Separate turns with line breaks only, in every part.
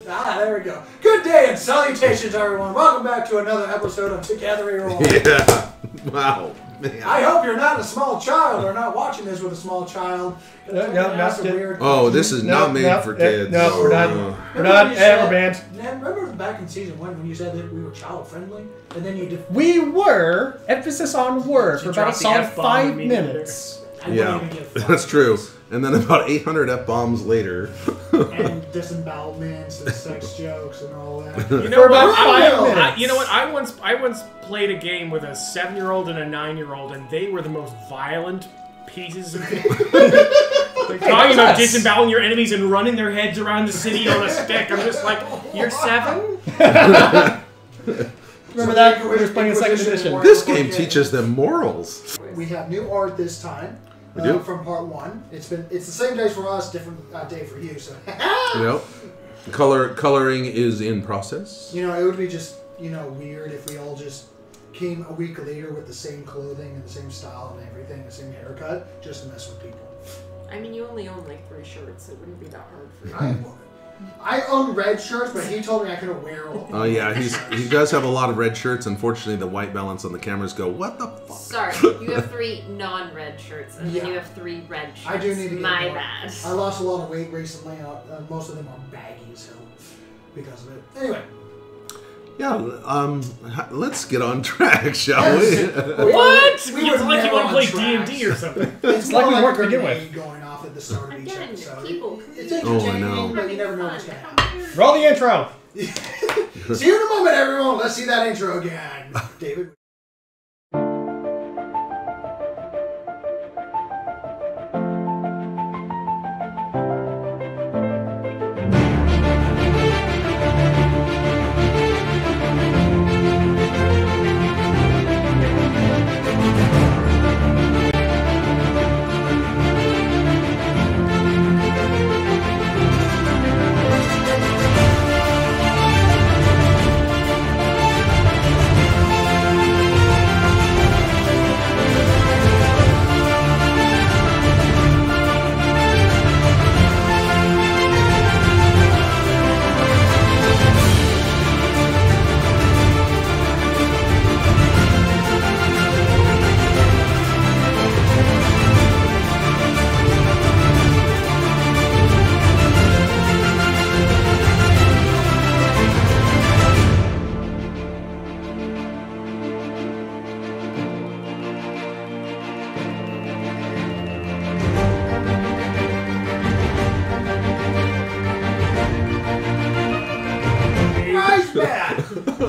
There we go. Good day and salutations, everyone. Welcome back to another episode of Together We Roll.
Yeah. Wow. Man.
I hope you're not a small child or not watching this with a small child.
This is not made for kids.
No, we're not. We're not ever banned.
Remember back in season 1 when you said that we were child friendly, and then you
we were. Emphasis on were for about a solid 5 minutes.
Yeah, that's true. And then about 800 F-bombs later.
And disembowelments and sex jokes and all that.
You know what? You know what? I once played a game with a 7-year-old and a 9-year-old, and they were the most violent pieces of They're talking about disemboweling your enemies and running their heads around the city on a stick. I'm just like, you're 7?
Remember that? We were playing the second edition.
This game teaches them morals.
We have new art this time. From part 1. It's the same day for us, different day for you. So.
Yep. Coloring is in process.
You know, it would be just weird if we all just came a week later with the same clothing and the same style and everything, the same haircut, just to mess with people.
I mean, you only own like 3 shirts, so it wouldn't be that hard for you.
I own red shirts, but he told me I couldn't wear all.
Oh yeah, he does have a lot of red shirts. Unfortunately, the white balance on the cameras go, what the fuck?
Sorry, you have 3 non-red shirts, and then you have 3 red shirts.
I do need to get
My
more.
bad.
I lost a lot of weight recently. Most of them are baggy, so because of it. Anyway.
Yeah, let's get on track, shall we?
What? We it's like you want to play D&D or something.
It's
like we
a
weren't to begin with.
Going off at the start of each episode. It's
I
entertaining,
know.
but you never know what's going to happen.
Roll the intro.
See you in a moment, everyone. Let's see that intro again. David.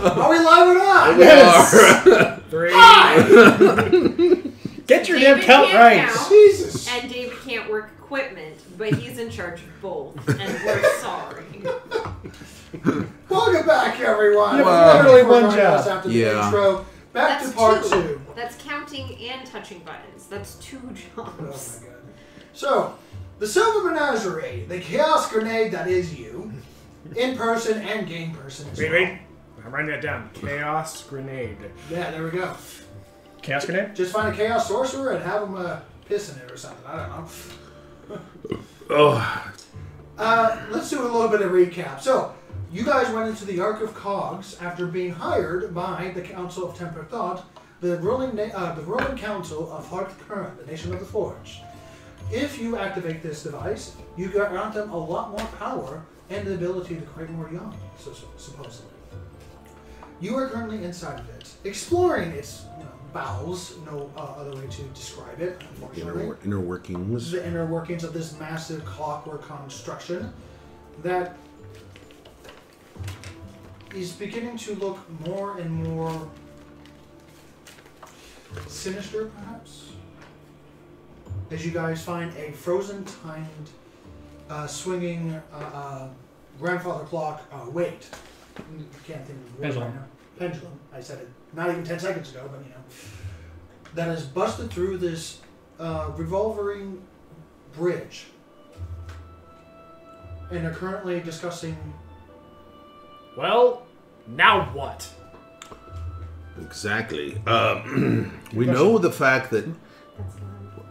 Are we live or not?
Yes.
3.
Get your damn count right.
Jesus.
And David can't work equipment, but he's in charge of both, and we're sorry.
Welcome back, everyone.
Literally one job.
After the intro. Back to part 2.
That's counting and touching buttons. That's 2 jobs.
Oh my god. So, the Silver Menagerie, the Chaos Grenade that is you, in person and game person as well.
Wait. I'm writing that down. Chaos Grenade.
Yeah, there we go.
Chaos Grenade?
Just find a Chaos Sorcerer and have him piss in it or something. I don't know.
Oh.
Let's do a little bit of recap. So, you guys went into the Ark of Cogs after being hired by the Council of Tempered Thought, the ruling council of Hearth Current, the Nation of the Forge. If you activate this device, you grant them a lot more power and the ability to create more young, supposedly. You are currently inside of it, exploring its bowels, no other way to describe it, unfortunately.
Inner workings.
The inner workings of this massive clockwork construction that is beginning to look more and more sinister, perhaps, as you guys find a frozen-timed, swinging grandfather clock. Wait, can't think of the word
Pendulum.
right now. Pendulum. I said it not even 10 seconds ago, but that has busted through this revolving bridge, and are currently discussing.
Well, now what?
Exactly. We know the fact that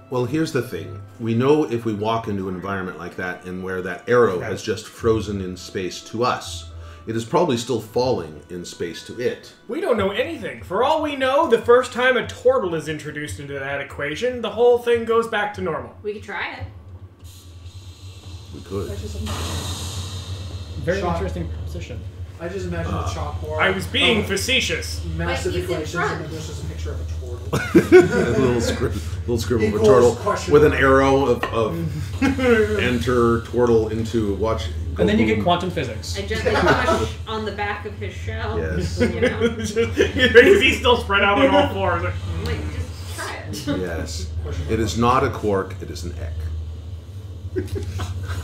Well, here's the thing. We know if we walk into an environment like that and where that arrow has just frozen in space to us, it is probably still falling in space to it.
We don't know anything. For all we know, the first time a turtle is introduced into that equation, the whole thing goes back to normal.
We could try it.
We could.
Very interesting position.
I just imagine a chalkboard.
I was being facetious.
Massive
But he's in
equations,
front.
and then there's just a picture of a turtle.
A little scribble of a
Equals
turtle
question
with an
mark.
arrow of enter turtle into watch.
And then you get
boom.
quantum physics.
I gently push on the back of his shell.
Yes.
You know?
Because he's still spread out on all fours. Like,
I'm like, just try it.
Yes. It is not a quark, it is an eck.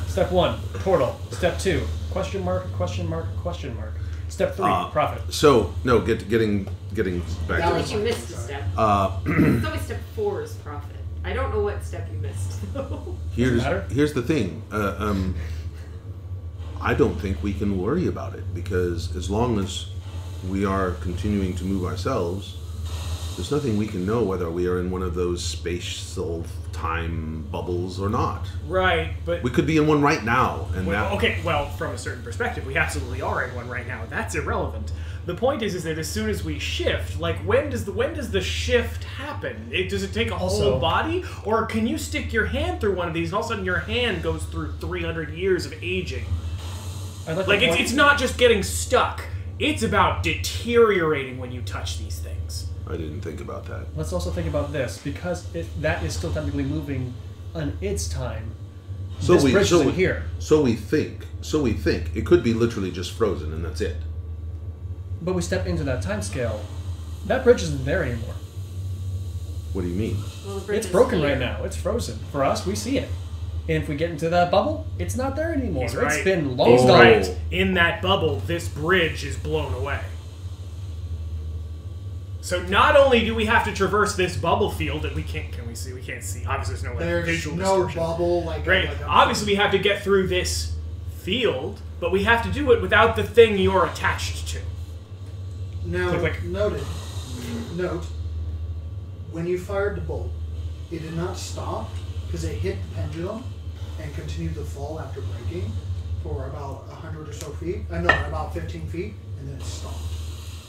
Step 1, turtle. Step 2, question mark, question mark, question mark. Step 3, profit.
So, no, getting
I
back
feel
to
like
this.
you missed a step. It's always step 4 is profit. I don't know what step you missed, though.
matter?
Here's the thing. I don't think we can worry about it because as long as we are continuing to move ourselves, there's nothing we can know whether we are in one of those spatial time bubbles or not.
right, but...
We could be in one right now, and
Well,
that.
okay, well, from a certain perspective, we absolutely are in one right now. That's irrelevant. The point is that as soon as we shift, like when does the shift happen? Does it take a
Also-
whole body, or can you stick your hand through one of these and all of a sudden your hand goes through 300 years of aging?
I'd like
Like
to point-
it's not just getting stuck; it's about deteriorating when you touch these things.
I didn't think about that.
Let's also think about this, because that is still technically moving on its time.
So
this
we
bridge
so
isn't
we,
here.
So we think. It could be literally just frozen, and that's it.
But we step into that time scale. That bridge isn't there anymore.
What do you mean?
Well, the bridge
It's
is
broken
here.
right now. It's frozen. For us, we see it. And if we get into that bubble, it's not there anymore.
He's right.
It's been long
He's
gone.
Right. In that bubble, this bridge is blown away. So not only do we have to traverse this bubble field that we can't see. Obviously, there's no like,
There's
visual
no
distortion.
bubble like.
Right.
like a-
Obviously, we have to get through this field, but we have to do it without the thing you're attached to.
Now,
Click.
note, when you fired the bolt, it did not stop because it hit the pendulum and continued to fall after braking for about 100 or so feet. No, about 15 feet, and then it stopped.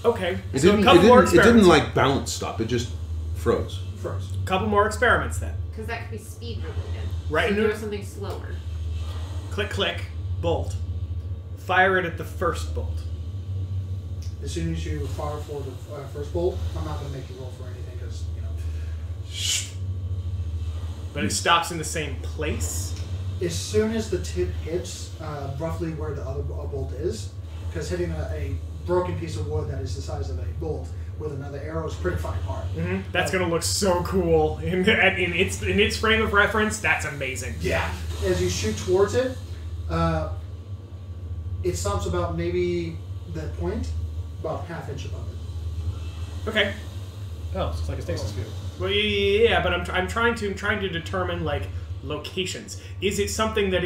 Okay.
It
So
didn't.
a couple more
It didn't
experiments.
like bounce stop. It just froze.
Froze.
Couple more experiments then.
Because that could be speed related.
Right.
So do something slower.
Click, click, bolt. Fire it at the first bolt.
As soon as you fire for the first bolt, I'm not going to make you roll for anything because,
But it stops in the same place.
as soon as the tip hits roughly where the other bolt is, because hitting a broken piece of wood that is the size of a bolt with another arrow is pretty fucking hard.
That's gonna look so cool in its frame of reference. That's amazing.
Yeah. As you shoot towards it, it stops about maybe that point, about half inch above it.
Okay.
Oh, so it's like a stasis field.
Well, yeah, but I'm trying to determine like locations. Is it something that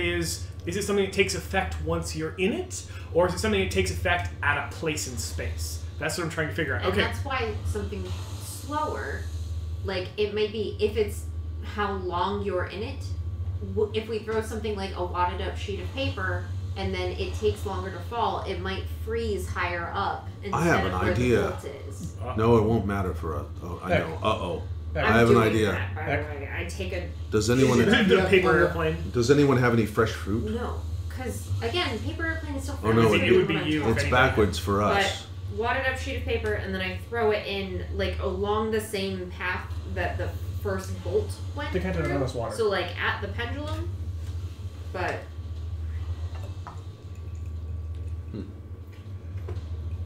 takes effect once you're in it, or is it something that takes effect at a place in space? That's what I'm trying to figure out.
And
Okay.
that's why something slower, like it may be, if it's how long you're in it, if we throw something like a wadded up sheet of paper and then it takes longer to fall, it might freeze higher up
I have
instead
an
of where
idea.
the bolt is.
No, it won't matter for us. Oh, I
Heck.
know. Uh-oh.
Heck.
I have an
doing
idea.
that, by the way. I take a
Does anyone
The paper airplane.
does anyone have any fresh fruit?
no, because again, paper airplane is so
Oh, no,
fast.
it
would be you.
It's
Anybody.
backwards for
But
us.
wadded up sheet of paper, and then I throw it in like along the same path that the first bolt went
Decanted
through.
on this water.
So like at the pendulum, but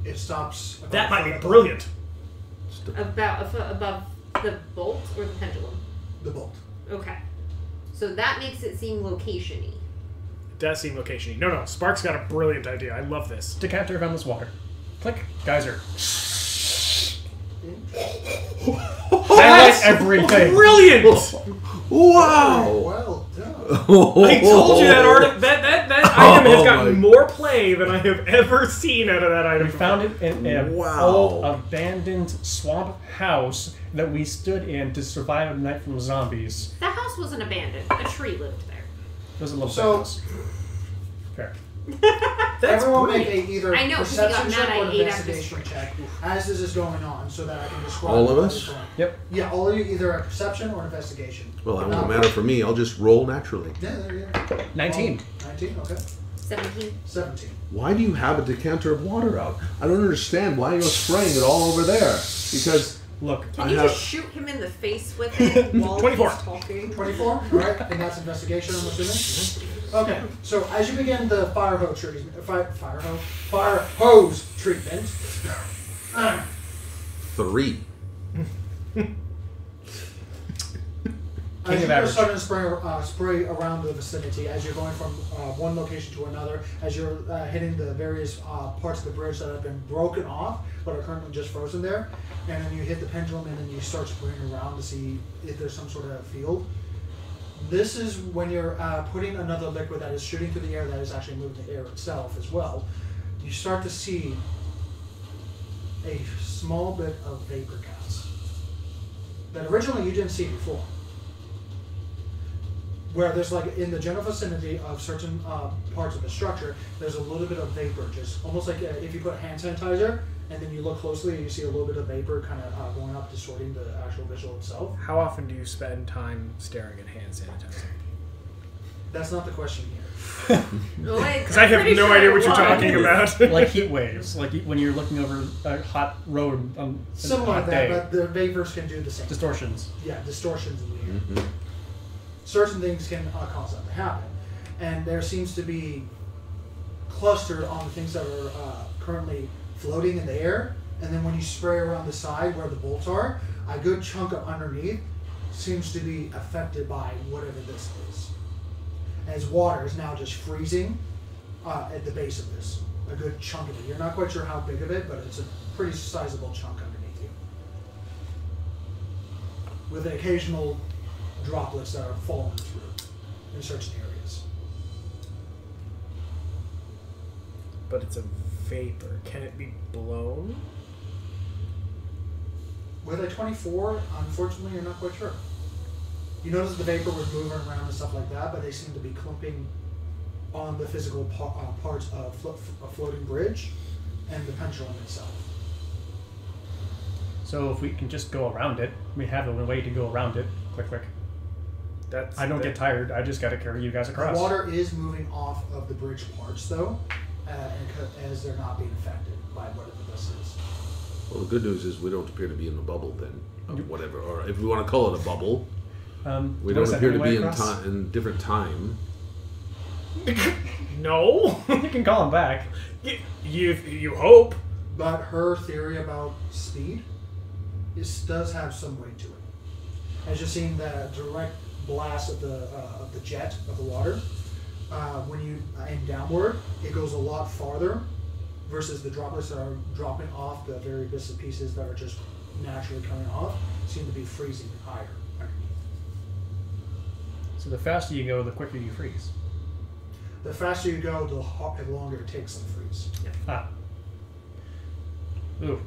It stops. about
That
a
might
foot
be
above
brilliant.
about a foot above the bolt or the pendulum.
The bolt.
Okay, so that makes it seem location-y.
Does seem location-y. No, Spark's got a brilliant idea. I love this.
Decanter of endless water. Click. Geyser. Highlight everything.
Brilliant!
Wow!
Well done.
I told you that That item has gotten
my-
more play than I have ever seen out of that item.
We found it in an
Wow.
old abandoned swamp house that we stood in to survive a night from zombies.
The house wasn't abandoned. A tree lived there.
It was a little
So-
house. Fair.
That's
Everyone
great.
make a either
I know, 'cause he got
perception
mad
check or
I ate after
investigation check as this is going on, so that I can describe.
All of
what
us?
is going on.
Yep.
Yeah, all of you, either a perception or investigation.
Well, that
Now-
won't matter for me. I'll just roll naturally.
Yeah, there you go.
19.
19, okay.
17.
17.
Why do you have a decanter of water out? I don't understand why you're spraying it all over there. Because
Look,
Can
I
you
have-
just shoot him in the face with it while
24.
he's talking?
24, alright, and that's investigation, I'm assuming? Okay, so as you begin the fire hose treatment, fire hose treatment,
3.
as
of
you're
average.
starting to spray around the vicinity, as you're going from one location to another, as you're hitting the various parts of the bridge that have been broken off, but are currently just frozen there, and then you hit the pendulum and then you start spraying around to see if there's some sort of field. This is when you're putting another liquid that is shooting through the air that is actually moving the air itself as well. You start to see a small bit of vapor gas that originally you didn't see before. Where there's like in the general vicinity of certain parts of the structure, there's a little bit of vapor, just almost like if you put hand sanitizer and then you look closely and you see a little bit of vapor kind of going up, distorting the actual visual itself.
How often do you spend time staring at hand sanitizer?
That's not the question here.
Because I have no idea what you're talking about.
like heat waves, like when you're looking over a hot road on a
Similar
hot
to that,
day.
but the vapors can do the same.
Distortions.
Yeah, distortions in the air. Certain things can cause that to happen. And there seems to be clustered on the things that are currently floating in the air. And then when you spray around the side where the bolts are, a good chunk of underneath seems to be affected by whatever this is. As water is now just freezing at the base of this. A good chunk of it. You're not quite sure how big of it, but it's a pretty sizable chunk underneath you. With occasional droplets that are falling through in certain areas.
But it's a vapor. Can it be blown?
With a 24, unfortunately, you're not quite sure. You notice the vapor was moving around and stuff like that, but they seem to be clumping on the physical parts of a floating bridge and the pendulum itself.
So if we can just go around it, we have a way to go around it. Quick, quick. I don't get tired. I just got to carry you guys across.
The water is moving off of the bridge parts, though, as they're not being affected by whatever this is.
Well, the good news is we don't appear to be in a bubble then, of whatever, or if we want to call it a bubble, we don't appear to be in different time.
No.
You can call him back.
You hope.
But her theory about speed does have some weight to it. As you're seeing the direct blast of the jet of the water, when you aim downward, it goes a lot farther versus the droplets that are dropping off the very bits and pieces that are just naturally coming off seem to be freezing higher underneath.
So the faster you go, the quicker you freeze.
The faster you go, the longer it takes to freeze.
Ah. Ooh.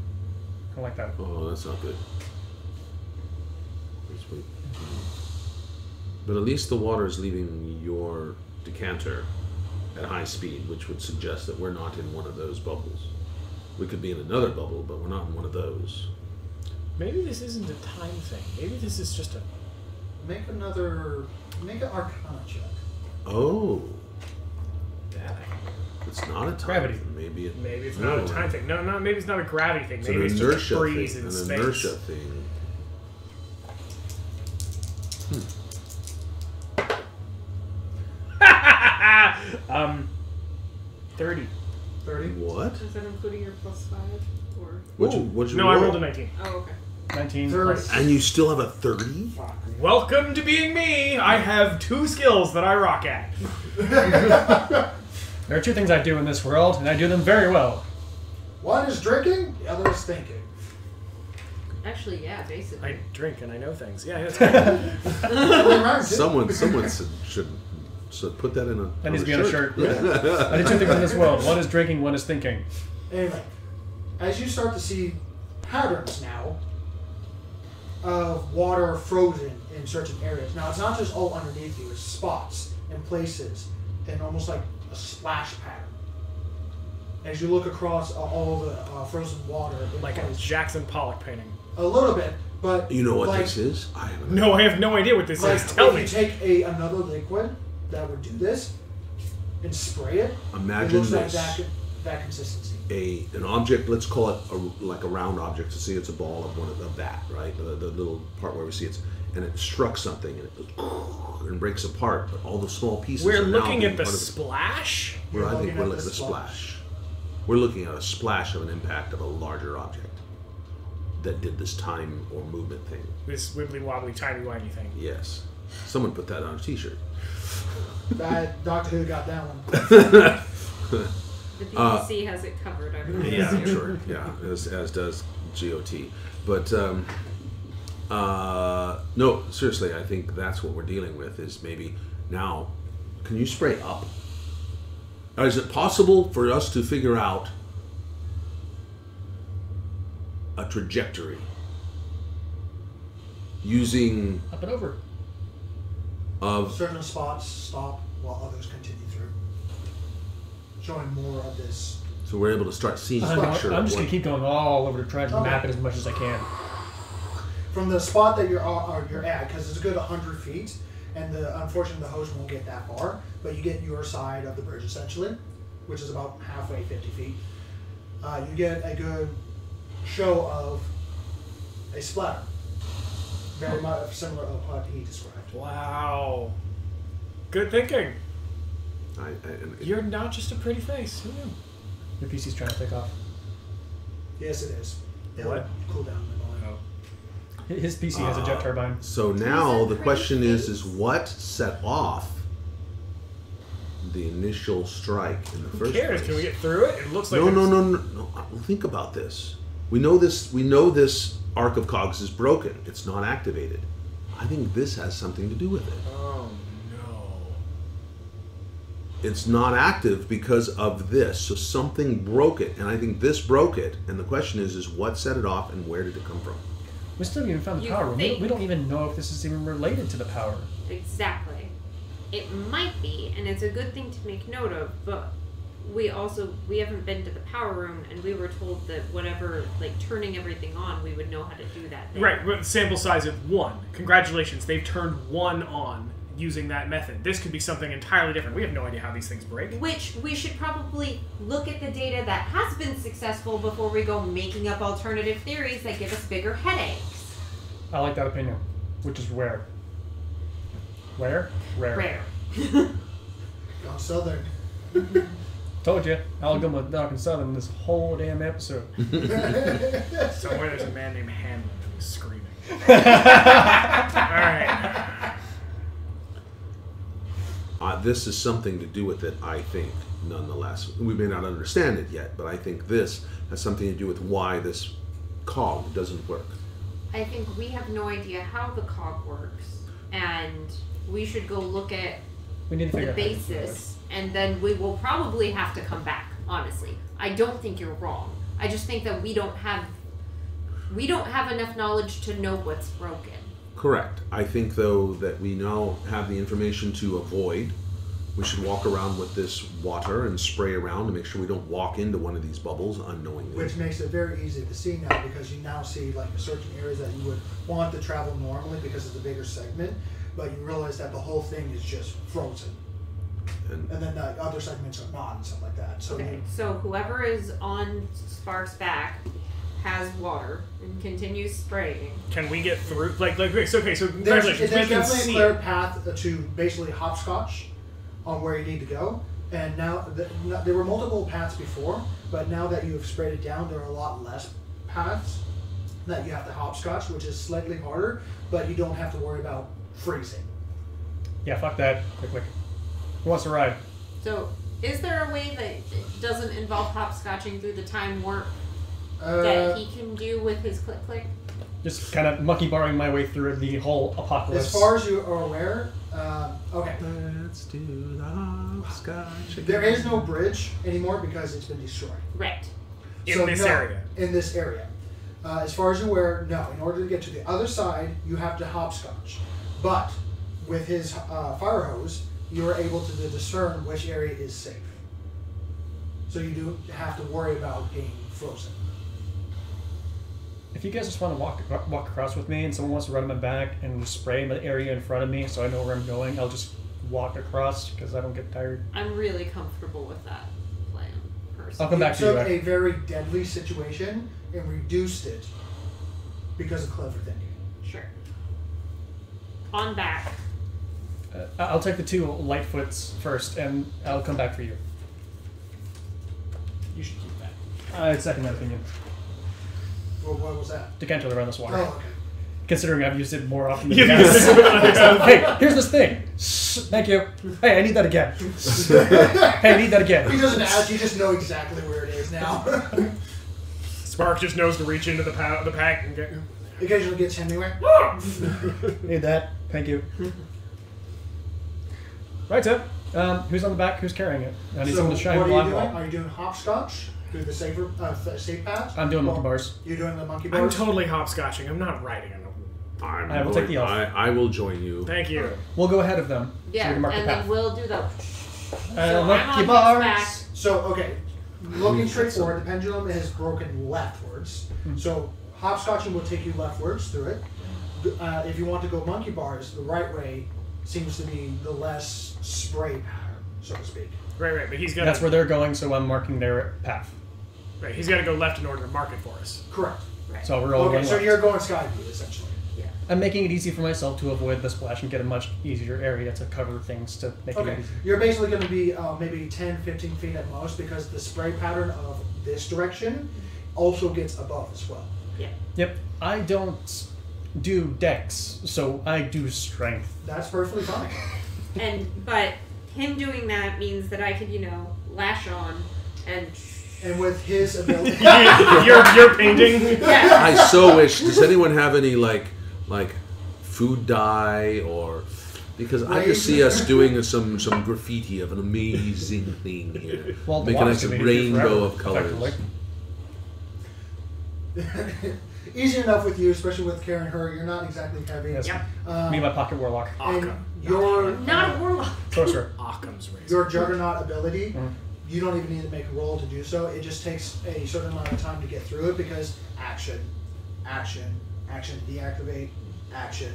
I like that.
Oh, that's not good. Let's wait. But at least the water is leaving your decanter at high speed, which would suggest that we're not in one of those bubbles. We could be in another bubble, but we're not in one of those.
Maybe this isn't a time thing. Maybe this is just a...
Make an Arcana check.
Oh,
That
it's not a time.
Gravity.
thing. Maybe
it's not a time thing. No, maybe it's not a gravity thing.
It's
Maybe
an
it's
inertia
just a breeze
thing.
in
An
space.
inertia thing.
30.
30.
What?
Is that including your +5? Or
What'd you
No, I
roll?
rolled a 19.
oh, okay.
19
30.
plus.
And you still have a 30?
Welcome to being me. I have 2 skills that I rock at.
There are 2 things I do in this world, and I do them very well.
One is drinking, the other is thinking.
Actually, yeah, basically.
I drink and I know things. Yeah, that's great.
Really rhymes, too.
Someone should So put that in a.
That needs to be on a shirt. Yeah. I did two things in this world. One is drinking, one is thinking.
Anyway, as you start to see patterns now of water frozen in certain areas. Now, it's not just all underneath you, it's spots and places and almost like a splash pattern. As you look across all the frozen water.
Like a Jackson Pollock painting.
A little bit, but...
You know what
like,
this is? I
have no idea what this
like,
is. Tell
if
me.
you take another liquid that would do this and spray it,
Imagine
it looks
this.
like that consistency.
An object, let's call it like a round object. To see it's a ball of one of that, right? The little part where we see it, and it struck something and it goes and breaks apart. But all the small pieces.
We're
are now
looking
being
at the
part of
splash.
I think we're looking at the splash. We're looking at a splash of an impact of a larger object that did this time or movement thing.
This wibbly wobbly timey wimey thing.
Yes. Someone put that on a T-shirt.
Doctor Who got that one.
The BBC has it covered, I believe.
Yeah, sure. Yeah, as does GOT. But no, seriously, I think that's what we're dealing with. Is maybe now, can you spray up? Or is it possible for us to figure out a trajectory using
Up and over.
of
Certain spots stop while others continue through, showing more of this.
so we're able to start seeing
I'm
structure.
just
of
going to keep going all over to try to map it as much as I can.
From the spot that you're at, because it's a good 100 feet, and unfortunately the host won't get that far, but you get your side of the bridge essentially, which is about halfway, 50 feet. You get a good show of a splatter, very much similar to what he described.
Wow. Good thinking.
and
You're not just a pretty face. Who knew?
Your PC's trying to take off.
Yes, it is. It'll
What?
cool down in a moment.
His PC has a jet turbine.
So now
Is that
the question
pretty
is what set off the initial strike in the
Who
first
cares?
place?
Can we get through it? It looks like
No. Think about this. We know this Ark of Cogs is broken. It's not activated. I think this has something to do with it.
Oh no.
It's not active because of this. So something broke it, and I think this broke it. And the question is what set it off, and where did it come from?
We still haven't even found the
You
power room.
think-
We don't even know if this is even related to the power.
Exactly. It might be, and it's a good thing to make note of, but we haven't been to the power room, and we were told that whatever, like, turning everything on, we would know how to do that there.
Right, with sample size of 1. Congratulations, they've turned 1 on using that method. This could be something entirely different. We have no idea how these things break.
Which we should probably look at the data that has been successful before we go making up alternative theories that give us bigger headaches.
I like that opinion, which is rare. Where? Rare.
Rare.
Gone southern.
Told you, Alabama, Dark and Southern this whole damn episode.
Somewhere there's a man named Hanlon who's screaming. Alright.
This is something to do with it, I think, nonetheless. We may not understand it yet, but I think this has something to do with why this cog doesn't work.
I think we have no idea how the cog works, and we should go look at
We need to figure
the
out how to do it.
basis, and then we will probably have to come back, honestly. I don't think you're wrong. I just think that we don't have enough knowledge to know what's broken.
Correct. I think, though, that we now have the information to avoid. We should walk around with this water and spray around to make sure we don't walk into one of these bubbles unknowingly.
Which makes it very easy to see now, because you now see like certain areas that you would want to travel normally because it's a bigger segment, but you realize that the whole thing is just frozen.
And
And then the other segments are not and stuff like that. So
Okay, so whoever is on Spark's back has water and continues spraying.
Can we get through? Okay, so
there's
congratulations. We can
definitely a
see
clear
it.
path to basically hopscotch on where you need to go. And now, there were multiple paths before, but now that you have sprayed it down, there are a lot less paths that you have to hopscotch, which is slightly harder, but you don't have to worry about freezing.
Yeah, fuck that. Quick. Who wants to ride?
So, is there a way that it doesn't involve hopscotching through the time warp that he can do with his click?
Just kind of monkey barring my way through the whole apocalypse.
As far as you are aware, Okay.
Let's do the hopscotch.
There is no bridge anymore because it's been destroyed.
Right.
In this area.
In this area. As far as you're aware, no. In order to get to the other side, you have to hopscotch. But with his fire hose, you are able to discern which area is safe. So you do have to worry about getting frozen.
If you guys just want to walk across with me and someone wants to run on my back and just spray the area in front of me so I know where I'm going, I'll just walk across because I don't get tired.
I'm really comfortable with that plan, personally.
I'll come back to
You
you.
took a very deadly situation and reduced it because of clever thinking.
Sure. On back.
I'll take the 2 Lightfoots first and I'll come back for you.
You should keep that.
I'd second that opinion.
Well, what was that?
To canter around this water.
Oh, okay.
Considering I've used it more often than you guys. Hey, here's this thing. Thank you. Hey, I need that again. Hey, I need that again.
He doesn't ask, you just know exactly where it is now.
Spark just knows to reach into the pack and get.
Occasionally gets anywhere.
Need that. Thank you. Right, Tim. Who's on the back? Who's carrying it? I need
So
someone to shine
what
the
are
light
you doing?
ball.
Are you doing hopscotch through the safe path?
I'm doing monkey bars.
You're doing the monkey
I'm
bars?
totally hopscotching. I'm not riding on them.
I will take the elf.
I will join you.
Thank you.
We'll go ahead of them. So we
Yeah,
can mark
and
the
then
path.
we'll do the. So I'm
Monkey
on his
bars.
back.
So, okay. Looking straight forward, the pendulum has broken leftwards. So, hopscotching will take you leftwards through it. If you want to go monkey bars, the right way seems to be the less spray pattern, so to speak.
Right, but he's got.
That's where they're going, so I'm marking their path.
Right, he's got to go left in order to mark it for us.
Correct.
Right.
So we're all
Okay,
going
so
left.
you're going sky view, essentially.
Yeah.
I'm making it easy for myself to avoid the splash and get a much easier area to cover things to make it
Okay,
easy.
you're basically going to be maybe 10, 15 feet at most because the spray pattern of this direction also gets above as well.
Yeah.
Yep. I don't do dex, so I do strength.
That's perfectly fine.
But him doing that means that I could, lash on and.
And with his ability...
you're painting.
Yeah.
I so wish. Does anyone have any like food dye or? Because I just see us doing some graffiti of an amazing thing here,
Well, the
making
water's
us a
gonna be here
rainbow
forever,
of colors.
effectively.
Easy enough with you, especially with carrying her. You're not exactly heavy.
Yes.
Yep.
Me and my pocket warlock.
And
Occam.
your
Not a warlock.
Sorcerer.
Occam's razor.
your juggernaut ability,
Mhm.
you don't even need to make a roll to do so. It just takes a certain amount of time to get through it because action, deactivate, action,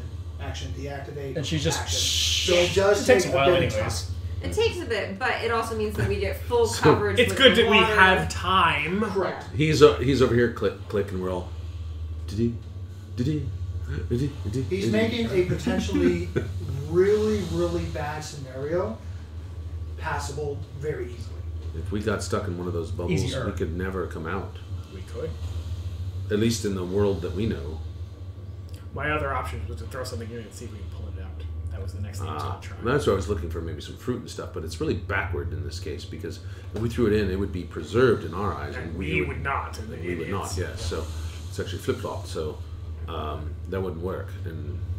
deactivate.
And she's just.
action. So it does
It takes
take
a while,
bit of
anyways.
time.
It takes a bit, but it also means that we get full
So,
coverage.
It's
with
good
the
that we
water.
have time.
Correct.
He's over here, click, and we're all.
He's making a potentially really, really bad scenario passable very easily.
If we got stuck in one of those bubbles,
Easier.
we could never come out.
We could.
At least in the world that we know.
My other option was to throw something in and see if we can pull it out. That was the next thing I was going to try.
That's why I was looking for maybe some fruit and stuff, but it's really backward in this case because if we threw it in, it would be preserved in our eyes,
And we would not. And
We would not, yes. So it's actually flip flopped. So that wouldn't work.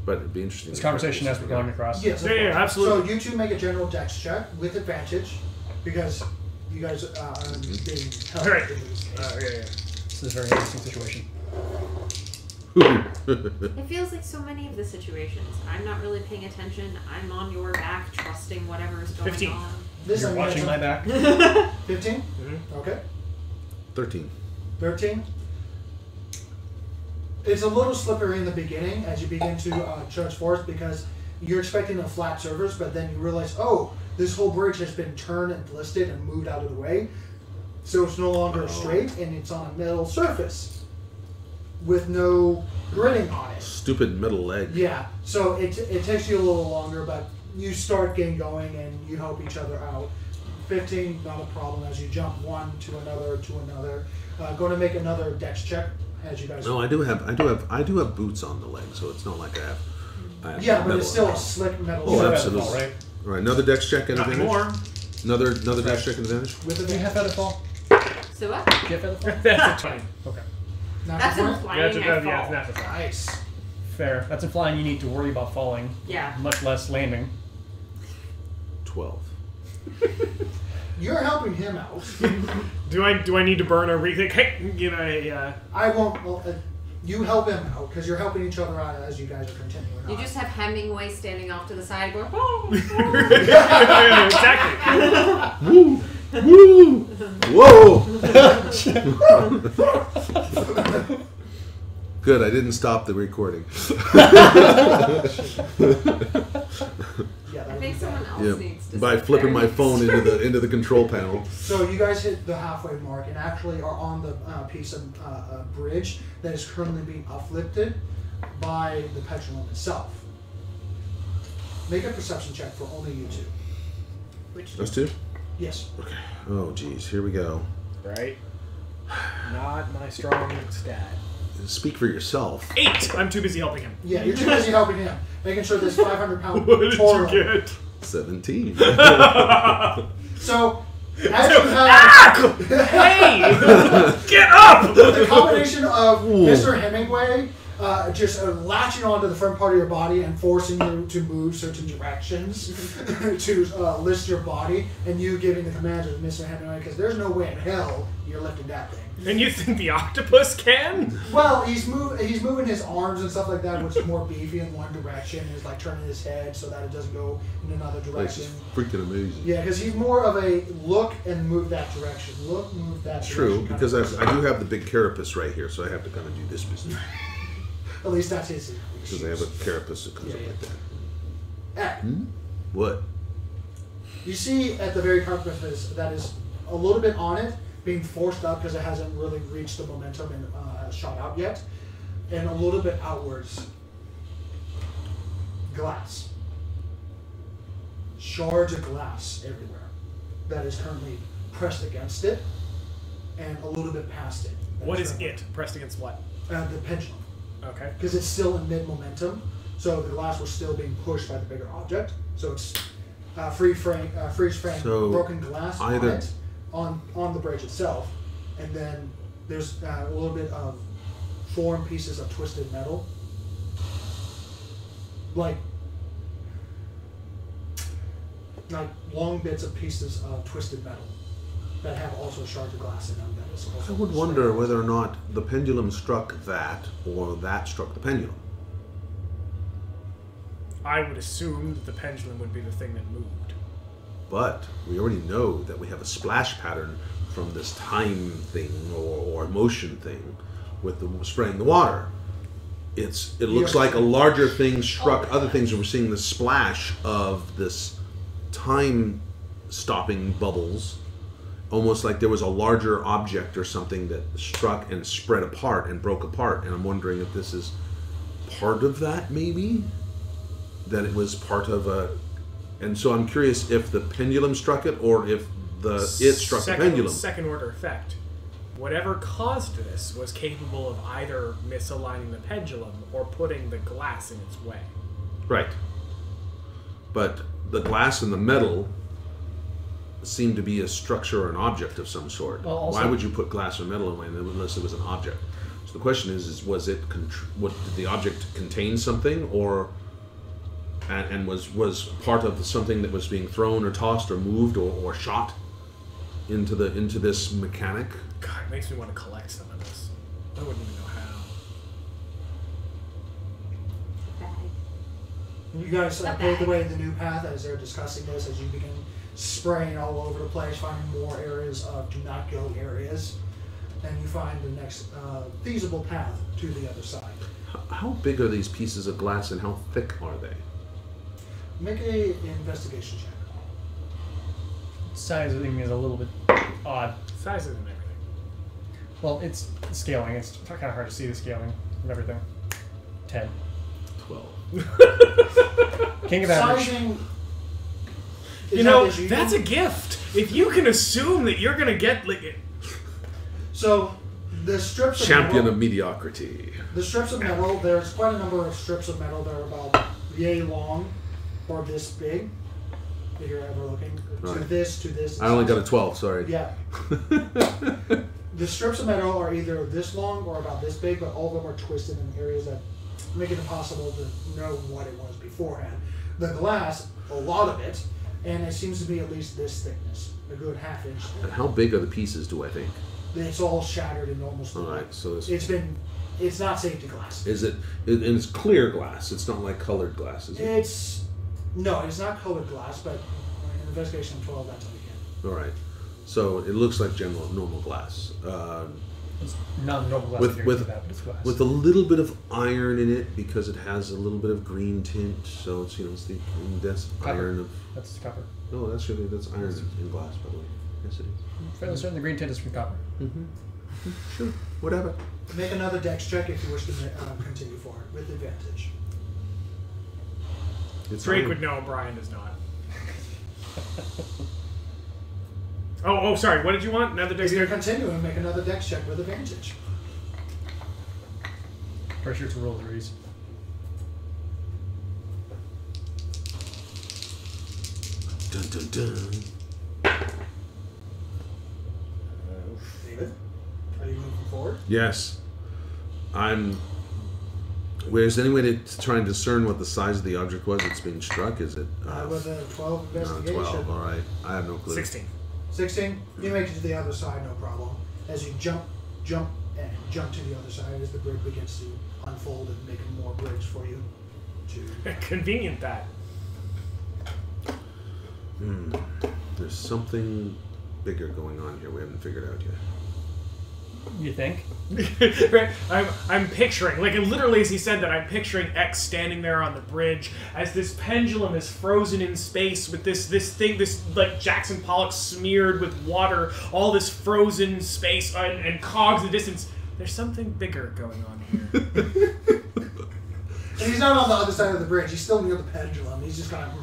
But it'd be interesting.
This
to
conversation
try
as we're going across.
Yes, of
Yeah,
course.
absolutely.
So you two make a general dex check with advantage because you guys are being held.
All right.
in this case.
Yeah.
This is a very interesting situation.
It feels like so many of the situations. I'm not really paying attention. I'm on your back, trusting whatever is going
15.
on.
This
You're
I'm
watching my
gonna-
back.
15?
Mhm.
Okay.
13.
13? It's a little slippery in the beginning as you begin to charge forth because you're expecting a flat surface, but then you realize, oh, this whole bridge has been turned and listed and moved out of the way. So it's no longer straight and it's on a metal surface with no gritting on it.
Stupid middle leg.
Yeah, so it takes you a little longer, but you start getting going and you help each other out. 15, not a problem as you jump one to another. Going to make another dex check as you guys.
No, I do have boots on the leg, so it's not like I have
Yeah, but
metal
it's still
on.
a slick metal.
Oh,
surface
absolutely.
Fall, right?
All right, another dex check and
Not
advantage.
anymore.
Another dex check and advantage.
With
Do you have
advantage.
feather fall?
So what?
Do you have feather fall?
That's a 20.
Okay.
That's
Natural 20?
implying
Yeah, it's
I fall.
yeah, it's natural.
Nice.
Fair. That's implying you need to worry about falling.
Yeah.
Much less landing.
12.
You're helping him out.
Do I need to burn a hey,
I won't. Well, you help him out because you're helping each other out as you guys are continuing.
You
on.
just have Hemingway standing off to the side going,
exactly.
Woo! Woo! Whoa! Good, I didn't stop the recording.
Yeah,
I think someone else needs to
By
sit
flipping
there.
my phone into the control panel.
So you guys hit the halfway mark and actually are on the piece of bridge that is currently being uplifted by the pendulum itself. Make a perception check for only you two.
which
Those two?
Yes.
Okay. Oh, geez. Here we go.
Right. Not my strong stat.
Speak for yourself.
8. I'm too busy helping him.
Yeah, you're too busy helping him, making sure this 500-pound
What did
Toro.
you get?
17.
So, as you have
Hey! Get up!
the combination of Mr. Hemingway just latching onto the front part of your body and forcing you to move certain directions to list your body, and you giving the commands of Mr. Hemingway, because there's no way in hell you're lifting that thing.
And you think the octopus can?
Well, he's moving his arms and stuff like that, which is more beefy in one direction. He's like turning his head so that it doesn't go in another
This
direction.
is freaking amazing.
Yeah, because he's more of a look and move that direction. Look, move that
True,
direction. kind
because
of
I do have the big carapace right here, so I have to kind of do this business.
At least that's his.
Because I have a carapace that comes
Yeah,
up like that.
Hey,
What?
you see at the very top of this that is a little bit on it, being forced up because it hasn't really reached the momentum and shot out yet, and a little bit outwards. Glass. Shards of glass everywhere that is currently pressed against it, and a little bit past it.
What is it? Pressed against what?
The pendulum.
Okay.
Because it's still in mid momentum, so the glass was still being pushed by the bigger object. So it's freeze frame,
So
broken glass
either-
on the bridge itself, and then there's a little bit of foreign pieces of twisted metal, like long bits of pieces of twisted metal that have also shards of glass in them. That is also
I would wonder whether or not the pendulum struck that, or that struck the pendulum.
I would assume that the pendulum would be the thing that moved.
But we already know that we have a splash pattern from this time thing or motion thing with the spraying the water. It looks like a larger thing struck other things, and we're seeing the splash of this time stopping bubbles, almost like there was a larger object or something that struck and spread apart and broke apart. And I'm wondering if this is part of that, maybe? That it was part of a... And so I'm curious if the pendulum struck it, or if it struck the pendulum.
Second order effect. Whatever caused this was capable of either misaligning the pendulum or putting the glass in its way.
Right. But the glass and the metal seem to be a structure or an object of some sort.
Well, also-
Why would you put glass or metal in unless it was an object? So the question is was it did the object contain something, or and was part of something that was being thrown or tossed or moved or shot into this mechanic?
God, it makes me want to collect some of this. I wouldn't even know how.
You guys
The
paved the
bag.
way in the new path as they're discussing this, as you begin spraying all over the place, finding more areas of do not go areas, and you find the next feasible path to the other side.
How big are these pieces of glass and how thick are they?
Make an investigation check.
Sizing is a little bit odd.
Sizes and everything.
Well, it's scaling. It's kind of hard to see the scaling of everything. 10.
12.
King of average.
Sizing.
You know, that's a gift. If you can assume that you're gonna get like
So the strips of
Champion
metal,
of mediocrity.
the strips of metal. There's quite a number of strips of metal that are about yay long or this big. If you're ever looking
Right.
to this.
I only got a 12, sorry.
Yeah. The strips of metal are either this long or about this big, but all of them are twisted in areas that make it impossible to know what it was beforehand. The glass, a lot of it, and it seems to be at least this thickness, a good half inch.
And how big are the pieces, do I think?
It's all shattered and almost.
Alright, so
It's not safety glass.
is it, and it's clear glass, it's not like colored glass, is it?
No, it's not colored glass, but in investigation 12, that's all you
Alright, so it looks like normal glass.
It's not normal glass.
With-
if you're
with-
into that, but it's glass.
With a little bit of iron in it because it has a little bit of green tint, so it's it's the incandescent
Copper.
iron of.
That's copper.
No, that's iron in glass, by the way. Yes, it is.
Fairly certain the green tint is from copper.
Sure, whatever.
can. Make another dex check if you wish to continue forward with advantage.
It's
Drake
iron.
would know, Brian does not. Oh, sorry. What did you want? Another
If you're
dexterity?
continuing, make another dex check with advantage.
Pretty sure it's a roll of threes.
Dun dun dun.
David, are you moving forward?
Yes, I'm. Is there any way to try and discern what the size of the object was that's being struck? Is it
With a 12
no,
investigation.
12? All right, I have no clue.
16.
16, you make it to the other side, no problem. As you jump to the other side as the bridge begins to unfold and make more bridge for you.
Convenient that.
There's something bigger going on here we haven't figured out yet.
You think?
Right? I'm picturing, like literally as he said that, I'm picturing X standing there on the bridge as this pendulum is frozen in space with this thing, this like Jackson Pollock smeared with water, all this frozen space and cogs in the distance. There's something bigger going on here.
And he's not on the other side of the bridge, he's still near the pendulum. He's just kind of.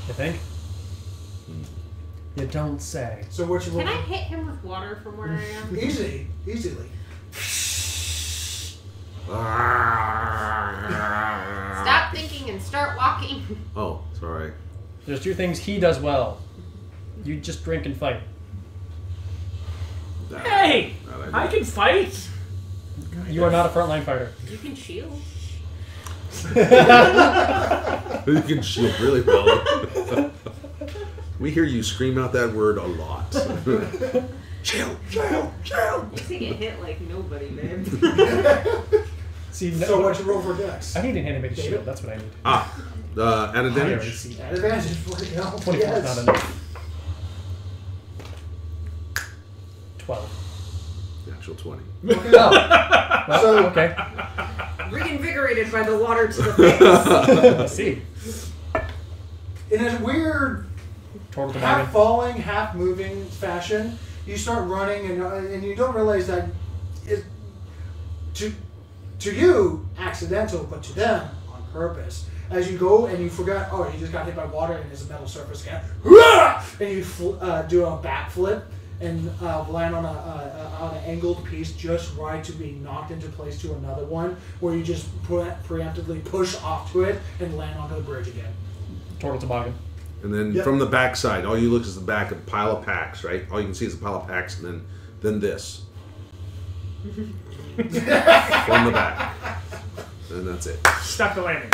You think? You don't say.
So what you
Can I
roll?
hit him with water from where I am?
Easily.
Stop thinking and start walking.
Oh, sorry.
There's two things he does well. You just drink and fight.
Hey!
That
I can fight!
You are not a frontline fighter.
You can shield.
You can shield really well. We hear you scream out that word a lot. Shield, shield, shield.
You see get hit like nobody, man.
See,
So what you roll for dex?
I need an animated
David?
shield. That's what I need.
At
I already
advantage.
see
At
that.
advantage for you.
24 is
Yes.
not enough. 12.
Natural 20.
Okay.
Well,
So-
okay.
Reinvigorated by the water to the face.
I see.
In a weird
Total
half
toboggan.
falling, half moving fashion, you start running, and you don't realize that it to you accidental, but to them on purpose. As you go and you forgot, oh, you just got hit by water and there's a metal surface again, and you do a backflip and land on an angled piece just right to be knocked into place to another one, where you just preemptively push off to it and land onto the bridge again.
Total toboggan.
And then
Yep.
from the back side, all you look is the back of a pile of packs, right? All you can see is a pile of packs, and then this. From the back. And that's it.
Stuck the landing.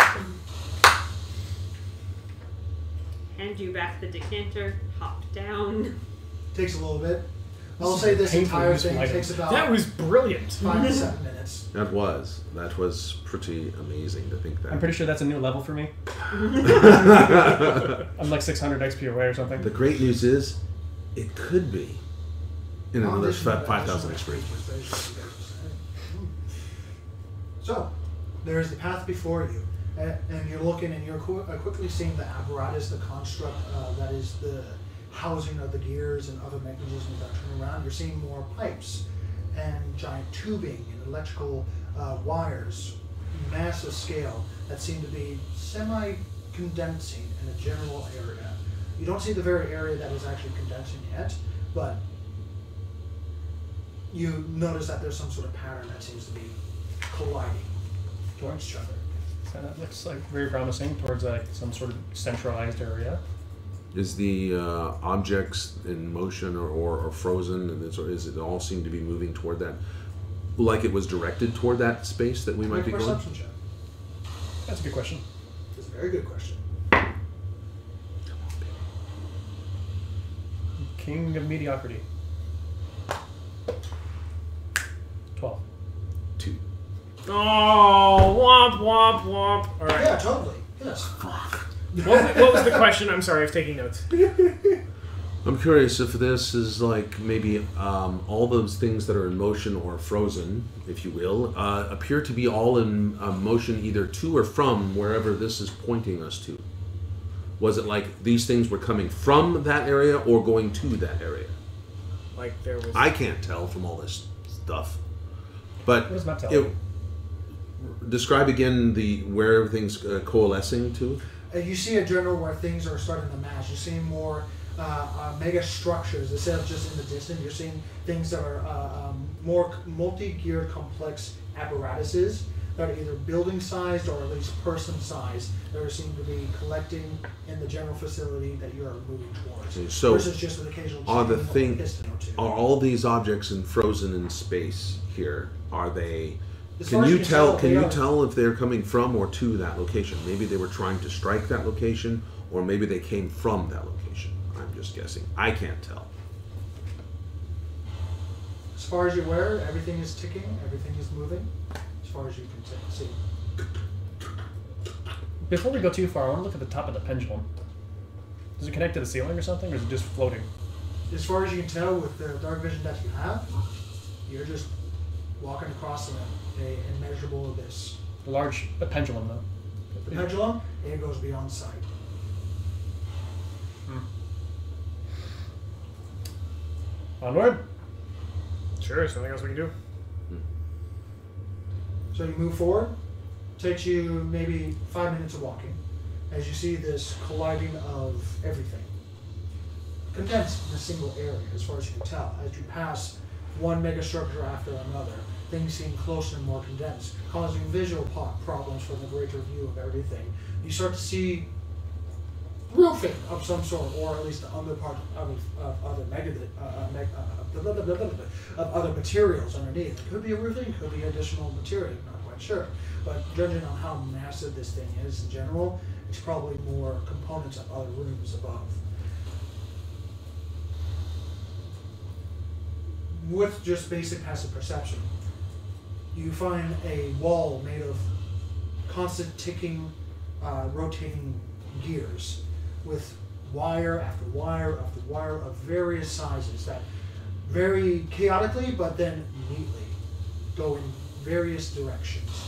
Hand you back the decanter, hop down.
Takes a little bit. I'll say this
painful
entire
useful
thing
item.
takes about
That was brilliant.
5 to 7 minutes.
That was pretty amazing to think that.
I'm pretty sure that's a new level for me. I'm like 600 XP away or something.
The great news is, it could be in another
Additional-
5,000
additional
XP.
So, there is the path before you, and you're looking and you're quickly seeing the apparatus, the construct that is the housing of the gears and other mechanisms that turn around. You're seeing more pipes and giant tubing and electrical wires, massive scale that seem to be semi-condensing in a general area. You don't see the very area that is actually condensing yet, but you notice that there's some sort of pattern that seems to be colliding towards each other.
So that looks like very promising towards like some sort of centralized area.
Is the objects in motion or frozen, and is it all seem to be moving toward that, like it was directed toward that space that we might
Make
be
a
going?
perception check.
That's a good question.
It's a very good question.
King of mediocrity. 12.
2.
Oh, womp, womp, womp. All right.
Yeah, totally. Yes.
What was the question? I'm sorry, I was taking notes.
I'm curious if this is like maybe all those things that are in motion or frozen, if you will, appear to be all in motion either to or from wherever this is pointing us to. Was it like these things were coming from that area or going to that area?
Like there was.
I can't tell from all this stuff. But
What does that tell you?
describe again where everything's coalescing to.
You see a general where things are starting to match. You're seeing more mega structures instead of just in the distance. You're seeing things that are more multi-geared, complex apparatuses that are either building-sized or at least person-sized that are seen to be collecting in the general facility that you are moving towards.
Okay, so
versus just an occasional
are the
chain or piston or two.
Are all these objects frozen in space here? Are they?
As far
Can
as
you
can
tell? Can
they
you
are.
tell if they're coming from or to that location? Maybe they were trying to strike that location, or maybe they came from that location. I'm just guessing. I can't tell.
As far as you're aware, everything is ticking, everything is moving, as far as you can see.
Before we go too far, I want to look at the top of the pendulum. Does it connect to the ceiling or something, or is it just floating?
As far as you can tell with the dark vision that you have, you're just walking across an immeasurable abyss.
A large pendulum, though.
The pendulum, it goes beyond sight.
Onward.
Sure, there's nothing else we can do.
So you move forward, takes you maybe 5 minutes of walking, as you see this colliding of everything. Condensed in a single area, as far as you can tell. As you pass one megastructure after another, things seem closer and more condensed, causing visual problems from the greater view of everything. You start to see roofing of some sort, or at least the underpart of other materials underneath. It could be a roofing, could be additional material, not quite sure. But judging on how massive this thing is in general, it's probably more components of other rooms above. With just basic passive perception, you find a wall made of constant ticking, rotating gears with wire after wire after wire of various sizes that very chaotically but then neatly go in various directions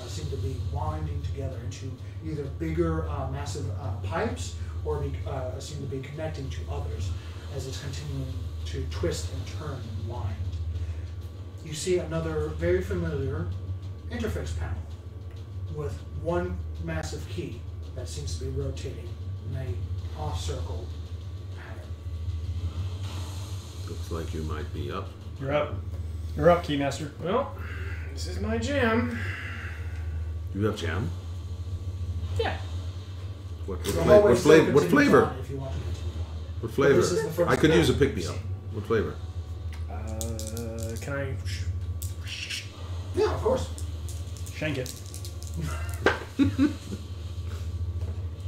and seem to be winding together into either bigger massive pipes or seem to be connecting to others as it's continuing to twist and turn and wind. You see another very familiar interface panel with one massive key that seems to be rotating in a off-circle pattern.
Looks like you might be up.
You're up. You're up, Keymaster.
Well, this is my jam.
You have jam?
Yeah.
What
The hallway
what
still
flavor? What
continues
flavor?
on if you want to continue on.
What flavor?
This is the first
I could use a
one.
pick me up. What flavor?
Can I?
Yeah, of course.
Shank it.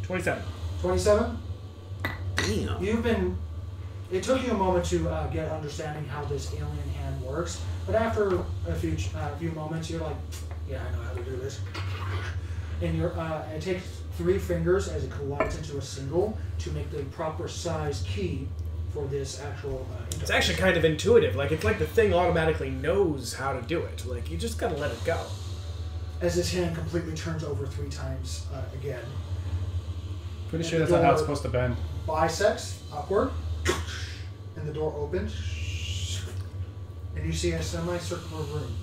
27.
27?
Damn.
It took you a moment to get understanding how this alien hand works, but after a few moments, you're like, yeah, I know how to do this. And it takes 3 fingers as it collides into a single to make the proper size key for this actual interface.
It's actually kind of intuitive. Like, it's like the thing automatically knows how to do it. Like, you just gotta let it go.
As this hand completely turns over 3 times again.
Pretty
And
sure
the
that's not how it's
door
supposed to bend.
bisects upward, and the door opens, and you see a semicircular room.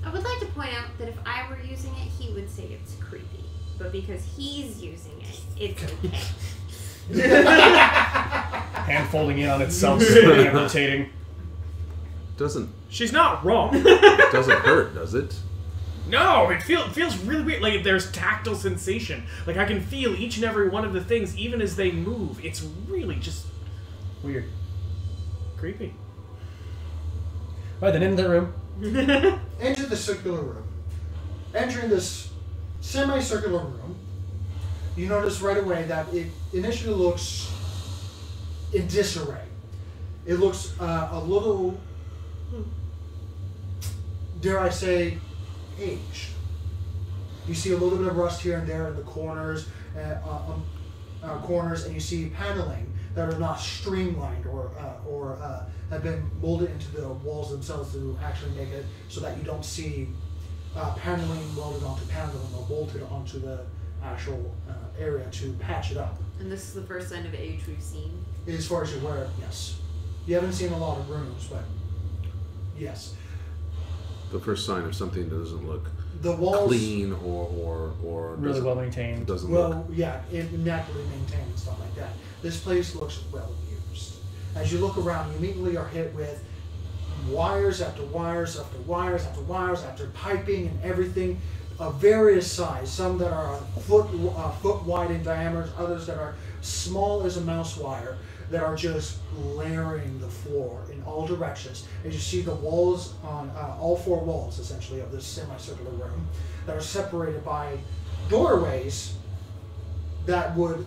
I would like to point out that if I were using it, he would say it's creepy. But because he's using it, it's okay.
Hand folding in on itself, spinning and rotating.
She's not wrong.
Doesn't hurt, does it?
No, it feels really weird. Like, there's tactile sensation. Like, I can feel each and every one of the things, even as they move. It's really just
Weird.
creepy.
Alright, then into the room.
Enter the circular room. Entering this semicircular room, you notice right away that it initially looks in disarray. It looks a little, dare I say, aged. You see a little bit of rust here and there in the corners, and you see paneling that are not streamlined or have been molded into the walls themselves to actually make it so that you don't see paneling welded onto paneling or bolted onto the actual area to patch it up.
And this is the first sign of age we've seen.
As far as you're aware, yes. You haven't seen a lot of rooms, but yes.
The first sign of something that doesn't look
The walls,
clean or
Really
doesn't-
well maintained.
Doesn't look.
well, yeah, immaculately maintained and stuff like that. This place looks well used. As you look around, you immediately are hit with wires after wires after wires after wires after piping and everything of various size. Some that are a foot wide in diameter, others that are small as a mouse wire, that are just layering the floor in all directions. As you see the walls on all four walls, essentially, of this semicircular room, that are separated by doorways that would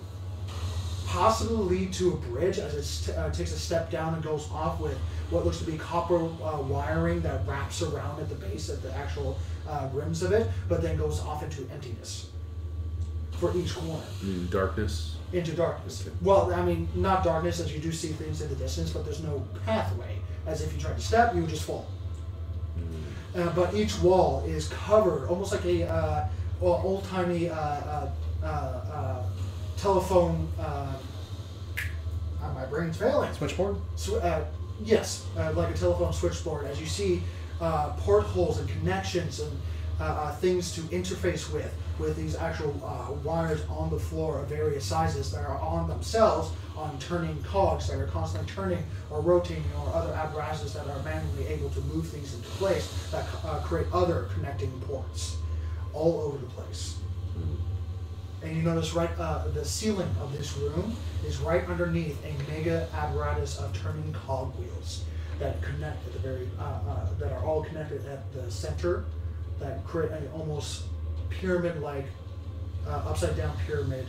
possibly lead to a bridge as it takes a step down and goes off with what looks to be copper wiring that wraps around at the base of the actual rims of it, but then goes off into emptiness for each corner.
Darkness.
Into darkness.
Okay.
Well, I mean, not darkness as you do see things in the distance, but there's no pathway. As if you tried to step, you would just fall. But each wall is covered, almost like a old-timey telephone. My brain's failing.
Switchboard?
Yes, like a telephone switchboard. As you see portholes and connections and things to interface with these actual wires on the floor of various sizes that are on themselves on turning cogs that are constantly turning or rotating, or other apparatuses that are manually able to move things into place that create other connecting ports all over the place. And you notice right, the ceiling of this room is right underneath a mega apparatus of turning cog wheels that connect at the very, that are all connected at the center, that create an almost pyramid-like, upside-down pyramid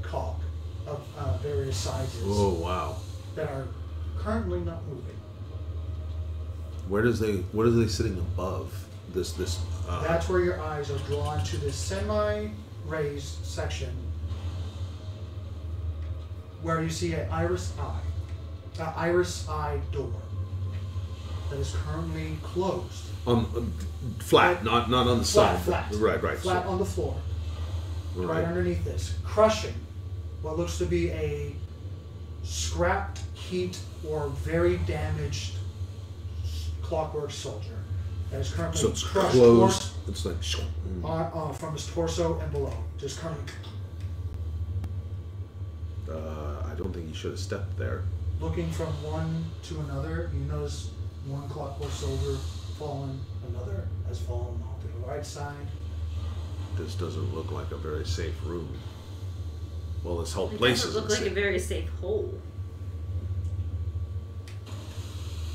cog of various sizes
Oh wow!
that are currently not moving.
What are they sitting above this?
That's where your eyes are drawn to this semi-raised section where you see an iris eye door that is currently closed.
Flat, not on the side.
Flat.
Right.
Flat on the floor. Right underneath this, crushing what looks to be a scrapped, heat, or very damaged clockwork soldier that is currently
So it's
crushed
closed. It's like.
from his torso and below, just currently
I don't think he should have stepped there.
looking from one to another. You notice one clockwork soldier fallen, another has fallen onto the right side.
This doesn't look like a very safe room. Well, this whole
It
place
doesn't
isn't
look like a
safe.
very safe hole.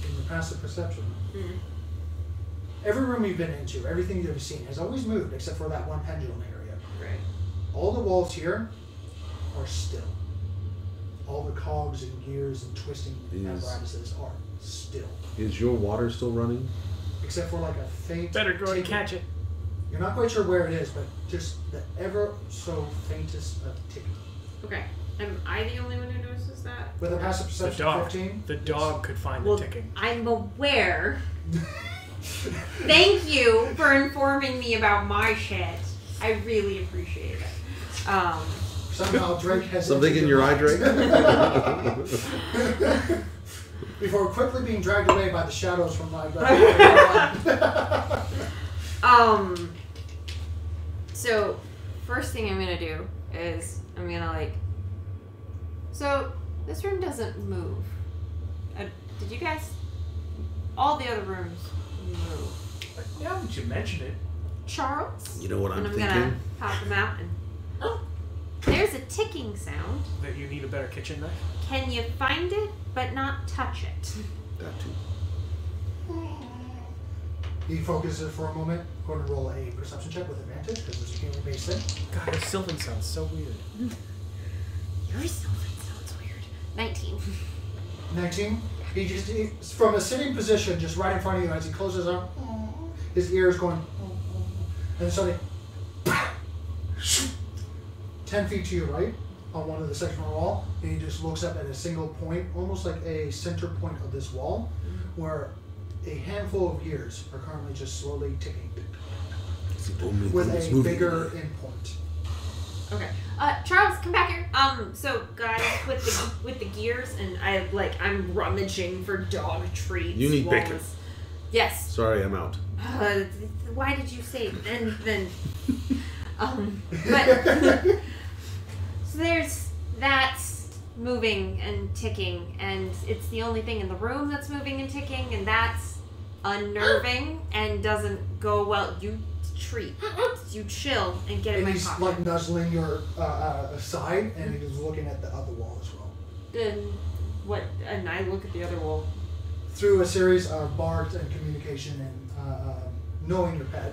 In your passive perception,
Mm.
every room you've been into, everything you've seen has always moved except for that one pendulum area.
Right.
All the walls here are still. All the cogs and gears and twisting apparatuses are still.
Is your water still running?
Except for like a faint
Better go and
ticking.
catch it.
You're not quite sure where it is, but just the ever so faintest of ticking.
Okay. Am I the only one who notices that?
With a passive
The
perception
dog.
15?
The dog could find
Well,
the ticking.
I'm aware. Thank you for informing me about my shit. I really appreciate it.
Somehow Drake has
Something in your eye, Drake?
Before quickly being dragged away by the shadows from my
So, first thing I'm gonna do is I'm gonna so this room doesn't move. Did you guys? All the other rooms move.
Yeah, but you mentioned it.
Charles.
You know what
and
I'm
I'm
thinking?
gonna pop them out and there's a ticking sound.
That you need a better kitchen knife.
Can you find it but not touch it?
That too.
He focuses for a moment. Going to roll a perception check with advantage because it's a human based thing.
God, your Sylvan sounds so weird.
Your Sylvan sounds weird. 19.
19. from a sitting position, just right in front of you, as he closes up, his ear is going, and suddenly, 10 feet to your right, on one of the sectional wall, and he just looks up at a single point, almost like a center point of this wall, where a handful of gears are currently just slowly ticking,
It's the only
with
thing that's
a
moving.
bigger endpoint.
Okay. Charles, come back here. So guys, with the gears, and I'm rummaging for dog treats.
You need
walls.
bacon.
Yes.
Sorry, I'm out.
Why did you say? And then, but so there's that moving and ticking, and it's the only thing in the room that's moving and ticking, and that's unnerving and doesn't go well. You treat. You chill and get in
And
my
he's
pocket.
like nuzzling your side, and he's looking at the other wall as well.
Then what? And I look at the other wall.
Through a series of barks and communication and knowing your pet,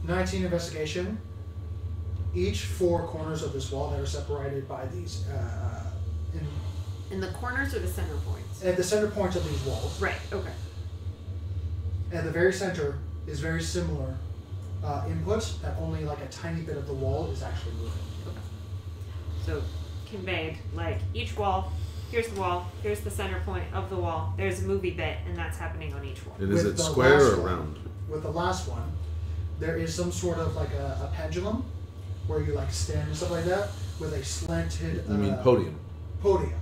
19 investigation, each 4 corners of this wall that are separated by these,
In the corners or the center points?
at the center points of these walls,
Right. Okay.
at the very center is very similar input, that only like a tiny bit of the wall is actually moving.
So conveyed, like each wall, here's the wall, here's the center point of the wall, there's a movie bit, and that's happening on each wall.
And is
With
it
the
square
last
or
one.
round?
With the last one, there is some sort of like a pendulum where you like stand and stuff like that with a slanted.
You mean podium?
Podium,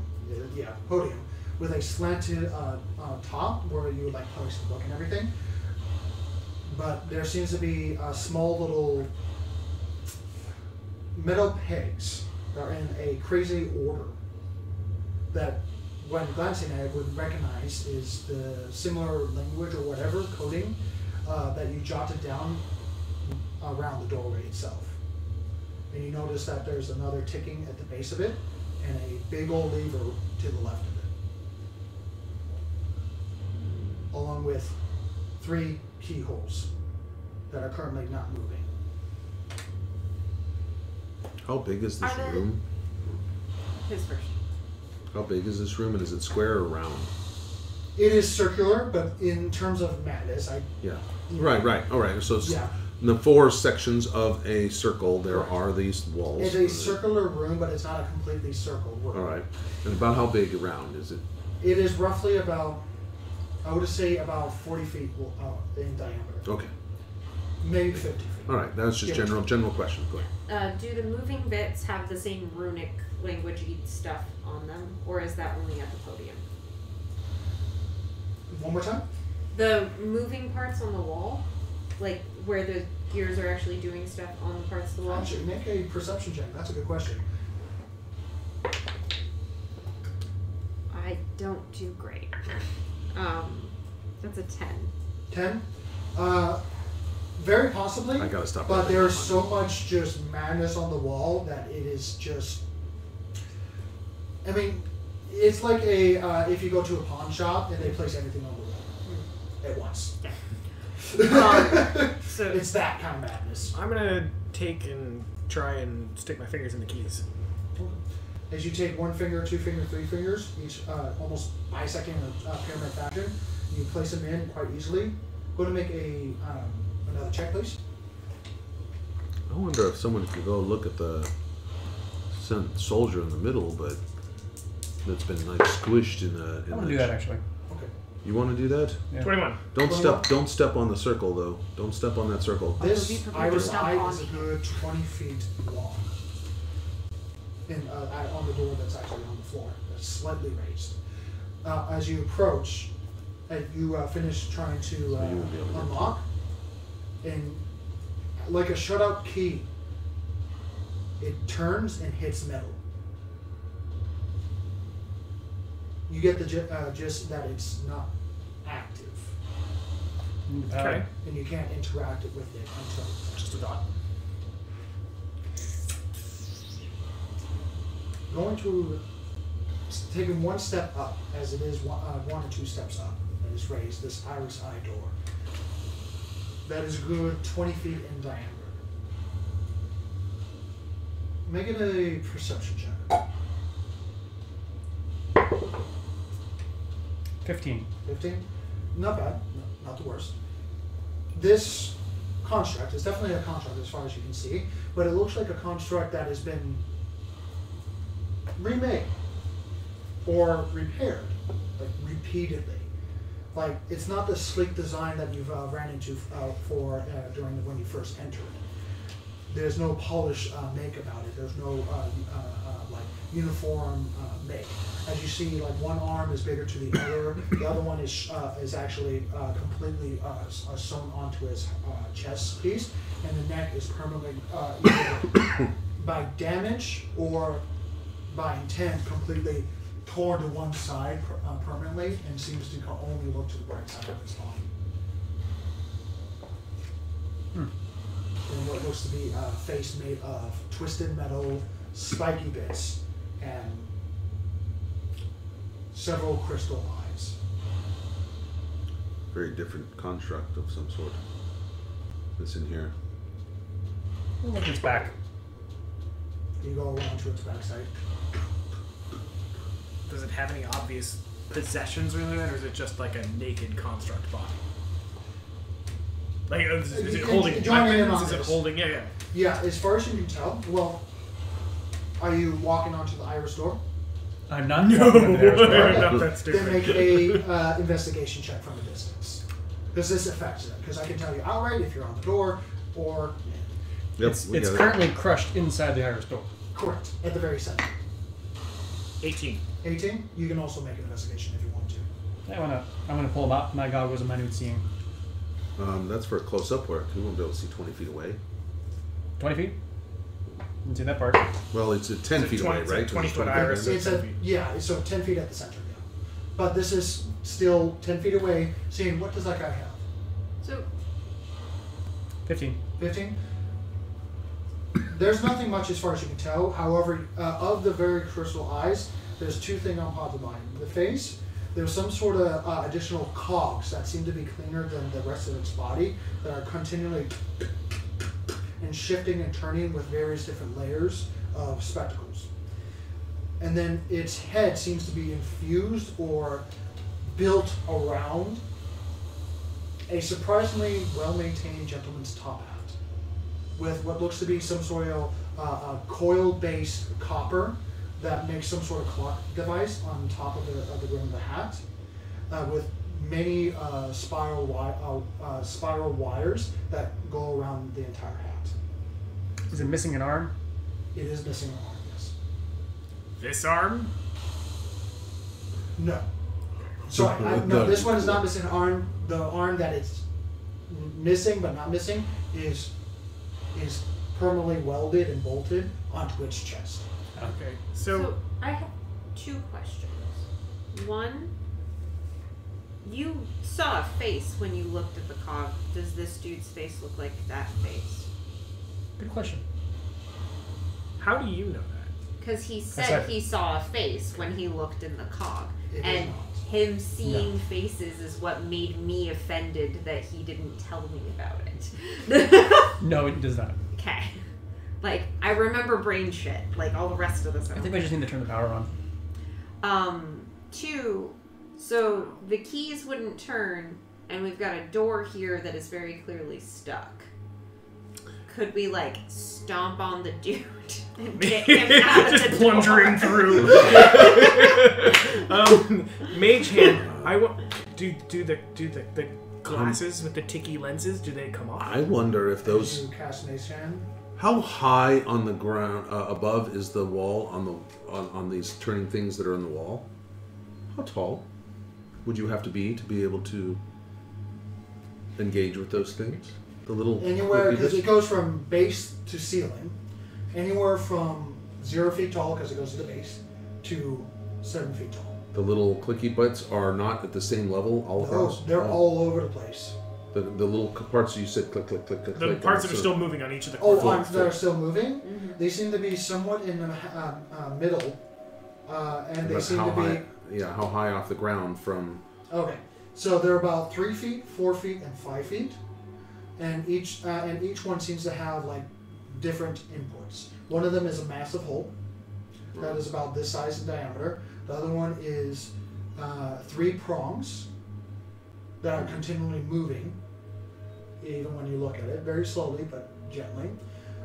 yeah, podium with a slanted top where you like place the book and everything. But there seems to be small little metal pegs that are in a crazy order that, when glancing at it, would recognize is the similar language or whatever coding that you jotted down around the doorway itself. And you notice that there's another ticking at the base of it and a big old lever to the left of it, along with 3 keyholes that are currently not moving.
How big is this
Are there-
room?
His first.
How big is this room, and is it square or round?
It is circular, but in terms of madness,
Yeah. Right. All right. So
yeah,
in the 4 sections of a circle, there are these walls.
it's a circular room, but it's not a completely circled room.
All right. And about how big around is it?
It is roughly about, I would say, about 40 feet in diameter,
Okay.
maybe 50 feet.
All right. That's just
Yeah.
general question. Go ahead.
Do the moving bits have the same runic languagey stuff on them, or is that only at the podium?
One more time.
The moving parts on the wall, like where the gears are actually doing stuff on the parts of the wall.
Actually, make a perception check. That's a good question.
I don't do great. That's a 10.
10. Very possibly.
I gotta stop.
But
that.
there's so much just madness on the wall that it is just. I mean, it's like if you go to a pawn shop and they place everything on the wall at once.
So
It's that kind of madness.
I'm gonna take and try and stick my fingers in the keys.
As you take 1 finger, 2 finger, 3 fingers, each almost bisecting a pyramid fashion, you place them in quite easily. Go to make another check, please.
I wonder if someone could go look at the soldier in the middle, but that's been like squished in the.
I want to do that actually.
Okay.
You want to do that?
Yeah.
21.
Don't step on the circle though. Don't step on that circle.
This
be prepared to
iris
stomp
eye
on
is a
me.
good 20 feet long. And on the door that's actually on the floor, that's slightly raised. As you approach, you finish trying to
you won't be able to get
unlock, and like a shutout key, it turns and hits metal. You get the gist that it's not active,
Okay.
and you can't interact with it until.
Just a thought.
Going to taking 1 step up, as it is 1 or 2 steps up, that is raised, this iris eye door. That is a good 20 feet in diameter. Make it a perception check.
15.
15? Not bad. No, not the worst. This construct is definitely a construct as far as you can see, but it looks like a construct that has been remade or repaired, like repeatedly. Like, it's not the sleek design that you've ran into during when you first entered. There's no polish make about it. There's no like uniform make. As you see, like one arm is bigger to the other one is actually completely sewn onto his chest piece, and the neck is permanently either by damage or by intent completely torn to one side permanently, and seems to only look to the right side of his body. And what looks to be a face made of twisted metal, spiky bits, and several crystal eyes.
Very different construct of some sort. This in here.
Look at its back.
You go around to its backside.
Does it have any obvious possessions or anything like that, or is it just like a naked construct body? Like, is it holding weapons? Is it holding... Yeah.
Yeah, as far as you can tell. Well, are you walking onto the iris door?
I'm not. No,
not that stupid.
Then make a investigation check from a distance. Because this affects it. Because I can tell you outright if you're on the door or...
Yep,
It's currently crushed inside the iris door.
Correct. At the very center.
18.
18? You can also make an investigation if you want to.
I'm gonna pull out my goggles and minute seeing.
That's for close-up work. You won't be able to see 20 feet away.
20 feet? Didn't see that part.
Well, it's 10 feet away, right?
20-foot iris.
It's so 10 feet at the center, yeah. But this is still 10 feet away, seeing what does that guy have?
So
15.
15? There's nothing much as far as you can tell. However, of the very crystal eyes, there's two things on top of mine. The face, there's some sort of additional cogs that seem to be cleaner than the rest of its body that are continually and shifting and turning with various different layers of spectacles. And then its head seems to be infused or built around a surprisingly well-maintained gentleman's top hat with what looks to be some sort of coil-based copper that makes some sort of clock device on top of the rim of the hat, with many spiral wires that go around the entire hat.
Is it missing an arm?
It is missing an arm, yes.
This arm?
No. Sorry, no, this one is not missing an arm. The arm that it's missing but not missing is permanently welded and bolted onto its chest.
Okay, so
I have two questions. One, you saw a face when you looked at the cog. Does this dude's face look like that face?
Good question.
how do you know that?
Because he said he saw a face when he looked in the cog. And him seeing faces is what made me offended that he didn't tell me about it.
No, it does not.
Okay. Like, I remember brain shit. Like, all the rest of this.
I think we just need to turn the power on.
2, so the keys wouldn't turn, and we've got a door here that is very clearly stuck. Could we, like, stomp on the dude and get him out of the door?
Just plunging through. Mage hand. Do the glasses with the ticky lenses, do they come off?
I wonder if those.
You cast Mage Hand.
How high on the ground above is the wall on these turning things that are in the wall? How tall would you have to be able to engage with those things? The little
anywhere, because it goes from base to ceiling, anywhere from 0 feet tall because it goes to the base to 7 feet tall.
The little clicky butts are not at the same level all across.
They're all over the place.
The little parts you said click click click click.
The
click,
parts that are still moving on each of the
corners. That are still moving. Mm-hmm. They seem to be somewhat in the middle, and they seem to be.
Yeah, how high off the ground from?
Okay, so they're about 3 feet, 4 feet, and 5 feet, and each one seems to have like different inputs. One of them is a massive hole that is about this size in diameter. The other one is 3 prongs that are continually moving, even when you look at it, very slowly but gently.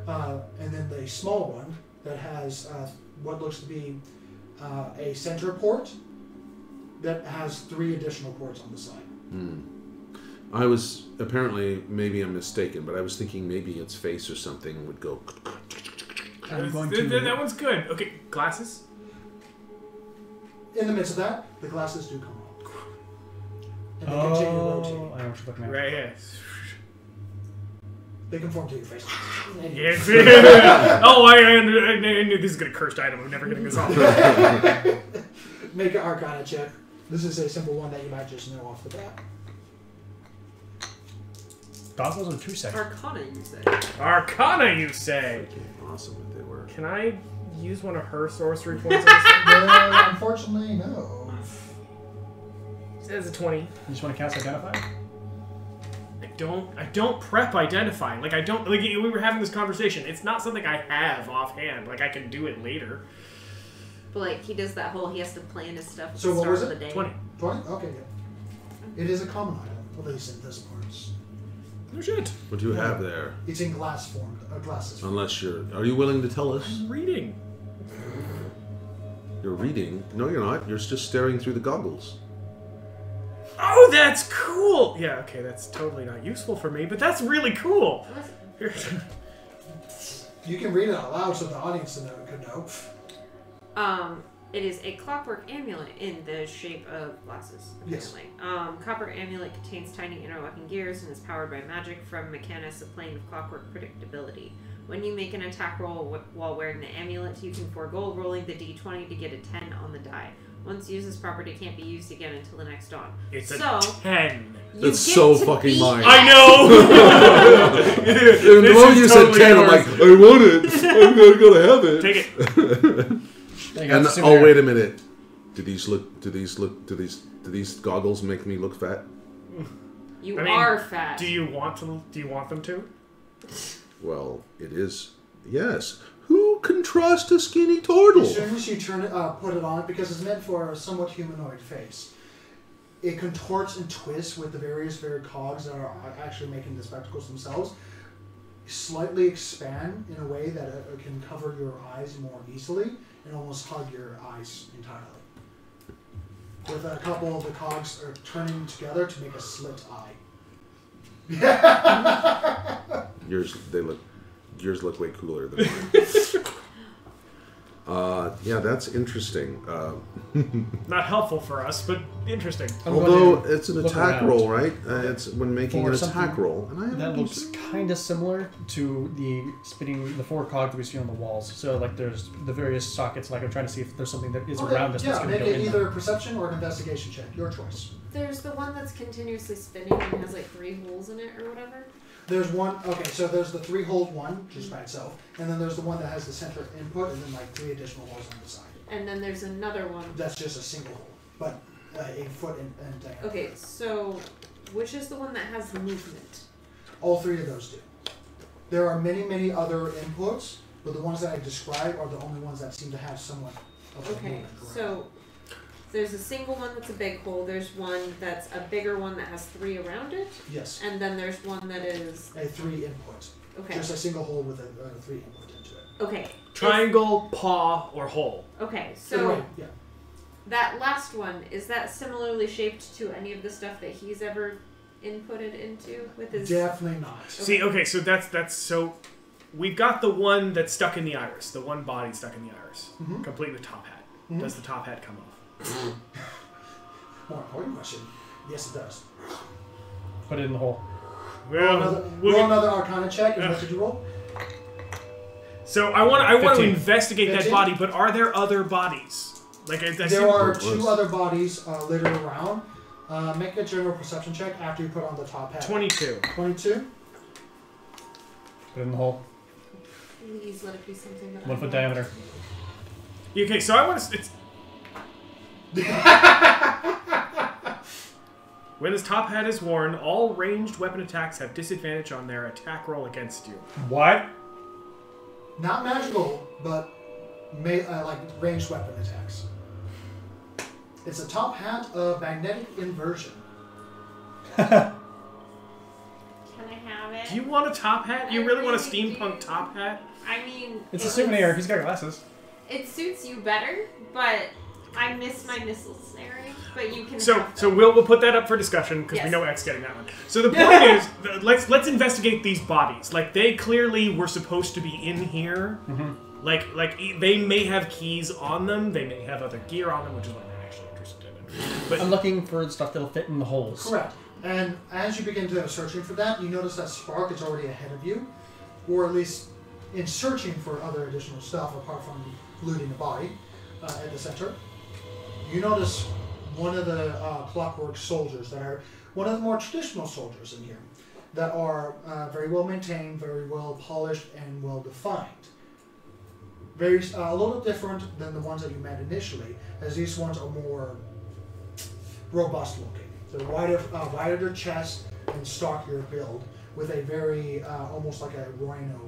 And then the small one that has what looks to be a center port that has 3 additional ports on the side.
I was apparently, maybe I'm mistaken, but I was thinking maybe its face or something would go.
I'm going to.
That one's good. Okay, glasses.
In the midst of that, the glasses do come off. And they continue rotating.
I know what you're looking at.
Right here.
They conform to your face.
Yes. Oh, I knew this is a cursed item. I'm never getting this off.
Make an Arcana check. This is a simple one that you might just know off the bat.
Goggles are 2 seconds.
Arcana, you say?
Arcana, you say?
Awesome if they were.
Can I use one of her sorcery points on this thing?
Unfortunately, no.
It says a 20.
You just want to cast Identify?
I don't prep identify. Like, I don't, like, we were having this conversation. It's not something I have offhand. Like, I can do it later.
But like he does that whole he has to plan his stuff at
So
the
what
start
was
of
it?
the day.
20.
20? Okay, yeah. It is a common item, at least in this parts.
No shit.
What do you have there?
It's in glass form, glasses form.
Unless you're. Are you willing to tell us?
I'm reading.
You're reading? No, you're not. You're just staring through the goggles.
Oh, that's cool! Yeah, okay, that's totally not useful for me, but that's really cool. Here.
You can read it out loud so the audience could know.
It is a clockwork amulet in the shape of glasses, apparently.
Yes.
Copper amulet contains tiny interlocking gears and is powered by magic from Mechanus, a plane of clockwork predictability. When you make an attack roll while wearing the amulet, you can forego rolling the d20 to get a 10 on the die. Once used, this property can't be used again until the next dawn.
It's a
So,
10.
you
That's
get
so
to
fucking
be-
mine.
I know!
The moment you said 10, I'm like, I want it. I'm gonna have it.
Take it.
And oh, wait a minute. Do these goggles make me look fat?
You
I mean,
are fat.
Do you want them to?
Well, it is. Yes. Who can trust a skinny turtle?
As soon as you turn it, put it on, because it's meant for a somewhat humanoid face, it contorts and twists with the various cogs that are actually making the spectacles themselves. Slightly expand in a way that it can cover your eyes more easily and almost hug your eyes entirely. With a couple of the cogs are turning together to make a slit eye.
Yours look way cooler than mine. Yeah, that's interesting.
Not helpful for us, but interesting.
Although it's an
look
attack
around.
roll, right? It's when making
For
an attack
something
roll, and I haven't
That looks kind of similar to the 4 cog that we see on the walls. So like there's the various sockets. Like I'm trying to see if there's something that is around us that's
Yeah,
going
make
to go
it
in
either
there.
a perception or an investigation check. Your choice.
There's the one that's continuously spinning and has like 3 holes in it or whatever.
There's one, okay, so there's the 3-hole one, just by itself, and then there's the one that has the center input and then like 3 additional holes on the side.
And then there's another one.
That's just a single hole, but a foot in diameter.
Okay, so which is the one that has movement?
All 3 of those do. There are many, many other inputs, but the ones that I described are the only ones that seem to have somewhat of a
Okay,
movement. Correct?
so there's a single one that's a big hole. There's one that's a bigger one that has 3 around it,
Yes,
and then there's one that is
a 3 input.
okay.
Just a single hole with a 3 input into it.
Okay.
Triangle, paw, or hole.
Okay,
So,
so
right, yeah.
that last one, is that similarly shaped to any of the stuff that he's ever inputted into with his
Definitely not.
See, okay, so that's so. We've got the one that's stuck in the iris, the one body stuck in the iris,
Mhm.
complete with top hat.
Mhm.
Does the top hat come off?
More important question. Yes, it does.
Put it in the hole.
Well,
Roll another Arcana check. And what did you roll?
so I want to
15.
investigate that
15?
body, but are there other bodies? Like I see-
There are
What
2
was-
other bodies littered around. Make a general perception check after you put on the top hat.
22.
22.
Put it in the hole.
Please let it be something that
1 foot diameter.
Okay, so I want to. It's when his top hat is worn, all ranged weapon attacks have disadvantage on their attack roll against you.
What?
Not magical, but like ranged weapon attacks. It's a top hat of magnetic inversion.
Can I have it?
Do you want a top hat? You really want a steampunk top hat?
I mean,
It's a souvenir. He's got glasses.
It suits you better, but I miss my missile snare. But you can.
So we'll put that up for discussion because we
Yes.
know X getting that one. So the point is, let's investigate these bodies. Like they clearly were supposed to be in here.
Mm-hmm.
Like they may have keys on them. They may have other gear on them, which is what I'm actually interested in. But
I'm looking for stuff that'll fit in the holes.
Correct. And as you begin to searching for that, you notice that Spark is already ahead of you, or at least in searching for other additional stuff apart from looting the body at the center. You notice one of the clockwork soldiers that are one of the more traditional soldiers in here that are very well maintained, very well polished, and well defined. Very a little different than the ones that you met initially, as these ones are more robust looking. So wider chest and stockier build with a very almost like a rhino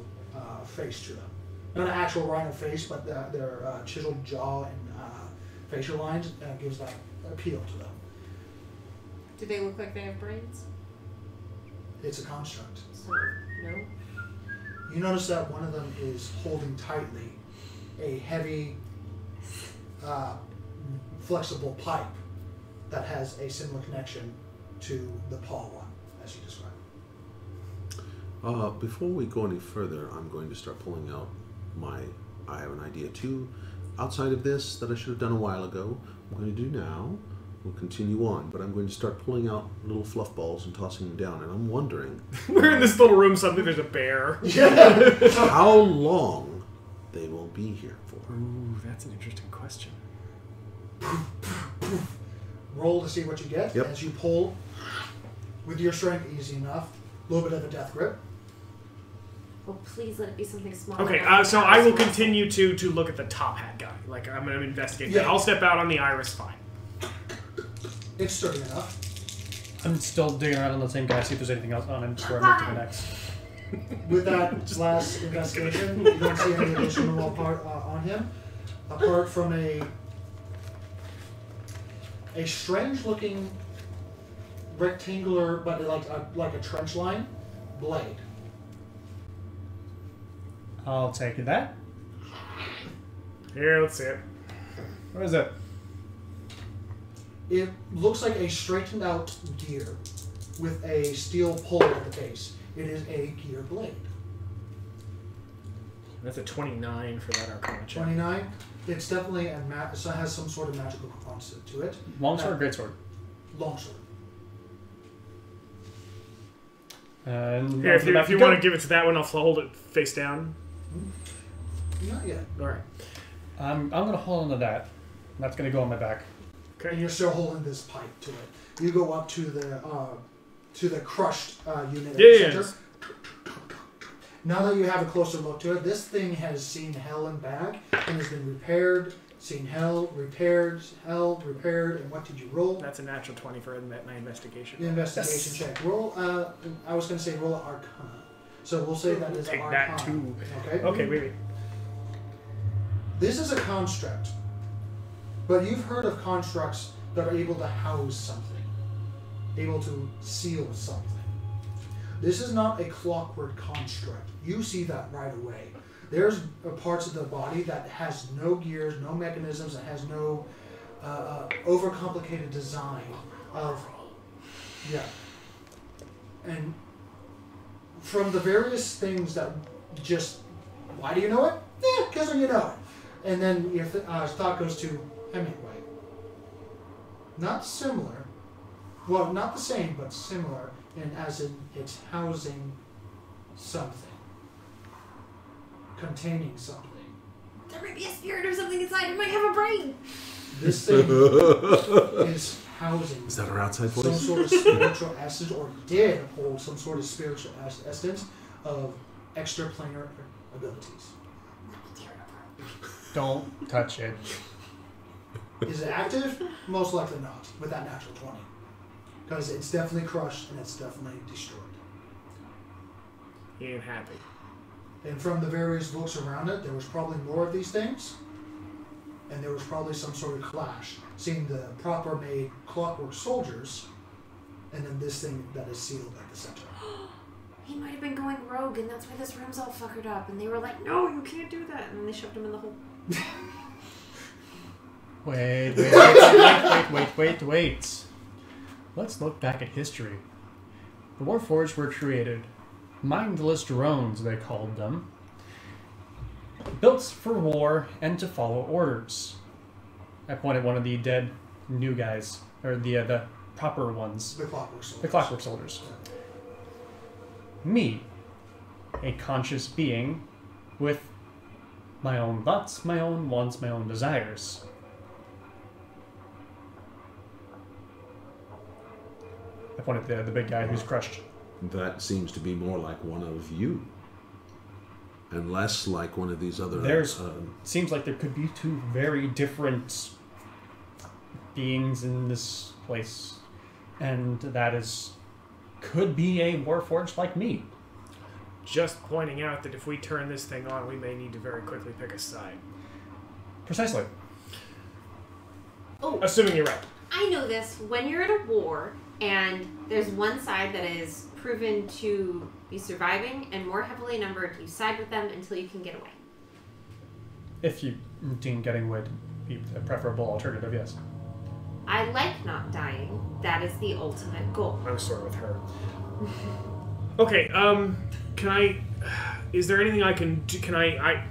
face to them. Not an actual rhino face, but their chiseled jaw and facial lines gives that appeal to them.
Do they look like they have brains?
It's a construct.
So no.
You notice that one of them is holding tightly a heavy, flexible pipe that has a similar connection to the paw one, as you described.
Before we go any further, I'm going to start pulling out I have an idea too, outside of this, that I should have done a while ago. I'm going to do now. We'll continue on, but I'm going to start pulling out little fluff balls and tossing them down, and I'm wondering
we're in this little room. Suddenly, there's a bear.
how long they will be here for.
Ooh, that's an interesting question.
Roll to see what you get.
Yep.
As you pull with your strength, easy enough. A little bit of a death grip.
Oh, please let it be something small.
Okay, so I will continue to look at the top hat guy. Like I'm going to investigate that.
Yeah.
I'll step out on the iris. Fine.
It's sturdy enough.
I'm still digging around on the same guy, see if there's anything else on him before I move to the next.
With that last investigation, you don't see any additional part on him, apart from a strange-looking rectangular, but like a trench line blade.
I'll take that.
Here, let's see it.
What is it?
It looks like a straightened out gear with a steel puller at the base. It is a gear blade.
That's a 29 for that Arcana check.
29. It's definitely so it has some sort of magical components to it.
Longsword or greatsword?
Longsword.
And
Here, if you want to give it to that one, I'll hold it face down.
Not yet.
All right.
I'm going to hold on to that. That's going to go on my back.
And you're still holding this pipe to it. You go up to the crushed unit at the center.
Yes.
Now that you have a closer look to it, this thing has seen hell and back and has been repaired, seen hell, repaired, and what did you roll?
That's a natural 20 for my investigation.
The investigation check. Roll, I was going to say roll Arcana. So we'll say that is
Take
Arcana.
that too.
Okay?
Okay, wait.
This is a construct, but you've heard of constructs that are able to house something, able to seal something. This is not a clockwork construct. You see that right away. There's parts of the body that has no gears, no mechanisms, that has no overcomplicated design of, yeah. And from the various things that just, why do you know it? Because you know it. And then your thought goes to Hemingway. Not similar. Well, not the same, but similar, as in it's housing something. Containing something.
There might be a spirit or something inside. It might have a brain.
This thing is housing
Is that our outside
some
voice?
sort of spiritual essence, or did hold some sort of spiritual essence of extraplanar abilities.
Don't touch it.
Is it active? Most likely not, with that natural 20. Because it's definitely crushed and it's definitely destroyed.
He ain't happy.
And from the various books around it, there was probably more of these things. and there was probably some sort of clash, seeing the proper made clockwork soldiers, and then this thing that is sealed at the center.
He might have been going rogue, and that's why this room's all fuckered up. And they were like, "No, you can't do that," and then they shoved him in the hole.
Wait. Let's look back at history. The Warforged were created. Mindless drones, they called them. Built for war and to follow orders. I pointed one of the dead new guys, or the proper ones.
The clockwork soldiers.
The clockwork soldiers. Me, a conscious being with my own thoughts, my own wants, my own desires. I pointed at the big guy who's crushed.
That seems to be more like one of you. And less like one of these other...
There's... seems like there could be two very different beings in this place. And that is... could be a Warforged like me.
Just pointing out that if we turn this thing on, we may need to very quickly pick a side.
Precisely.
Oh,
Assuming you're right.
I know this. When you're at a war and there's one side that is proven to be surviving and more heavily numbered, you side with them until you can get away.
If you deem getting away to be a preferable alternative, yes.
I like not dying. That is the ultimate goal.
I'm sort of with her. Okay, can I... Is there anything I can do? Can I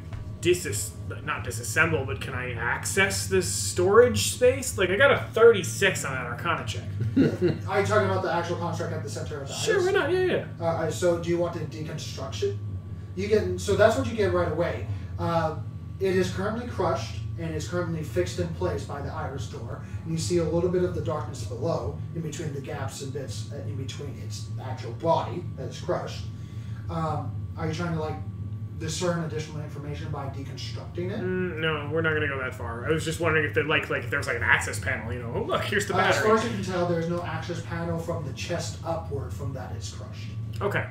not disassemble, but can I access this storage space? Like, I got a 36 on that Arcana check.
Are you talking about the actual construct at the center of the
Sure,
iris?
why not? Yeah.
So do you want to deconstruct it? You get, so that's what you get right away. It is currently crushed and is currently fixed in place by the iris door. And you see a little bit of the darkness below, in between the gaps and bits, in between its actual body that is crushed. Are you trying to, like, discern additional information by deconstructing it?
No, we're not going to go that far. I was just wondering if there, if there's like an access panel, you know. Oh, look, here's the battery.
As far as you can tell, there's no access panel from the chest upward from that is crushed.
Okay.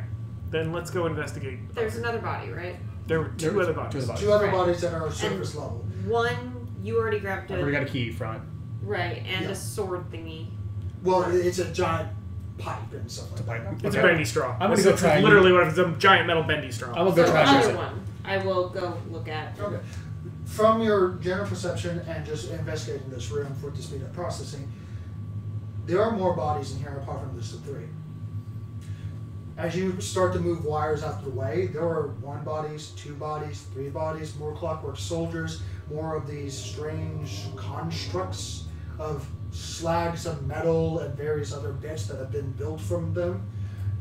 Then let's go investigate.
There's another body, right?
There were two other bodies.
Two other
Right.
bodies that are surface level.
One, you already grabbed
I've already got a key front.
right, and
Yeah.
a sword thingy.
Well, it's a giant pipe and stuff like that.
It's
Okay.
a bendy straw.
I'm gonna
It's
go try and-
literally what it's a giant metal bendy straw.
I'm gonna go
So
try
the
and use
other
it.
one, I will go look at.
Okay. From your general perception and just investigating this room for the speed of processing, there are more bodies in here apart from just the three. As you start to move wires out of the way, there are 1 bodies, 2 bodies, 3 bodies, more clockwork soldiers, more of these strange constructs of slags of metal and various other bits that have been built from them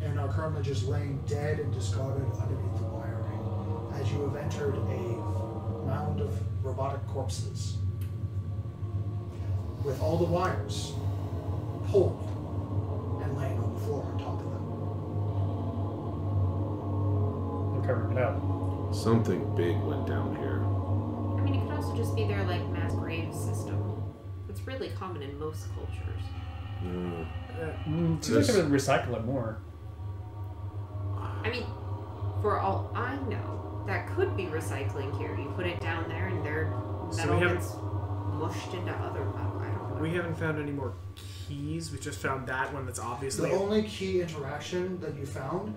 and are currently just laying dead and discarded underneath the wiring as you have entered a mound of robotic corpses with all the wires pulled and laying on the floor on top of them.
I'm covering it up.
Something big went down here.
I mean, it could also just be their, like, mass grave system. It's really common in most cultures.
Seems like they would recycle it more.
I mean, for all I know, that could be recycling here. You put it down there and their
So
metal
we haven't-
gets mushed into other... I don't know.
We haven't found any more keys. We just found that one that's obviously...
The only key interaction that you found,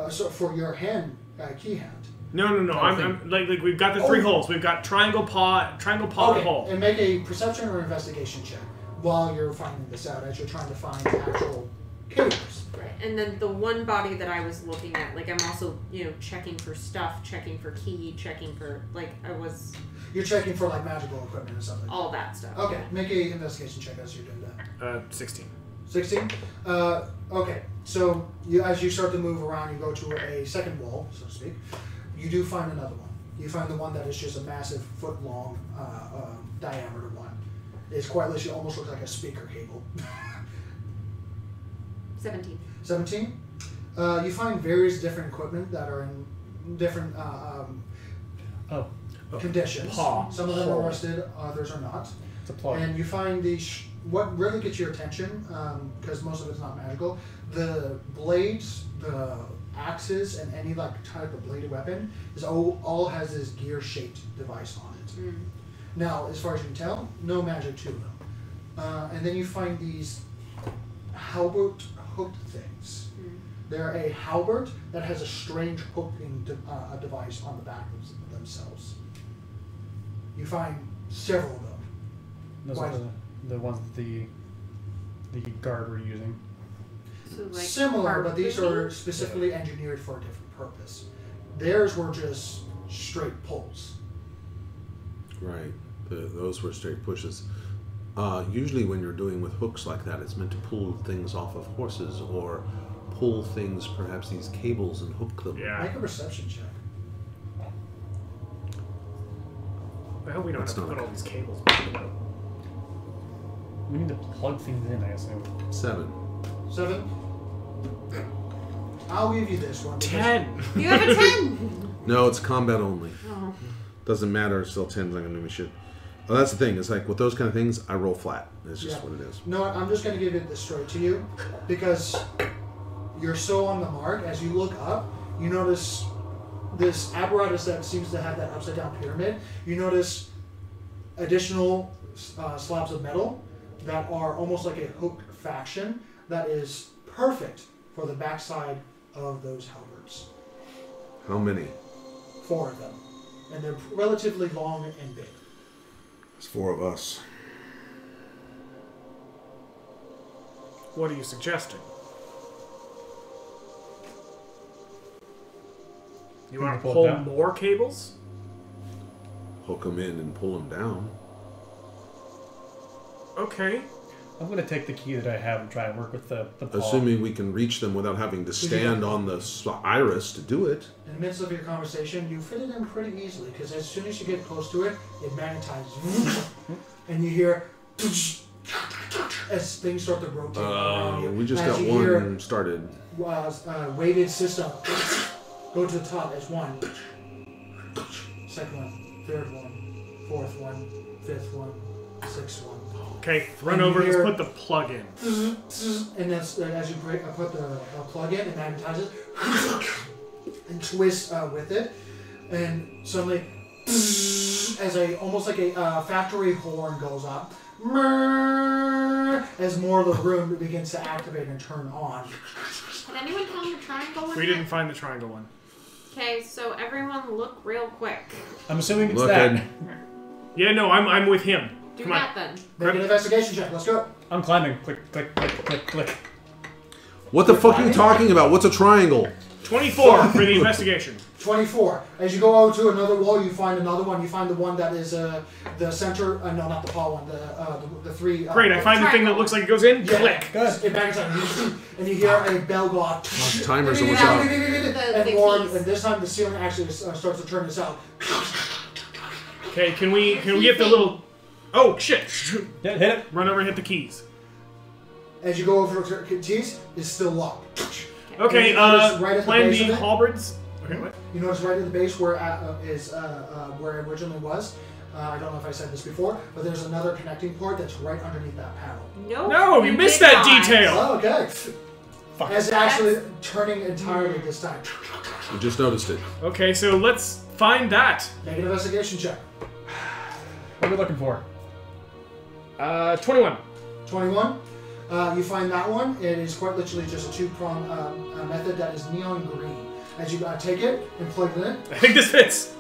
so for your hand, key hand.
No. I'm like we've got the 3 holes. We've got triangle paw,
Okay,
hole.
and make a perception or investigation check while you're finding this out, as you're trying to find the actual cables.
Right, and then the one body that I was looking at, like, I'm also, checking for stuff, checking for key, checking for, like, I was
You're checking for like magical equipment and stuff like that.
all that stuff.
Okay, make a investigation check as you're doing that.
16.
16? Okay, so as you start to move around, you go to a second wall, so to speak. You do find another one. You find the one that is just a massive foot-long diameter one. It's quite literally almost looks like a speaker cable.
17.
17? You find various different equipment that are in different conditions.
Paw.
Some of them are rusted, others are not.
It's a plug.
And you find what really gets your attention, because most of it's not magical, the blades, the axes, and any like type of bladed weapon is all has this gear-shaped device on it. Now, as far as you can tell, no magic to them. And then you find these halberd hooked things. They're a halberd that has a strange hooking device on the back of themselves. You find several of them.
Those
Why?
are the ones that the guard were using.
So, like,
Similar, but these are
harpoon?
specifically engineered for a different purpose. Theirs were just straight pulls.
Right. Those were straight pushes. Usually when you're doing with hooks like that, it's meant to pull things off of horses or pull things, perhaps these cables, and hook them.
Yeah.
Make a perception check.
I hope we don't
That's
have to
not
put all
okay.
these cables back together.
We need to plug things in, I assume.
7.
7. I'll give you this one. because
10.
You have a 10!
No, it's combat only.
Oh.
Doesn't matter. Still 10's not gonna do me shit. Well, that's the thing. It's like with those kind of things, I roll flat. It's just
Yeah.
what it is.
No, I'm just going to give it this straight to you because you're so on the mark. As you look up, you notice this apparatus that seems to have that upside down pyramid. You notice additional slabs of metal that are almost like a hook faction that is perfect for the backside of those halberds.
How many?
4 of them. And they're relatively long and big.
It's 4 of us.
What are you suggesting? You want to
Pull it
pull
down.
more cables?
Hook them in and pull them down.
Okay.
I'm going to take the key that I have and try and work with the paw.
Assuming we can reach them without having to stand on the iris to do it.
In the midst of your conversation, you fit it in pretty easily because as soon as you get close to it, it magnetizes. And you hear as things start to rotate around you.
We just
As
got
you
one
hear,
started.
weighted system go to the top as 1. Second one, third one, fourth one, fifth one, sixth one.
Okay, run
And
over and
you
just
hear-
put the plug in.
And that's as you put the plug in, it magnetizes and twists with it, and suddenly, as almost like a factory horn goes up, as more of the room begins to activate and turn on.
Can anyone tell me the triangle one?
We didn't find the triangle one.
Okay, so everyone look real quick.
I'm assuming it's
Look
that.
at-
Yeah, no, I'm with him.
Do
Come on.
that then.
Make an investigation check. Let's go.
I'm climbing. Click, click, click, click, click.
What the fuck are you talking about? What's a triangle?
24 for the investigation.
24. As you go over to another wall, you find another one. You find the one that is the center. No, not the paw one. The 3.
Great, I find the thing that looks like it goes in.
Yeah.
Click.
Good.
It bangs on, and you hear a bell go off.
Timer's almost out.
And more, and this time the ceiling actually starts to turn itself.
Okay, can we get the little... Oh, shit.
Yeah, hit it.
Run over and hit the keys.
As you go over to keys, it's still locked.
Okay,
You notice right at the
plan
base
B,
of it?
halberds. Okay, what?
You notice right at the base where where it originally was. I don't know if I said this before, but there's another connecting port that's right underneath that panel.
Nope.
No, you missed
did
that
not.
detail.
Oh, okay.
Fuck.
It's actually turning entirely this time.
You just noticed it.
Okay, so let's find that.
Make an investigation check.
What are we looking for?
21.
21. You find that one. It is quite literally just a 2-prong method that is neon green. As you take it and plug it in,
I think this fits.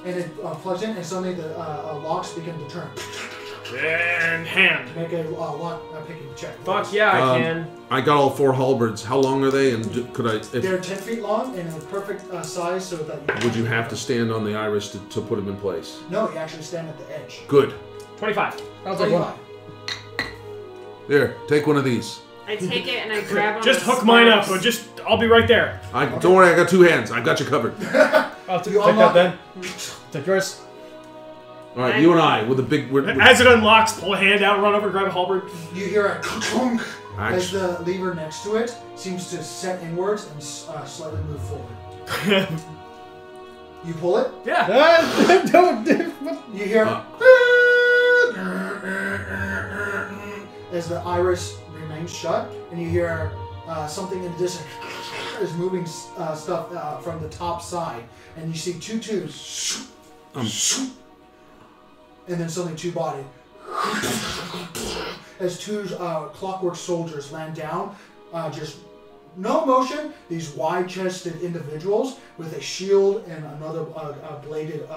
and it plugs in, and suddenly the locks begin to turn.
And hand.
Make a lock picking check.
Fuck yeah, I can.
I got all 4 halberds. How long are they? And could I?
They're 10 feet long and a perfect size so that
Would you have to stand on the iris to put them in place?
No, you actually stand at the edge.
Good.
25.
I'll take one.
25.
There, take one of these.
I take it and I grab on
Just
the
hook mine up,
sparks.
or I'll be right there.
Don't worry, I got 2 hands. I've got you covered.
I'll take
You
that
unlock
then. Take yours.
All right, you and I with a big.
As it unlocks, pull a hand out, run over, grab a halberd.
You hear a clunk as
Actually,
the lever next to it seems to set inwards and slightly move forward. You pull it,
Ah, don't.
you hear as the iris remains shut, and you hear something in the distance is moving stuff from the top side, and you see 2 tubes and then suddenly two bodies. As two clockwork soldiers land down, just no motion. These wide-chested individuals with a shield and another bladed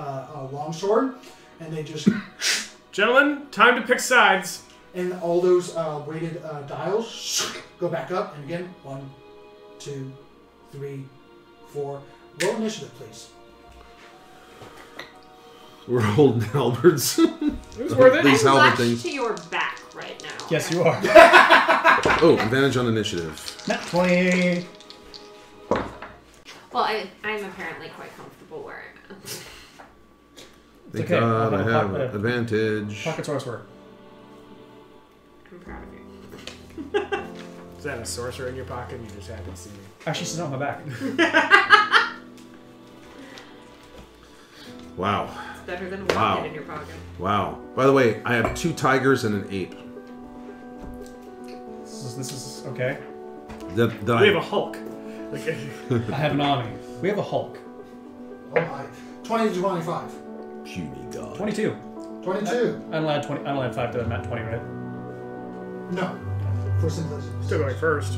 longsword, and they just.
Gentlemen, time to pick sides.
And all those weighted dials go back up, and again, 1, 2, 3, 4. Roll initiative, please.
We're holding halberds.
It was worth it.
These
I'm
halberd
latched
things.
to your back right now.
Yes, you are.
Oh, advantage on initiative.
Nat 20.
Well, I'm apparently quite comfortable where I'm at.
Thank
okay.
God I have
Pocket-
advantage.
Pocket sorcerer.
I'm proud of you.
Is that a sorcerer in your pocket? You just happy to see me.
Actually, she's on my back.
Wow.
It's better than a
Wow.
rocket in your pocket.
Wow. By the way, I have 2 tigers and an ape.
This is okay.
That
We have a Hulk. Like,
I have an army. We have a Hulk.
Oh my. 20 to 25.
puny god.
22.
22.
I only had 20. I only had 5 to I'm at 20, right?
No. For simplicity.
still going first.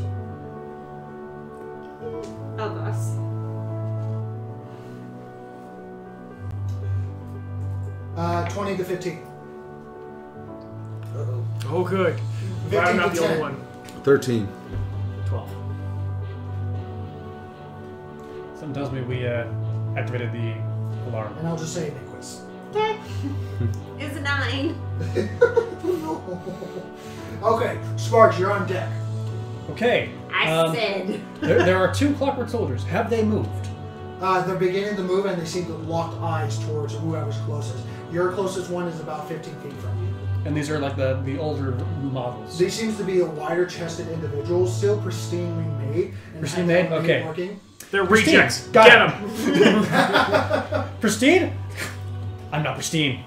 Of us.
Uh, 20 to 15. Uh-oh.
Oh, good. Glad
15
I'm not
to
the only
10.
one.
13.
12.
Something tells me we activated the alarm.
And I'll just say Niquist.
Okay. It's a 9.
Okay, Sparks, you're on deck.
Okay.
I said.
there are 2 clockwork soldiers. Have they moved?
They're beginning to move, and they seem to lock eyes towards whoever's closest. Your closest one is about 15 feet from you.
And these are like the older models.
He seems to be a wider-chested individual, still pristinely made. And
Pristine
has
made?
that
Okay.
working.
They're
Pristine.
rejects.
Got
Get
it.
them.
Pristine? I'm not pristine.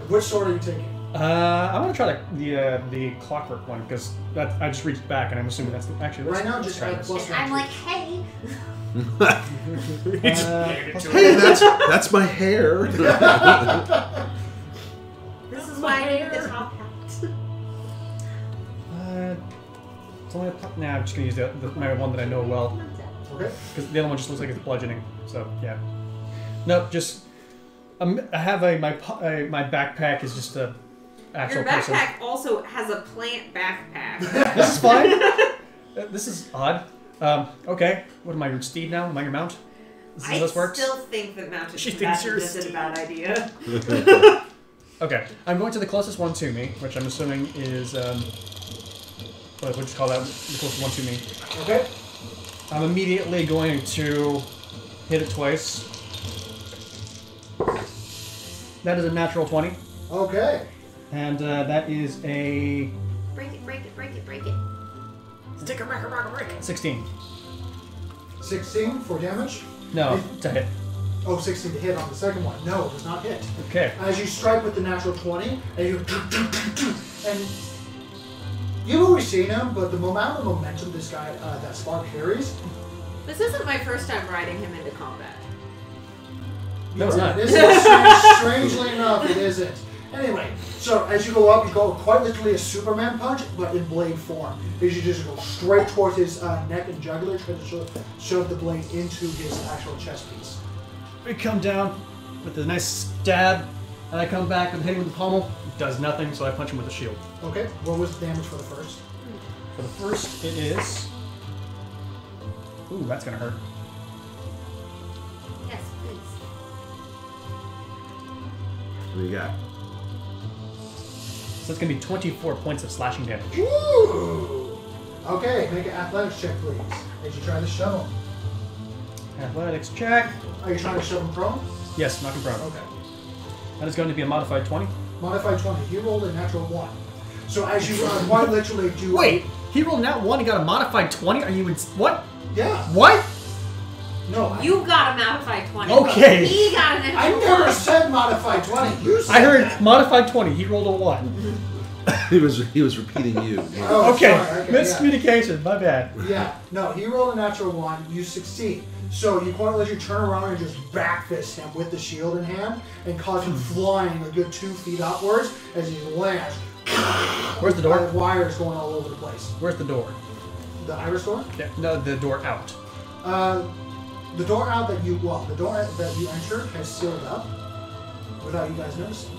Which sword are you taking?
I'm gonna try the clockwork one because I just reached back and I'm assuming that's actually.
Right now,
let's
just
try
add
this.
plus one.
I'm like, hey.
He just handed it to
Hey,
him.
that's my hair.
This is why I need the top hat.
It's only nah, I'm just gonna use my one that I know well
Okay.
because the other one just looks like it's bludgeoning. So yeah. Nope, just I have my backpack is just a actual
Your
person.
backpack also has a plant backpack.
This is fine. This is odd. Okay. What am I, your steed now? Am I your mount? This is how this works?
still think that mounted
She thinks you're a
combatant isn't a bad idea.
Okay. I'm going to the closest one to me, which I'm assuming is, what would you call that? The closest one to me.
Okay.
I'm immediately going to hit it twice. That is a natural 20.
Okay.
And that is a
Break it, break it, break it, break it.
Stick a rack, a rock, a break.
16.
16 for damage.
No, to hit.
Oh, 16 to hit on the second one. No, it does not hit.
Okay.
As you strike with the natural 20, and you've always seen him, but the amount of momentum this guy, that Spark carries.
This isn't my first time riding him into combat.
No, it's not.
This is strangely enough, it isn't. Anyway, so as you go up, you go quite literally a Superman punch, but in blade form. As you just go straight towards his neck and jugular, try to shove the blade into his actual chest piece.
We come down with a nice stab, and I come back and hit him with the pommel. It does nothing, so I punch him with the shield.
Okay, what was the damage for the first?
For the first, it is. Ooh, that's gonna hurt.
Yes, please.
What do you got?
So it's gonna be 24 points of slashing damage.
Ooh! Okay, make an athletics check, please. As you try to shove him.
Athletics check.
Are you trying to shove him prone?
Yes, knock him prone.
Okay.
That is going to be a modified 20.
Modified 20. You rolled a natural 1. So as you quite literally do...
Wait, he rolled nat 1 and got a modified 20? Are you in... What?
Yeah.
What?
No,
You got a modified 20.
Okay.
He got an
I
extra
never
1.
said modified 20. You said
I heard
that.
modified 20. He rolled a 1.
He was repeating you.
Oh,
Okay,
sorry, okay,
miscommunication. My bad.
Yeah, no, he rolled a natural 1. You succeed. So you quite literally turn around and just backfist him with the shield in hand and cause him flying a good 2 feet upwards as he lands.
Where's the door?
With wires going all over the place.
Where's the door?
The iris door?
Yeah, no, the door out.
The door out that you entered has sealed up without you guys noticing.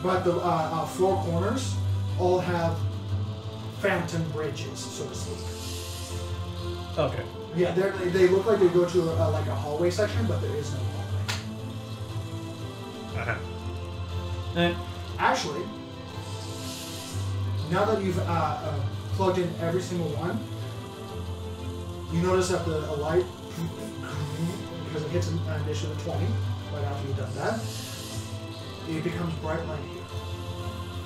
But the 4 corners all have phantom bridges, so to speak.
Okay.
Yeah, they look like they go to like a hallway section, but there is no hallway.
Uh-huh.
Actually, now that you've plugged in every single one, you notice that the light, because it hits an initial of 20, right after you've done that, it becomes bright light here.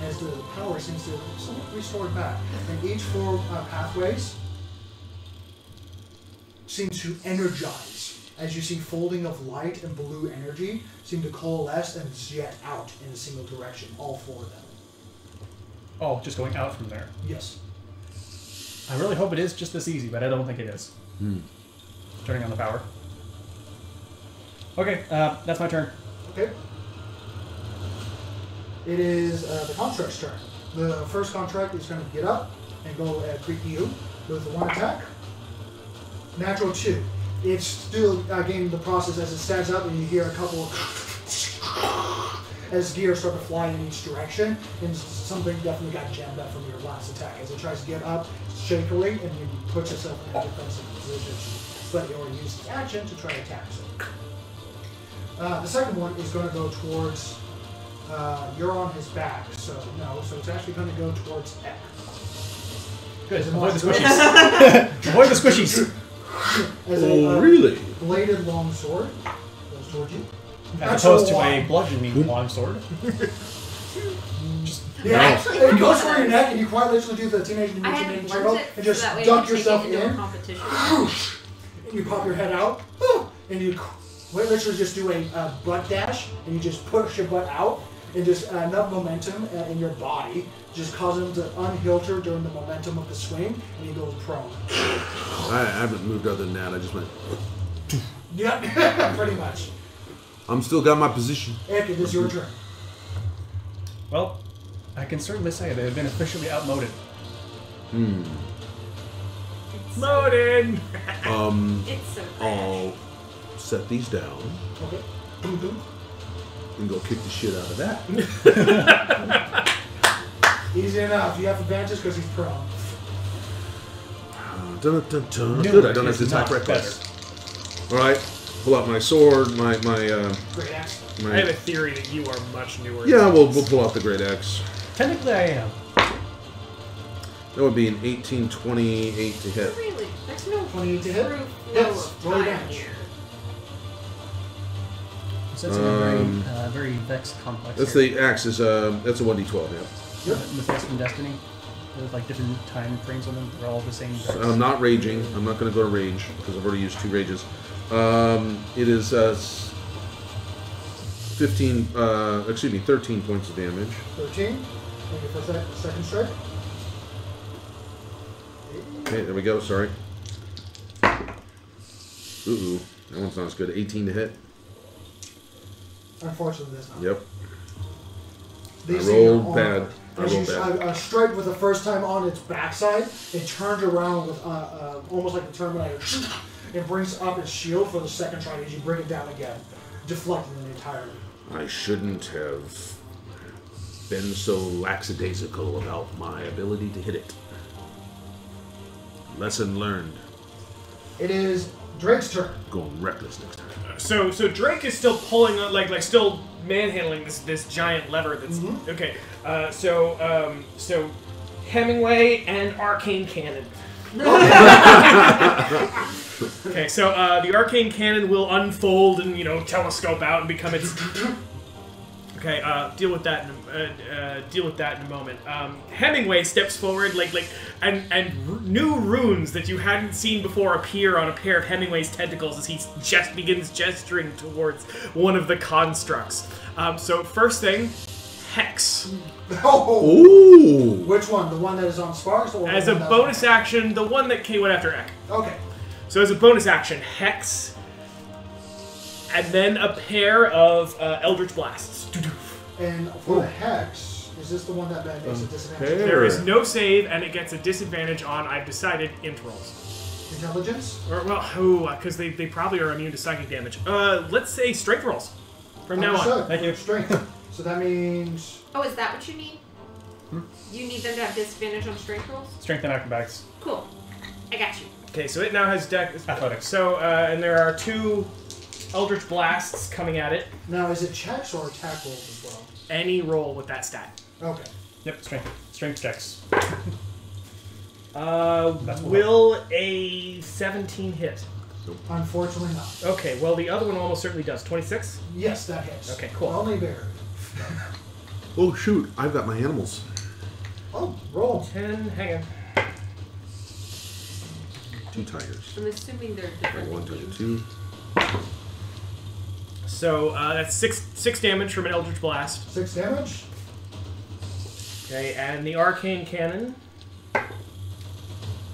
As the power seems to somewhat restored back. And each 4 pathways seem to energize as you see folding of light and blue energy seem to coalesce and jet out in a single direction, all 4 of them.
Oh, just going out from there.
Yes.
I really hope it is just this easy, but I don't think it is. Turning on the power. Okay, that's my turn.
Okay. It is the construct's turn. The first contract is going to get up and go greet you with 1 attack. Natural 2. It's still gaining the process as it stands up, and you hear a couple of as gears start to fly in each direction, and something definitely got jammed up from your last attack. As it tries to get up shakily, and you put yourself in a defensive position, but you'll use the action to try to attack it. The second one is going to go towards. You're on his back, so no. So it's actually going to go towards Eck.
Good. Avoid the squishies. Avoid the squishies.
As
really?
Bladed longsword goes towards you.
As opposed to a bludgeoning longsword.
Yeah, actually, it goes for your neck, and you quite literally do the Teenage Mutant
I
Ninja
had
Turtle
bludgeoned
and
so
just
that way
dunk
you can
yourself
take it into a
in,
competition.
and you pop your head out, and you quite literally just do a butt dash, and you just push your butt out, and just enough momentum in your body just causes him to unhilter during the momentum of the swing, and he goes prone.
I haven't moved other than that. I just went.
Yep, pretty much.
I'm still got my position.
Eck, it is your turn.
Well, I can certainly say they have been officially outmoded.
Modin!
It's so trash.
I'll set these down
Okay. Boom, boom.
and go kick the shit out of that.
Easy enough. You have advantage because he's prone.
Dun, dun, dun.
No,
Good, I don't have to
it's
attack
not
reckless. All right, pull out my sword, my
Great axe.
I have a theory that you are much newer.
Yeah, we'll pull out the great axe.
Technically, I am.
That would be an 18, 28 to hit.
Really? There's no
28 to hit.
proof
Yes,
of
roll
time
damage.
here.
So it's a very Vex complex.
That's
here.
the axe is that's a 1d12. Yeah.
Yep.
The Vex from Destiny. There's like different time frames on them. They're all the same. Vex.
I'm not raging. I'm not going to go to rage because I've already used 2 rages. It is 13 points of damage.
13. Make it for second strike.
Okay, there we go. Sorry. Ooh, that one's not as good. 18 to hit.
Unfortunately, that's not.
Yep.
These
I
things are
rolled
armored.
bad. I
As
rolled
you
bad.
strike with the first time on its backside, it turns around with almost like the Terminator. It brings up its shield for the second try as you bring it down again, deflecting it entirely.
I shouldn't have been so lackadaisical about my ability to hit it. Lesson learned.
It is Drake's turn.
Going reckless next time.
So Drake is still pulling, like still manhandling this giant lever. That's okay. So Hemingway and Arcane Cannon. Okay, so the Arcane Cannon will unfold and telescope out and become its. Okay, deal with that in a moment. Hemingway steps forward, and new runes that you hadn't seen before appear on a pair of Hemingway's tentacles as he begins gesturing towards one of the constructs. So first thing, Hex.
Oh!
Ooh.
Which one? The one that is on Sparks? Or
As
the
a
one that's
bonus action, the one that went after Ek.
Okay.
So as a bonus action, Hex, and then a pair of Eldritch Blasts.
And for the Hex, is this the one that makes a disadvantage?
There is no save, and it gets a disadvantage on, I've decided, int rolls.
Intelligence?
Or, well, because they probably are immune to psychic damage. Let's say strength rolls from now on.
Understood.
Thank you.
Strength. So that means...
Oh, is that what you need? You need them to have disadvantage on strength rolls?
Strength and acrobatics.
Cool. I got you.
Okay, so it now has
Athletics.
So, and there are 2 Eldritch Blasts coming at it.
Now, is it checks or attack rolls as well?
Any roll with that stat.
Okay.
Yep, strength checks.
Will a 17 hit?
Unfortunately not.
Okay, well, the other one almost certainly does. 26?
Yes, that hits.
Okay, cool.
Only barely.
Oh shoot! I've got my animals.
Oh, roll.
10, hang on.
2 tigers.
I'm assuming they're different.
1,
than you.
2.
So that's six damage from an Eldritch Blast.
6 damage.
Okay, and the Arcane Cannon.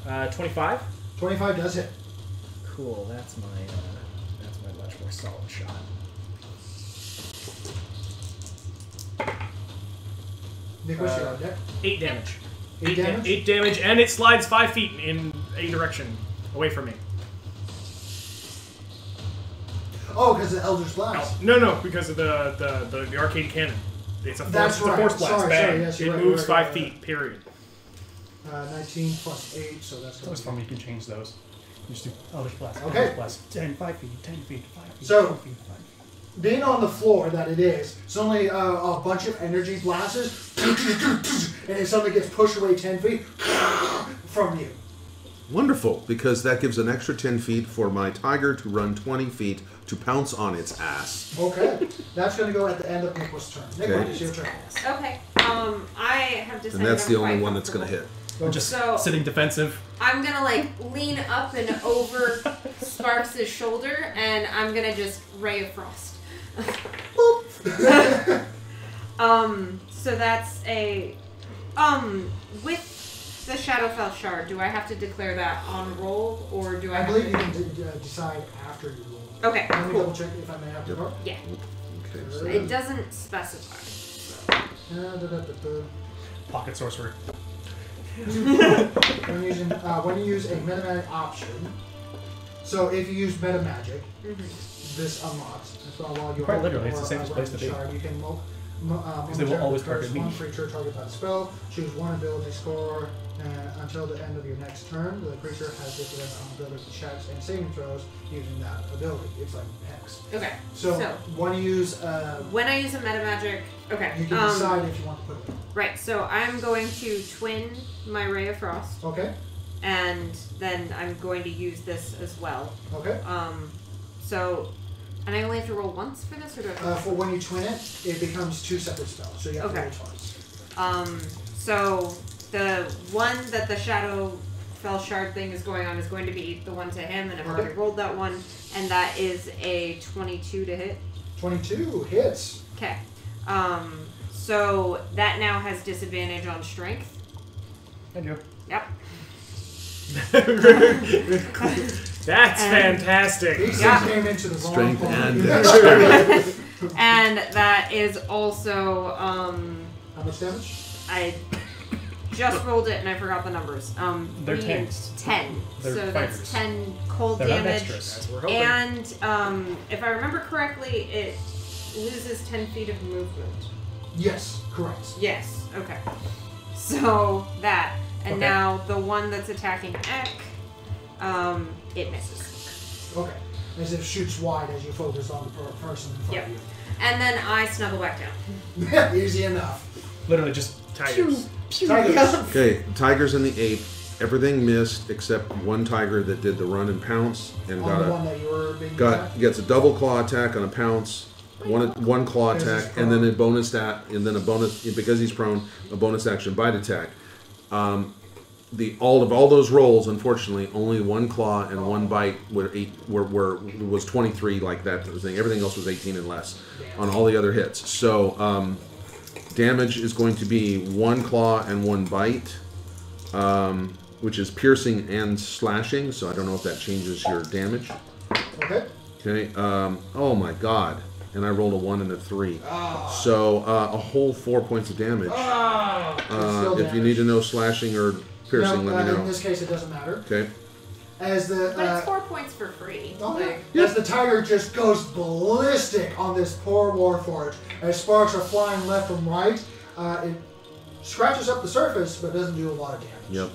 25.
25 does hit.
Cool, that's my much more solid shot.
Nick, what's your deck?
8 damage.
8 damage?
8 damage, and it slides 5 feet in a direction away from me.
Oh, because of Eldritch Blast.
No, because of the Arcane Cannon. It's a force,
That's
it's a
right.
force blast.
Sorry,
Bang.
yes,
it
you're right,
moves
you're right,
5 feet, period.
19 plus 8, so that's
It's
going
always
to
fun when you can change those. You just do Eldritch Blast.
Okay.
Eldritch Blast. 10 feet, 5 feet, 10 feet, 5 feet.
So-
10 feet, 5 feet.
being on the floor that it is, suddenly a bunch of energy blasts, and it suddenly gets pushed away 10 feet from you.
Wonderful, because that gives an extra 10 feet for my tiger to run 20 feet to pounce on its ass.
Okay, that's going to go at the end of Nick's turn. Nick,
Okay.
it's your turn.
Okay. I have decided.
And that's
I'm
the only
quite
one that's going to
comfortable.
hit.
Just
So-
sitting defensive.
I'm gonna lean up and over Sparks' shoulder, and I'm gonna just Ray of Frost. So that's a with the Shadowfell shard. Do I have to declare that on roll, or do I?
I
have
believe
to...
you can decide after you roll.
Okay.
Let me
Cool.
double check if I may have to
Yep.
roll.
Yeah.
Okay, so
It doesn't specify.
Pocket sorcerer.
When you use a metamagic option, so if you use metamagic, this unlocks. So while you're
Quite
holding
literally, it's the
or,
safest place to be.
shard, you can
they will always
curse
target me.
one creature targeted by the spell. Choose one ability score, and until the end of your next turn, the creature has disadvantage on ability checks and saving throws using that ability. It's like Hex.
Okay.
So when you use,
When I use a metamagic, okay.
you can decide if you want to put it in.
Right. So I'm going to twin my Ray of Frost,
Okay.
and then I'm going to use this as well.
Okay.
So, and I only have to roll once for this, or do I? Have
For when you twin it, it becomes 2 separate spells, so you have to
Okay.
roll twice.
So the one that the Shadowfell shard thing is going on is going to be the one to him, and I've already rolled that one, and that is a 22 to hit.
22 hits.
Okay. So that now has disadvantage on strength.
I do.
Yep.
That's
And-
fantastic.
These
Yeah.
things came into the wrong
Strength
point.
and dexterity.
And that is also
How much damage?
I just rolled it and I forgot the numbers.
They're
3 and
tanks.
10.
They're
so
fighters.
that's 10 cold
They're not
damage.
dexterous.
That's what we're hoping.
And if I remember correctly, it loses 10 feet of movement.
Yes, correct.
Yes. Okay. So that, and
Okay.
now the one that's attacking Ek, it misses.
Okay. As if shoots wide as you focus on the person in front
Yep.
of you.
And then I snuggle back down.
Easy enough.
Literally just
Tigers.
Tigers.
Okay, tigers and the ape. Everything missed except one tiger that did the run and pounce and
On the one that you were being attacked.
gets a double claw attack on a pounce, one claw
Because he's
attack, and then
prone.
a bonus because he's prone, a bonus action bite attack. All those rolls, unfortunately, only one claw and one bite was 23 like that thing. Everything else was 18 and less on all the other hits. So damage is going to be 1 claw and 1 bite, which is piercing and slashing. So I don't know if that changes your damage.
Okay.
Okay. Oh my god! And I rolled a 1 and a 3.
Ah.
So a whole 4 points of damage.
Ah. It's still
If you need to know slashing or piercing,
no,
let me know.
in this case, it doesn't matter.
Okay.
As the
But it's 4 points for free. Like,
as the tiger just goes ballistic on this poor Warforged, as sparks are flying left and right, it scratches up the surface, but doesn't do a lot of damage.
Yep.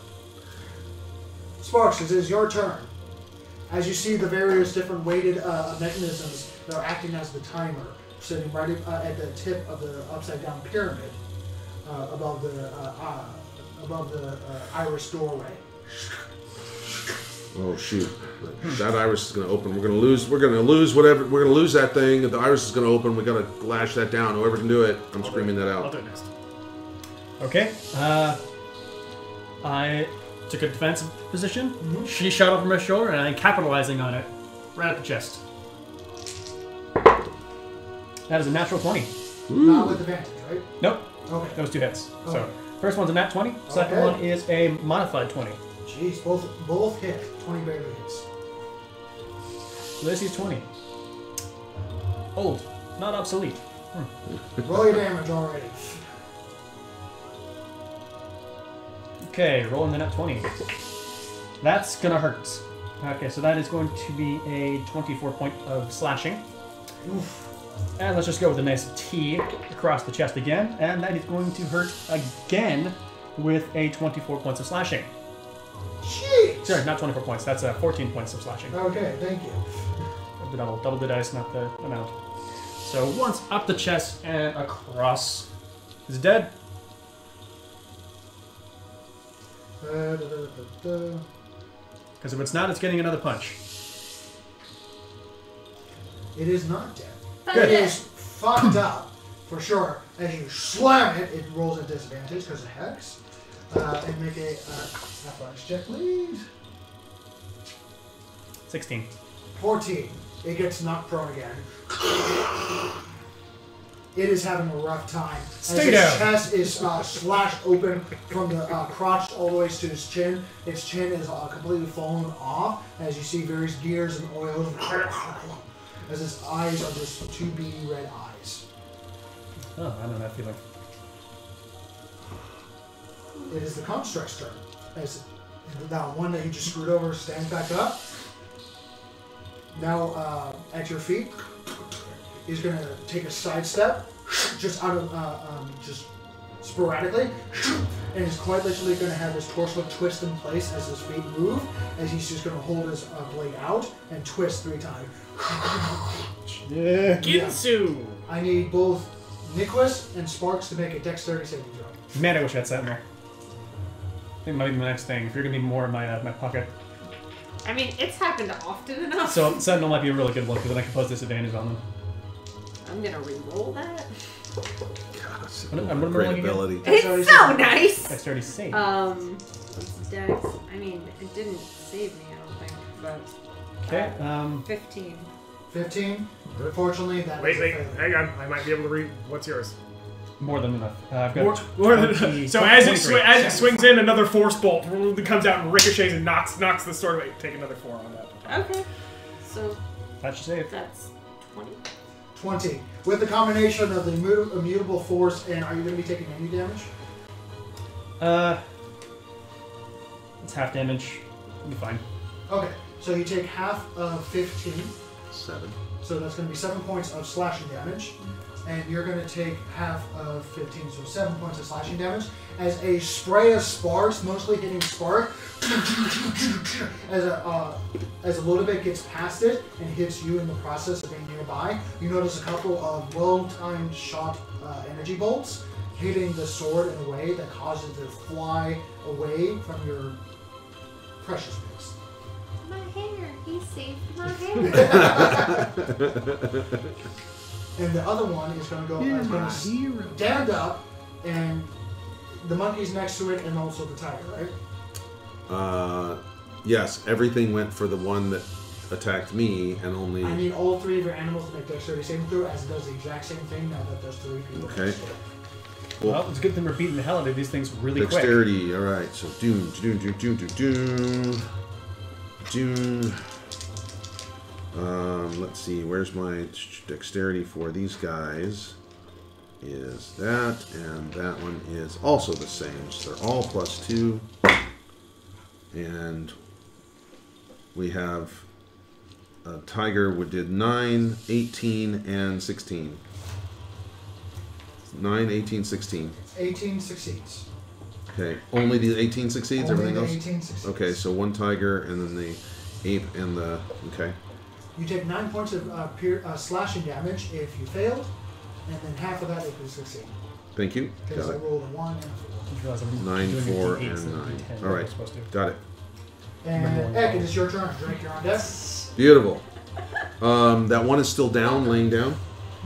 Sparks, it is your turn. As you see the various different weighted mechanisms that are acting as the timer, sitting right at the tip of the upside-down pyramid above the iris doorway.
Oh shoot! That iris is going to open. We're going to lose. We're going to lose whatever. We're going to lose that thing. The iris is going to open. We got to lash that down. Whoever can do it, I'm screaming that
I'll
out.
do it next.
Okay. I took a defensive position. She shot over my shoulder, and I'm capitalizing on it right at the chest. That is a natural 20.
Not with advantage, right?
Nope.
Okay.
That was 2 hits. So
Okay.
first one's a nat 20. Second
Okay.
one is a modified 20.
Jeez, both hit. 20 barely hits.
So this is 20. Old, not obsolete.
Roll your damage already.
Okay, rolling the nat 20. That's gonna hurt. Okay, so that is going to be a 24 point of slashing.
Oof.
And let's just go with a nice T across the chest again. And that is going to hurt again with a 24 points of slashing.
Jeez.
Sorry, not 24 points. That's 14 points of slashing.
Okay, thank you.
Double the dice, not the amount. So once up the chest and across. Is it dead? Because if it's not, it's getting another punch.
It is not dead.
Good.
It is fucked up, for sure. As you slam it, it rolls at disadvantage because of Hex. And make a athletics check, please.
16.
14. It gets knocked prone again. It is having a rough time.
Stay
As
down.
His chest is slashed open from the crotch all the way to his chin. Its chin is completely fallen off as you see various gears and oils. As his eyes are just two beady red eyes.
Oh, I know that feeling.
It is the construct's turn. As that one that you just screwed over stands back up. Now at your feet, he's going to take a side step, just out of just sporadically, and he's quite literally going to have his torso twist in place as his feet move, as he's just going to hold his blade out and twist 3 times.
Yeah.
Ginsu!
I need both Nicholas and Sparks to make a dexterity saving throw.
Man, I wish I had Sentinel. I think that might be the next thing. If you're going to need more in my pocket.
I mean, it's happened often enough.
So Sentinel might be a really good one, because then I can pose disadvantage on them.
I'm gonna re-roll that.
God,
I'm
great
rolling again.
ability.
Dexterity
It's so
saving.
nice.
Dexterity save.
What's Dex? I mean, it didn't save me, I don't think, but
Okay,
15.
15. Unfortunately, that
Wait,
is a
wait,
failure.
hang on. I might be able to read. What's yours?
more than enough. I've got
More than
20
so as it
23.
as it swings in, another force bolt comes out and ricochets and knocks the sword away. Take another 4 on that.
Okay. So
That should save.
that's 20.
20. With the combination of the immutable force and are you going to be taking any damage?
It's half damage. You'll be fine.
Okay, so you take half of 15,
7.
so that's going to be 7 points of slashing damage, and you're going to take half of 15, so 7 points of slashing damage, as a spray of sparks, mostly hitting Spark, as a little bit gets past it and hits you in the process of being nearby. You notice a couple of well-timed shot energy bolts hitting the sword in a way that causes it to fly away from your precious bits.
My hair. He saved my hair.
And the other one is going to go stand up, and the monkey's next to it, and also the tiger, right?
Yes, everything went for the one that attacked me, and only.
I need all 3 of your animals to make dexterity saving throw, as it does the exact same thing now that there's 3 people.
Okay.
Well, it's a good thing we're beating the hell out of these things really
Dexterity, alright, so Doom. Let's see, where's my dexterity for these guys? Is that, and that one is also the same. So they're all +2. And we have a Tiger, we did 9, 18, and 16. 9, 18, 16.
18 succeeds.
Okay, only the 18 succeeds?
Only
Everything
the
else?
18 succeeds.
Okay, so one Tiger, and then the ape, and the... Okay.
You take 9 points of slashing damage if you failed, and then half of that if you succeed.
Thank you.
Because I
Got it.
rolled a 1 and a 4.
9, 4, and 9. Alright, got it.
And Ek, it is your turn. Drake, you're on deck.
Beautiful. That one is still down, laying down.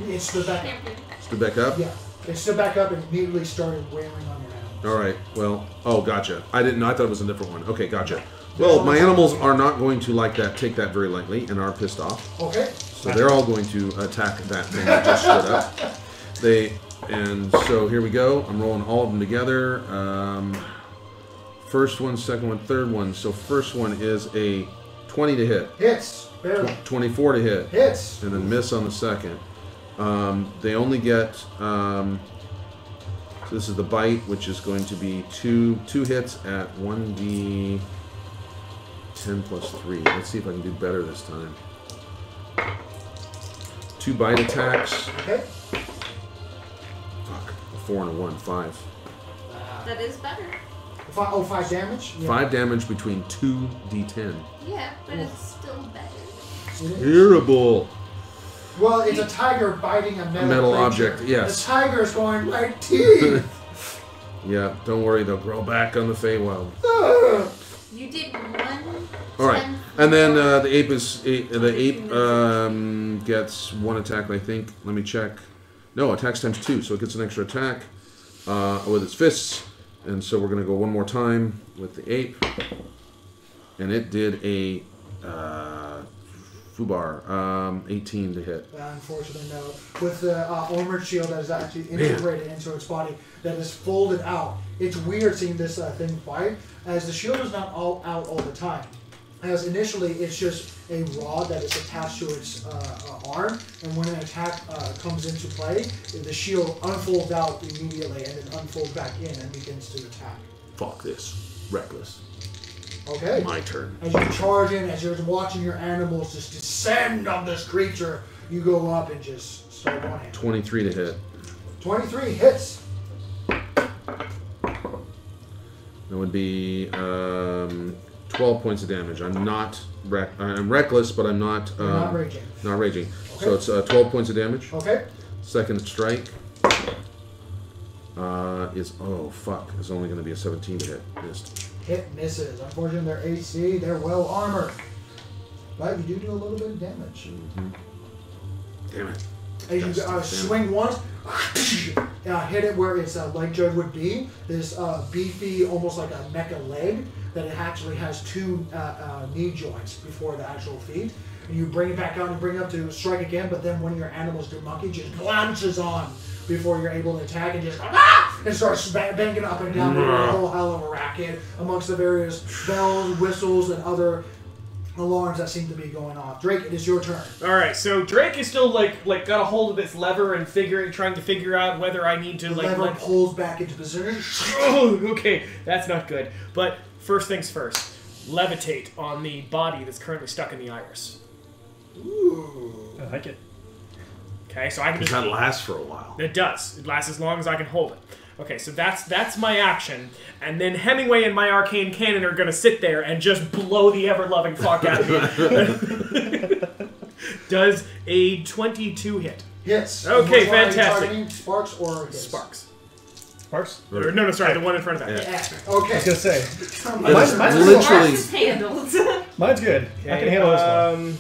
It stood back up.
Stood back up?
Yeah. It stood back up and immediately started wailing on your animals.
Alright, well, oh, gotcha. I didn't know, I thought it was a different one. Okay, gotcha. Well, my animals are not going to like that, take that very lightly, and are pissed off.
Okay.
So they're all going to attack that thing that just stood up. And so here we go. I'm rolling all of them together. First one, second one, third one. So first one is a 20 to hit.
Hits. Barely.
24 to hit.
Hits.
And then miss on the second. They only get... so this is the bite, which is going to be two hits at 1d... 10 plus 3. Let's see if I can do better this time. 2 bite attacks.
Okay.
Fuck. A 4 and a 1. 5.
That is better.
5 damage? Yeah.
5 damage between 2 d10.
Yeah, but it's still better.
It is.
Terrible.
Well, it's a tiger biting a metal creature.
Object, yes.
The tiger's going, my teeth!
Yeah, don't worry. They'll grow back on the Feywild.
You did 1.
All right, and then the ape is gets 1 attack. I think. Let me check. No, attacks times 2, so it gets an extra attack with its fists. And so we're gonna go one more time with the ape, and it did a Fubar 18 to hit.
Unfortunately, no. With the armored shield that is actually integrated into its body, that is folded out. It's weird seeing this thing fight, as the shield is not all out all the time. As initially, it's just a rod that is attached to its arm, and when an attack comes into play, the shield unfolds out immediately and then unfolds back in and begins to attack.
Fuck this. Reckless.
Okay.
My turn.
As you charge in, as you're watching your animals just descend on this creature, you go up and just start going in.
23 to hit.
23 hits.
That would be 12 points of damage. I'm not I'm reckless, but I'm not
Not raging.
Not raging.
Okay.
So it's 12 points of damage.
Okay.
Second strike is is only going to be a 17 to hit. Missed.
Hit misses. Unfortunately, their AC, they're well armored. But you do a little bit of damage.
Mm-hmm. Damn it.
As you swing once, hit it where its leg joint would be. This beefy, almost like a mecha leg, that it actually has 2 knee joints before the actual feet. And you bring it back out and bring it up to strike again, but then one of your animals, the monkey, just glances on before you're able to attack and just and starts banging up and down with a whole hell of a racket amongst the various bells, whistles, and other alarms that seem to be going off. Drake, it is your turn.
All right, so Drake is still like got a hold of this lever and trying to figure out whether I need to
The lever pulls back into position.
Oh, okay, that's not good. But first things first, levitate on the body that's currently stuck in the iris.
Ooh.
I like it.
Okay, so I can
Because
just
that lasts for a while.
It does. It lasts as long as I can hold it. Okay, so that's my action, and then Hemingway and my arcane cannon are gonna sit there and just blow the ever-loving fuck out of me. Does a 22 hit?
Hits.
Okay,
Which one are you
fantastic.
targeting? Sparks or hits?
Sparks.
Sparks?
Or, no, sorry, the one in front of that.
Yeah. Okay.
I was gonna say.
It's
mine's
literally
Sparks is handled.
Mine's good. I can handle this one.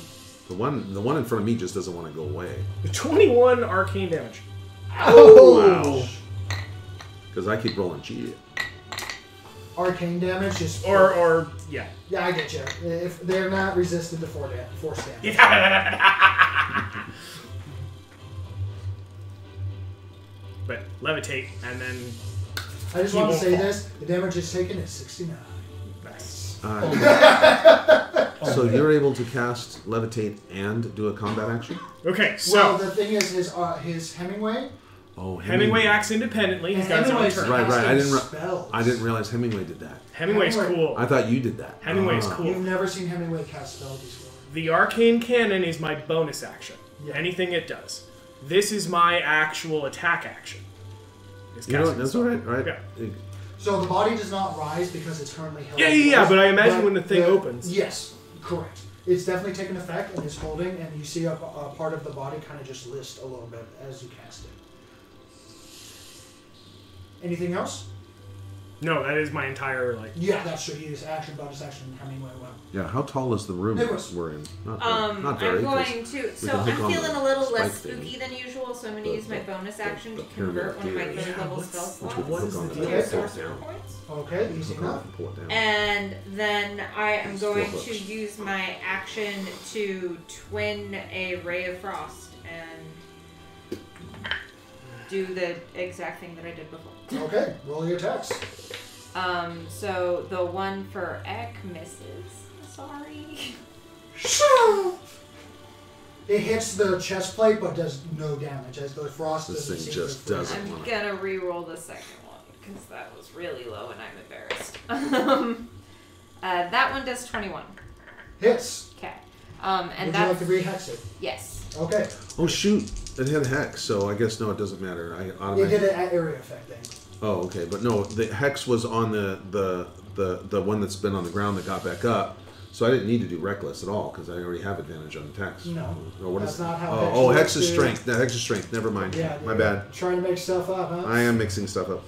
the one in front of me just doesn't want to go away.
21 arcane damage.
Oh!
Wow. Because I keep rolling G.
Arcane damage is...
Or yeah.
Yeah, I get you. If they're not resistant to force damage.
But levitate, and then
I just
He
want to
won't
say
fall.
this: the damage is taken is 69.
nice.
So you're able to cast levitate and do a combat action?
Okay, so
Well, the thing is, his Hemingway.
Oh,
Hemingway acts independently. He's got his own
Hemingway's
turn.
Right, right.
casting spells.
I didn't realize Hemingway did that.
Hemingway's cool.
I thought you did that.
Hemingway's
Ah.
cool.
You've never seen Hemingway cast spells before.
The arcane cannon is my bonus action.
Yeah.
Anything it does. This is my actual attack action. Is
You know what?
casting
That's
spell.
all right, right?
Yeah.
So the body does not rise because it's currently held.
Yeah, but I imagine when the thing opens.
Yes, correct. It's definitely taken effect and it's holding, and you see a part of the body kind of just list a little bit as you cast it. Anything else?
No, that is my entire
Yeah, that's true. You use action, bonus action, Hemingway one.
Yeah, how tall is the room
Nicholas.
we're in? Not very.
I'm
'cause
going to. So
can
I'm
hook on
feeling
the
a little
spike
less
thing.
spooky than usual, so I'm going to
The-
use my bonus action
the
to convert one of my
pyramid
third level
what's-
spell
which
slots
will
What is
hook on
the
the
deal?
to
pull
sorcerer
down.
points.
Okay, easy
Hook on
enough.
and pull it down.
And then I am
It's
going
4
to
hooks.
use my action to twin a ray of frost and do the exact thing that I did before.
Okay, roll your attacks.
So the one for Ek misses. Sorry.
It hits the chest plate but does no damage as the frost
This
doesn't
thing
seem
just
to freeze.
doesn't.
I'm
wanna-
gonna re-roll the second one because that was really low and I'm embarrassed. That one does 21.
Hits.
Okay. And
Would you
that's
like to rehex it?
yes.
Okay.
Oh shoot! It had hex, so I guess no, it doesn't matter. I
It
automatically.
did an area effect thing.
Oh, okay, but no, the hex was on the one that's been on the ground that got back up, so I didn't need to do reckless at all because I already have advantage on attacks.
No,
Or what
that's
is?
not how
Oh,
hex
oh,
works,
hex is
dude.
strength. No, hex is strength. Never mind.
Yeah,
My
you're
bad.
Trying to make stuff up, huh?
I am mixing stuff up.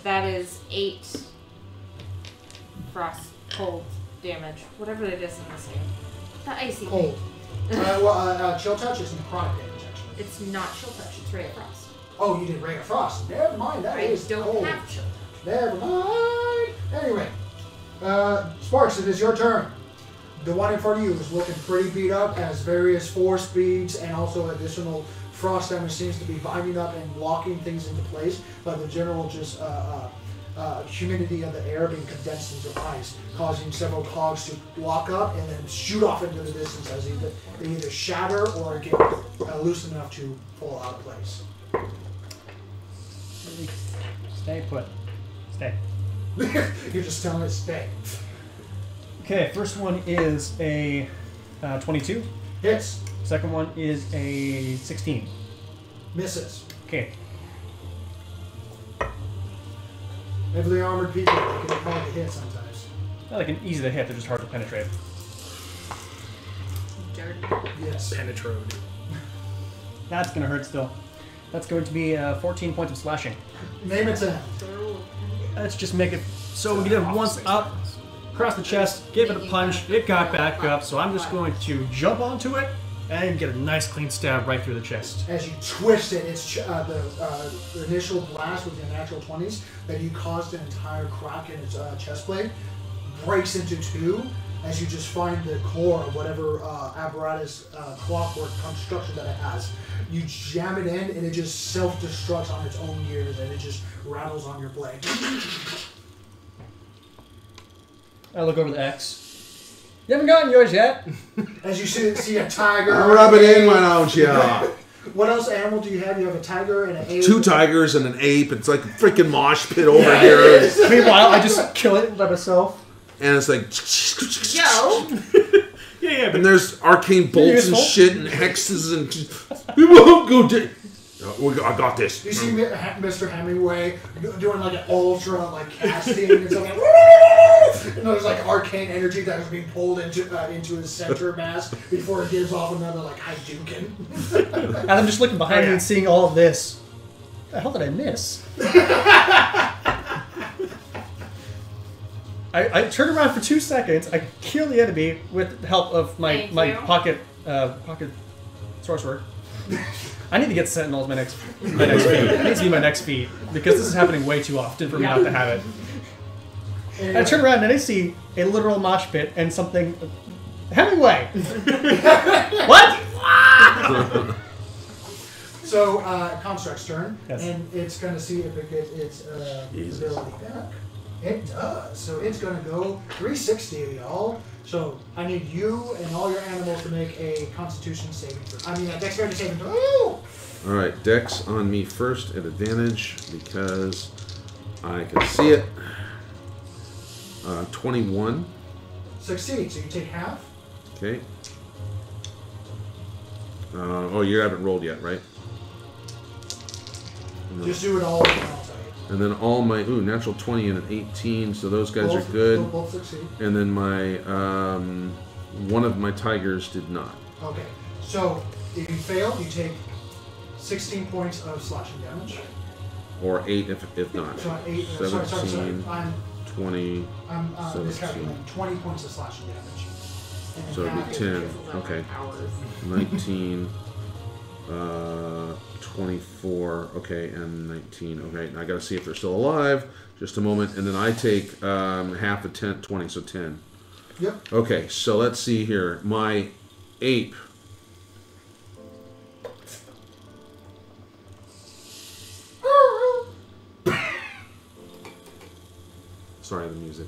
That is 8 frost cold damage, whatever it is in this game.
The icy
Cold. Chill touch is necrotic damage, actually.
It's not chill touch. It's ray of frost.
Oh, you did Ray of Frost. Never mind, that
I
is
don't
cold.
have chill touch.
Never mind. Anyway, Sparks, it is your turn. The one in front of you is looking pretty beat up as various force beads and also additional frost damage seems to be binding up and locking things into place, but the general just humidity of the air being condensed into ice, causing several cogs to lock up and then shoot off into the distance as they either shatter or get loose enough to fall out of place.
Stay put. Stay.
You're just telling it to stay.
Okay, first one is a 22.
Hits.
Second one is a 16.
Misses.
Okay.
Heavily armored people, they can be hard to hit sometimes.
Not like an easy to hit, they're just hard to penetrate.
Dirty.
Yes.
Penetrode.
That's gonna hurt still. That's going to be 14 points of slashing.
Name its end.
Let's just make it so we get it once up, across the chest, give it a punch, it got back up, so I'm just going to jump onto it and get a nice clean stab right through the chest.
As you twist it, it's the initial blast with your natural 20s that you caused an entire crack in its chest plate breaks into two as you just find the core of whatever apparatus clockwork construction that it has. You jam it in and it just self-destructs on its own gears and it just rattles on your blade.
I look over the X. You haven't gotten yours yet.
As you see a tiger.
Rub it in, why don't ya?
What else animal do you have? You have a tiger and an ape.
2 tigers and an ape. It's like a freaking mosh pit over
Yeah,
here.
it is.
Meanwhile, I just kill it by myself.
And it's like.
Yo!
Yeah, but
And there's arcane bolts and
Useful.
shit and hexes and. We won't go. I got this.
You see Mr. Hemingway doing like an ultra like casting and it's like and there's like arcane energy that is being pulled into his center mass before it gives off another like Hadouken.
And I'm just looking behind me
yeah.
and seeing all of this. The hell did I miss? I turn around for 2 seconds. I kill the enemy with the help of my
Thank you.
pocket sorcerer. I need to get Sentinels my next feat. It needs to be my next feat because this is happening way too often for me not to have it.
Anyway,
I turn around and I see a literal mosh pit and something. Hemingway. What?
So, Construct's turn,
Yes.
and it's going to see if it gets its
Jesus.
ability back. It does. So it's going to go 360, y'all. So I need you and all your animals to make a Constitution saving throw. I mean, a Dexterity saving throw. Woo!
All right, Dex on me first at advantage because I can see it. 21.
Succeed. So you take half.
Okay. Oh, you haven't rolled yet, right? No.
Just do it all, and I'll tell you.
And then all my natural 20 and an 18, so those guys
Both-
are good.
Both succeed.
And then my one of my tigers did not.
Okay. So if you fail, you take 16 points of slashing damage.
Or 8 if not.
So 8.
17,
I'm
20,
miscalculating. 20 points of slashing damage. And
so it'd
half
be
is
10.
Cancels out
Okay.
my powers.
19, 24, okay, and 19. Okay, now I gotta see if they're still alive. Just a moment, and then I take half of 10, 20, so 10.
Yep.
Okay, so let's see here. My ape. Sorry, the music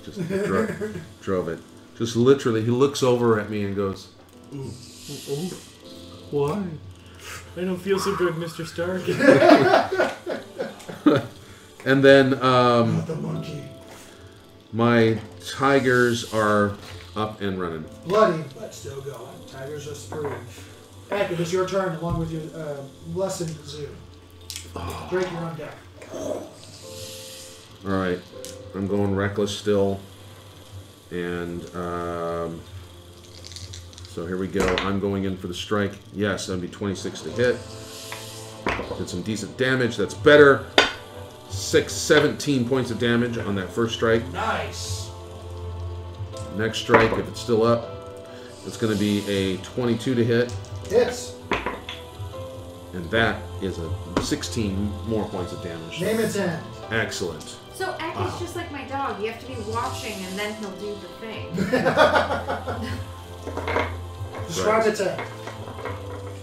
just drove it. Just literally, he looks over at me and goes, "Oh, why?"
I don't feel so good, Mr. Stark.
And then
The monkey.
my tigers are up and running.
Bloody, but still going. Tigers are screwed. Heck, it is your turn along with your lessened zoo. Drake, you're on deck.
All right, I'm going reckless still, and so here we go. I'm going in for the strike. Yes, that'd be 26 to hit. Did some decent damage. That's better. 17 points of damage on that first strike.
Nice.
Next strike, if it's still up, it's going to be a 22 to hit,
Hits.
and that is a 16 more points of damage.
Name its end.
Excellent.
So Eck is just like my dog. You have to be watching, and then he'll do the thing.
Describe its end.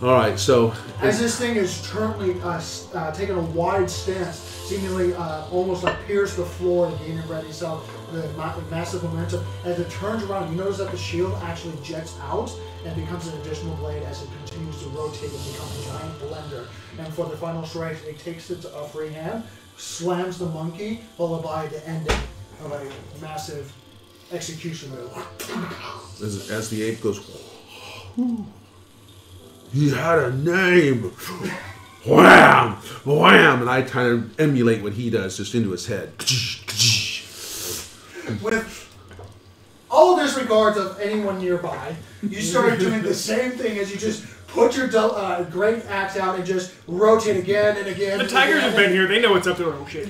All right, so
As this thing is currently taking a wide stance, seemingly almost like pierce the floor and gain ready itself, the massive momentum. As it turns around, you notice that the shield actually jets out and becomes an additional blade as it continues to rotate and become a giant blender. And for the final strike, it takes its free hand, slams the monkey, followed by the ending of a massive execution move.
as the ape goes, he had a name. Wham! Wham! And I kind of emulate what he does just into his head.
With all disregards of anyone nearby, you start doing the same thing as you just put your great axe out and just rotate again and again.
The
and
tigers
again.
have been here. They know what's up to oh shit.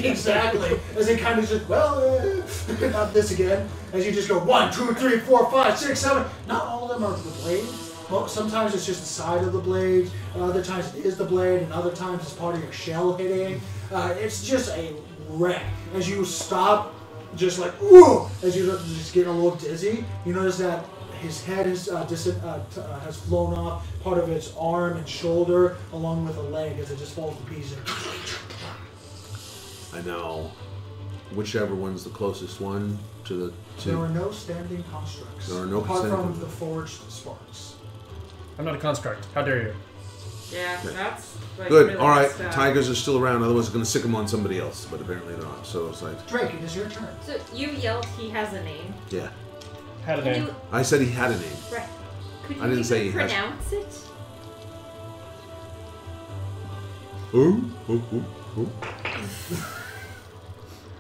Exactly. As it kind of just, not this again. As you just go 1, 2, 3, 4, 5, 6, 7. Not all of them are the blade. Well, sometimes it's just the side of the blade. Other times it is the blade, and other times it's part of your shell hitting. It's just a wreck. As you stop, just like, ooh, as you're just getting a little dizzy, you notice that his head is has flown off, part of its arm and shoulder, along with a leg, as it just falls to pieces.
I know. Whichever one's the closest one to the
There are
to.
no standing constructs.
There are no
apart
standing
from
constructs.
the forged sparks.
I'm not a construct. How dare you?
Yeah, that's like
Good.
really
All right.
messed up.
Tigers are still around. Otherwise, it's going to sick them on somebody else. But apparently not. So it's like,
Drake, it is your turn.
So you yelled he has a name.
yeah.
Had a
Can
name.
you,
I said he had a name.
right. Could you
I didn't
even
say he has-
pronounce it?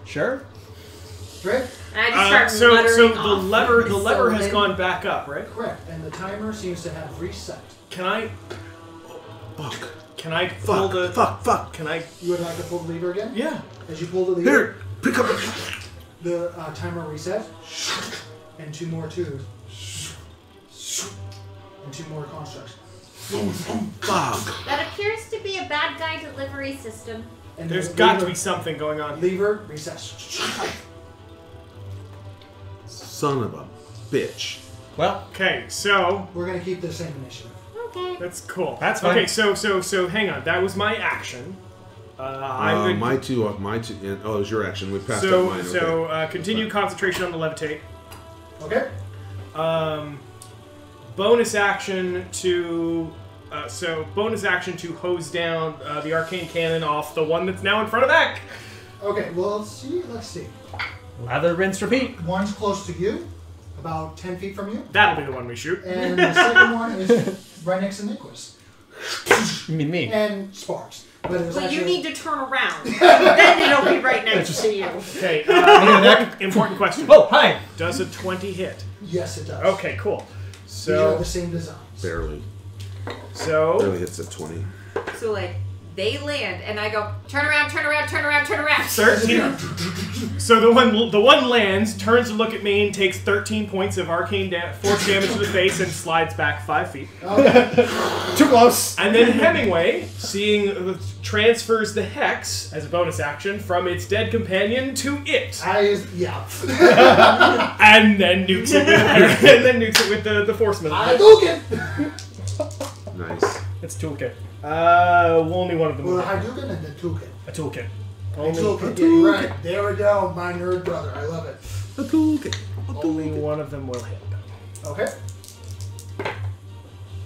Sure.
Drake?
And I just start
So
muttering
the
off
lever
this
has
syllable.
gone back up, right?
Correct. And the timer seems to have reset.
Can I
Fuck.
pull the
Fuck.
Can I?
You would like to pull the lever again?
Yeah.
As you pull the lever,
Here. Pick up.
the timer resets. And 2 more twos. And 2 more constructs.
Fuck.
That appears to be a bad guy delivery system.
And
There's
the
got to
lever-
be something going on.
Lever resets.
Son of a bitch.
Well,
Okay, so
We're going to keep the same initiative.
Okay.
That's cool.
That's fine.
Okay, so hang on. That was my action. I'm good.
My two. Oh, it was your action. We passed up mine. Okay.
Continue concentration on the levitate.
Okay.
Bonus action to hose down the arcane cannon off the one that's now in front of Eck.
Okay, well, let's see.
Lather, rinse, repeat.
One's close to you, about 10 feet from you.
That'll be the one we shoot.
And the second one is right next to Nicholas.
You mean me?
And Sparks. But it was
Well, you
actually...
need to turn around. Then it'll be right next to you.
Okay, important question.
Oh, hi!
Does a 20 hit?
Yes, it does.
Okay, cool.
These are the same designs.
Barely
So,
hits at 20.
So, like, they land, and I go, turn around, turn around, turn around, turn around.
13. So the one lands, turns to look at me, and takes 13 points of arcane force damage to the face, and slides back 5 feet.
Okay.
Too close!
And then Hemingway, transfers the hex as a bonus action from its dead companion to it,
Yeah.
and then nukes it with the force mill.
I took it!
Nice.
It's toolkit.
Only one of them.
Well, Hadouken and the toolkit.
A toolkit.
Toolkit, yeah, right. There we go, my nerd brother. I love it.
A toolkit.
Only one of them will hit.
Okay.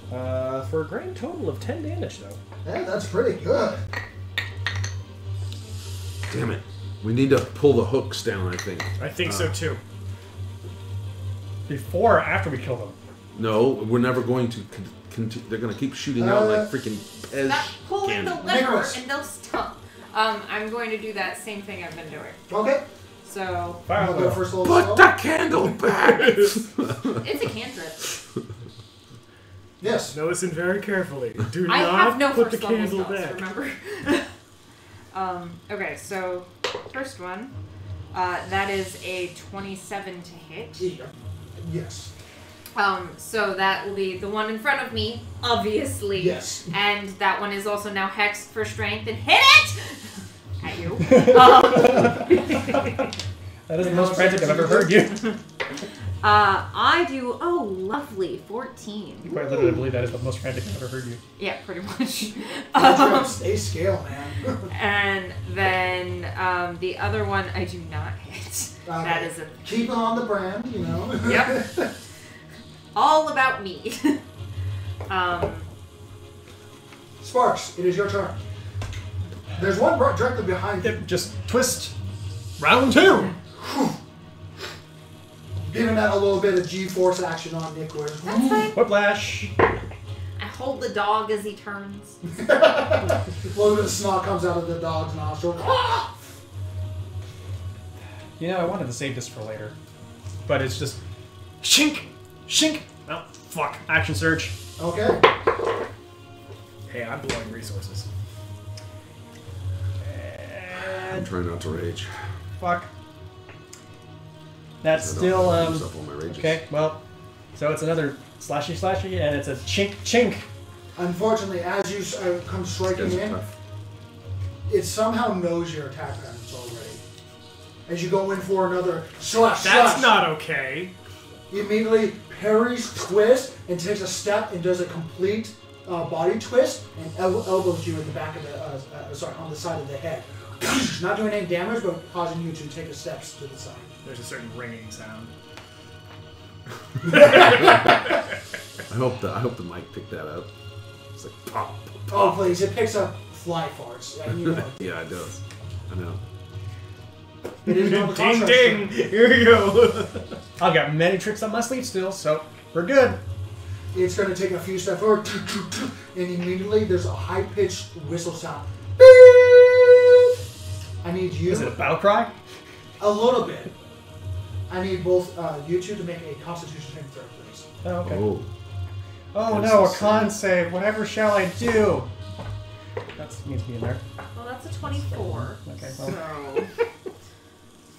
For a grand total of 10 damage, though.
Yeah, that's pretty good.
Damn it. We need to pull the hooks down, I think.
I think so too.
Before or after we kill them?
No, we're never going to they're going to keep shooting out like freaking Pez
Stop pulling the
cannon.
lever,
Nicholas.
and they'll stop. I'm going to do that same thing I've been doing.
Okay.
So,
Fire
I'll go first a little
Put
slow.
the candle back!
it's a cantrip.
Yes.
Now listen very carefully. Do
I
not
have no
put the
first level
candle
spells,
back.
remember? Okay, so, first one. That is a 27 to hit.
Yeah. Yes.
So that will be the one in front of me, obviously.
Yes.
And that one is also now hexed for strength and hit it! At you.
That is the most frantic I've ever heard you.
I do, lovely, 14.
You quite literally believe that is the most frantic I've ever heard you.
Yeah, pretty much.
Stay scale, man.
And then the other one I do not hit. That is a...
Keep it on the brand, you know.
Yep. All about me.
Sparks, it is your turn. There's one directly behind you.
Just twist. Round 2!
Giving that a little bit of G-force action on Nicholas.
That's fine.
Whiplash.
I hold the dog as he turns.
A little bit of snot comes out of the dog's nostril.
You know, I wanted to save this for later. But it's just... Shink! Shink! Oh, fuck. Action surge.
Okay.
Hey, I'm blowing resources.
I'm trying not to rage.
Fuck. That's
I don't
still,
use up all my rages.
okay, well, so it's another slashy, and it's a chink.
Unfortunately, as you come striking
Guys are
in,
tough.
it somehow knows your attack patterns already. As you go in for another slash,
That's not okay.
He immediately parries, twists, and takes a step and does a complete body twist and elbows you in the back of the, on the side of the head. Not doing any damage, but causing you to take a step to the side.
There's a certain ringing sound.
I hope the mic picked that up. It's like pop.
Oh, please, it picks up fly farts. Yeah, you know.
Yeah, it does. I know.
It is on the
Ding
contrast
ding!
turn.
Here we go.
I've got many tricks up my sleeve still, so we're good.
It's going to take a few steps forward, and immediately there's a high-pitched whistle sound. Beep! I need you.
Is it a battle cry?
A little bit. I need both you two to make a Constitution saving throw, please.
Oh, okay.
Oh.
Oh
That's
no, a
the
con save. Whatever shall I do? That needs to be in there.
Well, that's a 24.
Okay, well.
So...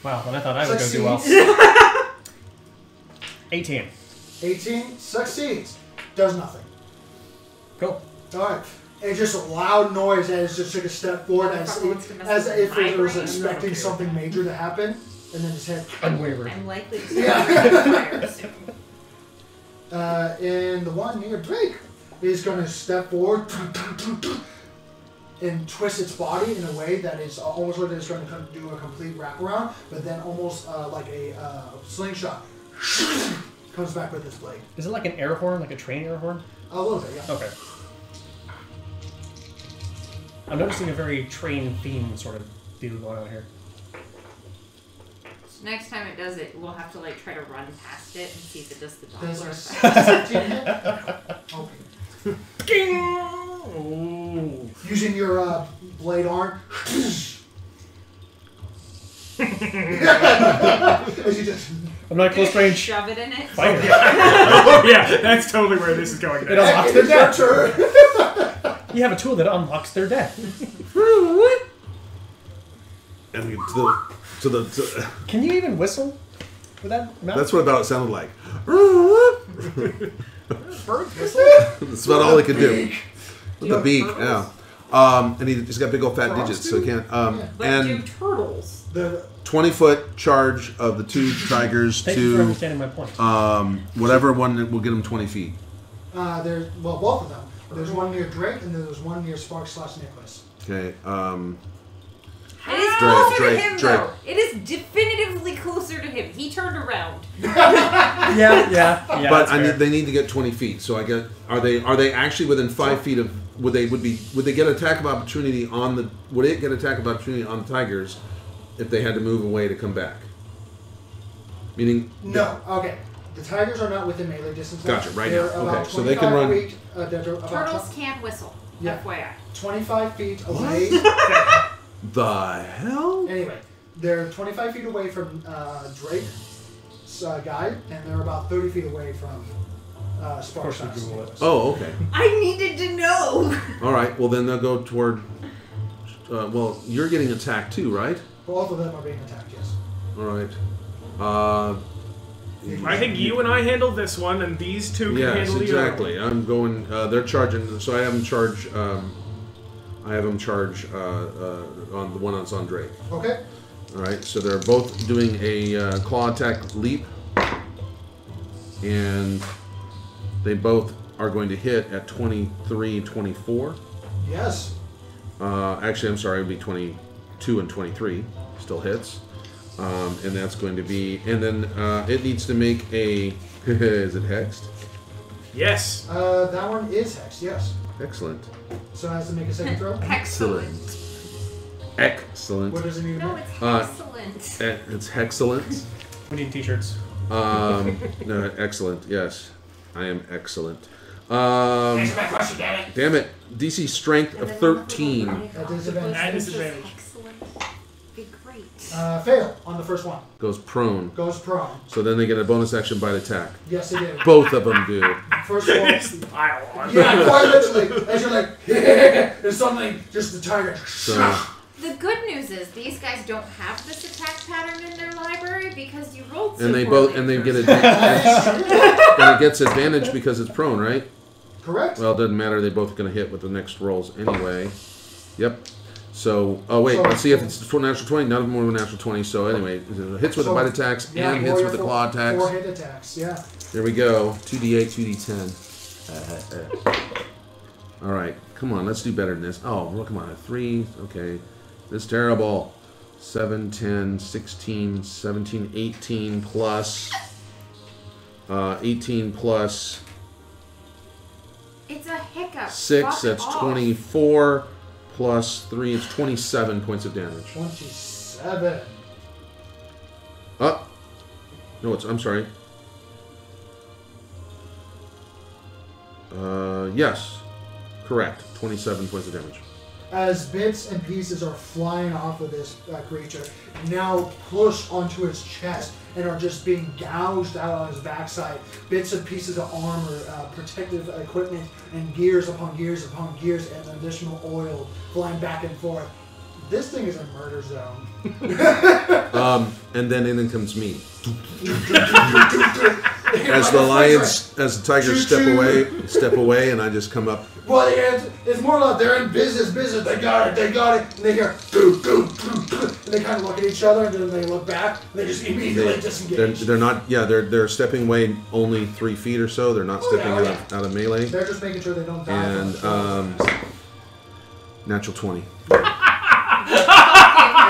Wow, well, I thought I was going to do well. 18.
18 succeeds. Does nothing.
Cool.
Alright. It's just a loud noise as it just took a step forward as if it was expecting something major to happen, and then his head.
Unwavered.
I'm likely to
Yeah.
fire soon.
And the one near Drake. is going to step forward and twist its body in a way that is almost like it's going to do a complete wraparound, but then almost like a slingshot comes back with its blade.
Is it like an air horn, like a train air horn?
A little bit, yeah.
Okay. I'm noticing a very train theme sort of deal going on here.
So next time it does it, we'll have to like try to run past it and see if it does the
Does
Doppler
a
effect.
16 hit? Okay.
Ooh.
Using your blade arm. As you just
I'm not close range.
Shove it in it.
Fighter.
Oh yeah, that's totally where this is going.
It unlocks
it
their
is your
death.
turn.
You have a tool that unlocks their death.
And
Can you even whistle with that mouth?
that's what about it sounded like.
Bird whistle.
That's about all he could do. With the beak,
turtles?
yeah. And he's got big old fat digits, so he can't.
But do
And
turtles.
The
20-foot charge of the two tigers
Thank you for
to
understanding my point.
whatever one that will get him 20 feet.
there's both of them. There's one near Drake and then there's one near Sparks/Nicholas.
Okay.
It is
Drake,
closer
Drake,
to him,
Drake.
though. It is definitively closer to him. He turned around.
Yeah.
But
that's fair.
they need to get 20 feet. So I get are they actually within 5 feet of would they get attack of opportunity on the would it get attack of opportunity on the tigers if they had to move away to come back? Meaning
No, okay. The tigers are not within melee distance.
Gotcha, right
They're
now.
about
Okay, so they can
25
run-
feet, they're about
Turtles can whistle.
Yeah.
FYI.
25 feet away.
the hell?
Anyway, they're 25 feet away from Drake's guy, and they're about 30 feet away from Sparks.
we Google it.
Oh, okay.
I needed to know.
All right. Well, then they'll go toward. Well, you're getting attacked too, right?
Both of them are being attacked, yes.
All right.
I think you and I handle this one, and these two can
Yes,
handle the
exactly. I'm going. They're charging, so I have them charge. On the one that's on Drake.
Okay.
All right. So they're both doing a claw attack leap, and they both are going to hit at 23, 24.
Yes.
Actually, I'm sorry. It would be 22 and 23. Still hits. And that's going to be, and then it needs to make a. Is it hexed?
Yes.
That one is hexed, yes.
Excellent.
So it has to make a second throw.
Excellent.
Excellent.
What does it need to
No,
make?
it's excellent.
It's excellent.
We need t-shirts.
No, excellent. Yes, I am excellent. Damn it. DC strength of 13.
At disadvantage.
At disadvantage.
Excellent. Be great.
Fail on the first one.
Goes prone.
Goes prone.
So then they get a bonus action bite attack.
Yes, it did.
Both of them do.
First one.
Just pile on.
Yeah, quite literally. As you're like, there's something, just the tiger.
So
The good news is these guys don't have this attack pattern in their library because you rolled so
and they
poorly
both and they
first.
get advantage. And it gets advantage because it's prone, right?
Correct.
Well, it doesn't matter. They're both going to hit with the next rolls anyway. Yep. So, oh wait, let's see if it's natural 20. None of them were natural 20. So anyway, it hits with the bite attacks and hits with the claw attacks.
4 hit attacks, yeah.
There we go. 2d8, 2d10. All right, come on, let's do better than this. Oh, well, come on, a 3. Okay, this is terrible. 7, 10, 16, 17, 18 plus. 18 plus
It's a hiccup.
6.
Fuck
That's
off.
24 plus 3. It's 27 points of damage.
27.
Oh, no, I'm sorry. Yes, correct. 27 points of damage.
As bits and pieces are flying off of this creature, now pushed onto his chest and are just being gouged out on his backside. Bits and pieces of armor, protective equipment, and gears upon gears upon gears, and additional oil flying back and forth. This thing is a murder zone.
And then in comes me. As the lions, as the tigers step away, and I just come up
Well, it's more like they're in business. They got it. And they hear doo, doo, doo, doo, and they kind of look at each other, and then they look back, and they just immediately disengage.
They're not. Yeah, they're stepping away only 3 feet or so. They're not stepping out of melee.
They're just making sure they don't die.
And natural 20.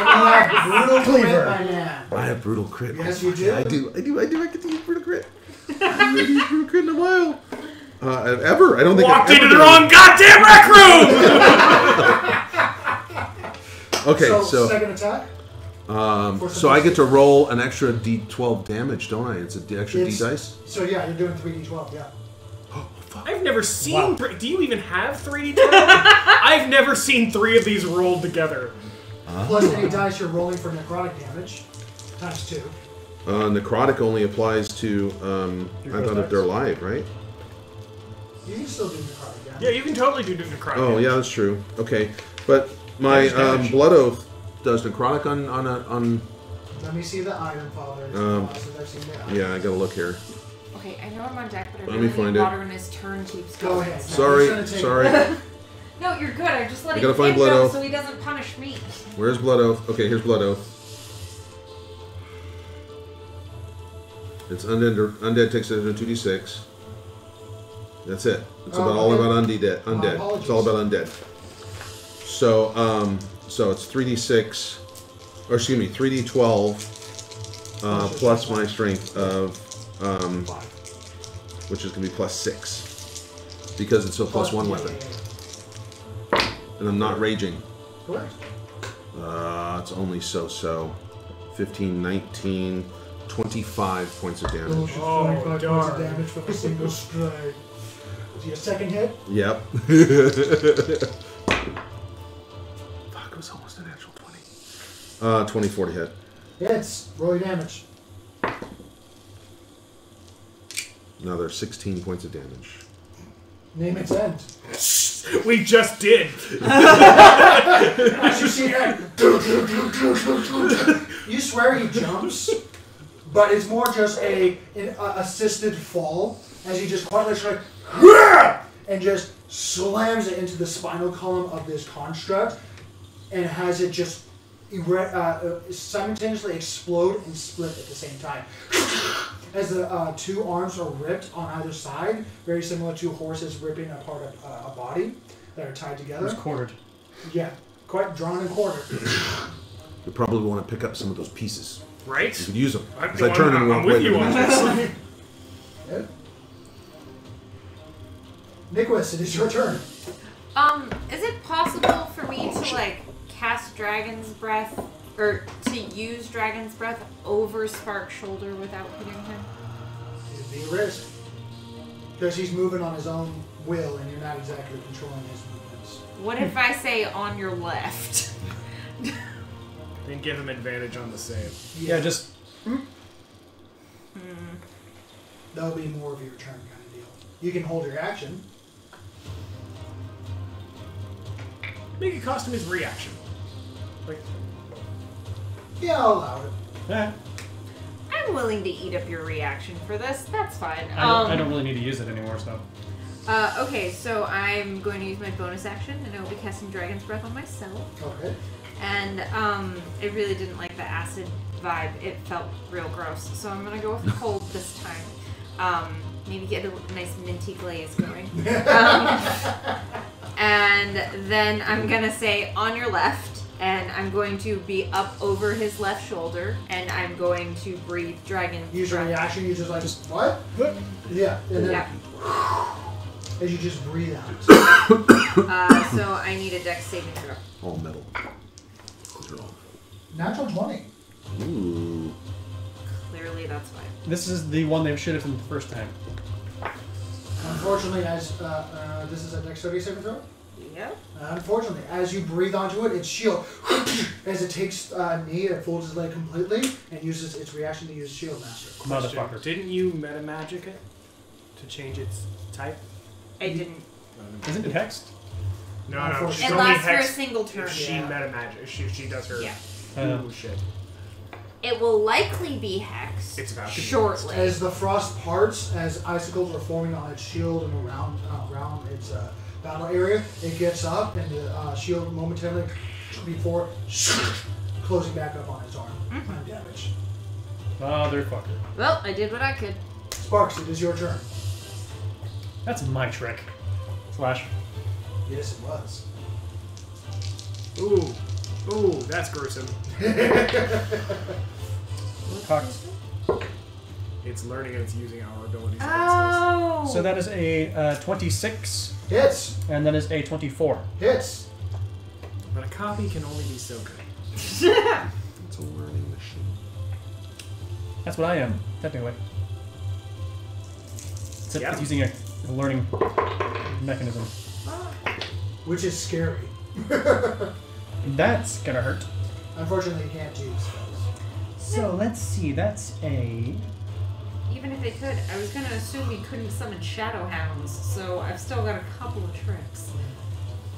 And you have brutal crit, my man.
I have brutal crit.
Yes, you do.
I do. I get to use brutal crit. I haven't used brutal crit in a while. Ever. I don't think
Walked
I've
into
ever
the
done
wrong goddamn rec room!
Okay, so
second attack.
So I get to roll an extra D12 damage, don't I? It's an extra D dice.
So yeah, you're doing 3d12. Yeah.
Oh fuck!
I've never seen... Do you even have 3D12? I've never seen 3 of these rolled together.
Plus any dice you're rolling for necrotic damage. Times 2.
Necrotic only applies to I thought if they're alive, right?
You can still do necrotic damage.
Yeah, you can totally do necrotic.
Oh yeah, that's true. Okay, but my blood oath does necrotic on.
Let me see the iron, Father. I've seen the iron.
Yeah, I gotta look here.
Okay, I know I'm on deck, but I
Let
really
me find
need
it.
water when his turn keeps
Go
going.
ahead.
Sorry.
No, you're good. I'm just letting
gotta find
him
Blood
go
Oath.
so he doesn't punish me.
Where's blood oath? Okay, here's blood oath. It's undead takes it into 2d6. That's it. It's all about undead. It's all about undead. So so it's 3d6, or excuse me, 3d12 plus my strength of
5.
which is gonna be plus 6 because it's a plus 1 weapon, and I'm not raging.
Correct.
It's only so. 15, 19, 25 points of damage.
25 points
darn.
of damage from a single strike. So your second hit?
Yep. Fuck, it was almost a natural 20. 24 to hit.
Hits. Roll your damage.
Another 16 points of damage.
Name its end.
We just did.
As you see that, you swear he jumps, but it's more just an assisted fall as he just quite literally and just slams it into the spinal column of this construct and has it just simultaneously explode and split at the same time. As the 2 arms are ripped on either side, very similar to horses ripping apart a body that are tied together.
It's quartered.
Yeah, quite drawn and quartered.
You probably want to pick up some of those pieces.
Right?
You could use them.
I'm
As I turn and walk
with
away.
you on this.
Yeah. Nicholas, it is your turn.
Is it possible for me to like cast Dragon's Breath or to use Dragon's Breath over Spark's shoulder without hitting him?
It'd be a risk. Because he's moving on his own will and you're not exactly controlling his movements.
What if I say on your left?
Then give him advantage on the save.
Yeah, just
That'll be more of your turn kind of deal. You can hold your action.
Make it cost him his reaction. Like,
Yeah, I'll allow it.
I'm willing to eat up your reaction for this. That's fine.
I don't really need to use it anymore, so.
Okay, so I'm going to use my bonus action, and I will be casting Dragon's Breath on myself.
Okay.
And I really didn't like the acid vibe. It felt real gross. So I'm going to go with cold this time. Maybe get a nice minty glaze going. And then I'm going to say on your left, and I'm going to be up over his left shoulder, and I'm going to breathe Dragon's
Use your
Breath.
reaction, you just like, what? Yeah, and then
Yeah.
as you just breathe out.
So I need a dex saving throw.
All metal. Those are all.
Natural 20.
Ooh.
Clearly that's fine.
This is the one they should have done the first time.
Unfortunately, as this is a dexterity saving throw.
Yep.
Unfortunately, as you breathe onto it, its shield, as it takes knee, it folds its leg completely and uses its reaction to use Shield Master.
Motherfucker.
Didn't you meta magic it to change its type?
I didn't.
Isn't it hexed?
No. She's
It
only
lasts for a
hexed
single turn.
if she meta magic. If she does her.
Yeah.
Ooh, shit.
It will likely be hexed
It's about to be
shortly.
As the frost parts, as icicles are forming on its shield and around its battle area. It gets up, and the shield momentarily before closing back up on his arm. Undamaged.
Motherfucker.
Well, I did what I could.
Sparks, it is your turn.
That's my trick. Slash.
Yes, it was.
Ooh, that's gruesome.
Cocked.
It's learning and it's using our abilities.
Oh!
So that is a 26,
Hits.
and that is a 24.
Hits.
But a copy can only be so good.
It's a learning machine.
That's what I am, technically. Except
Yeah.
it's using a learning mechanism.
Which is scary.
That's gonna hurt.
Unfortunately, you can't use spells.
So let's see, that's a...
Even if they could, I was going to assume you couldn't summon shadow hounds, so I've still got a couple of tricks.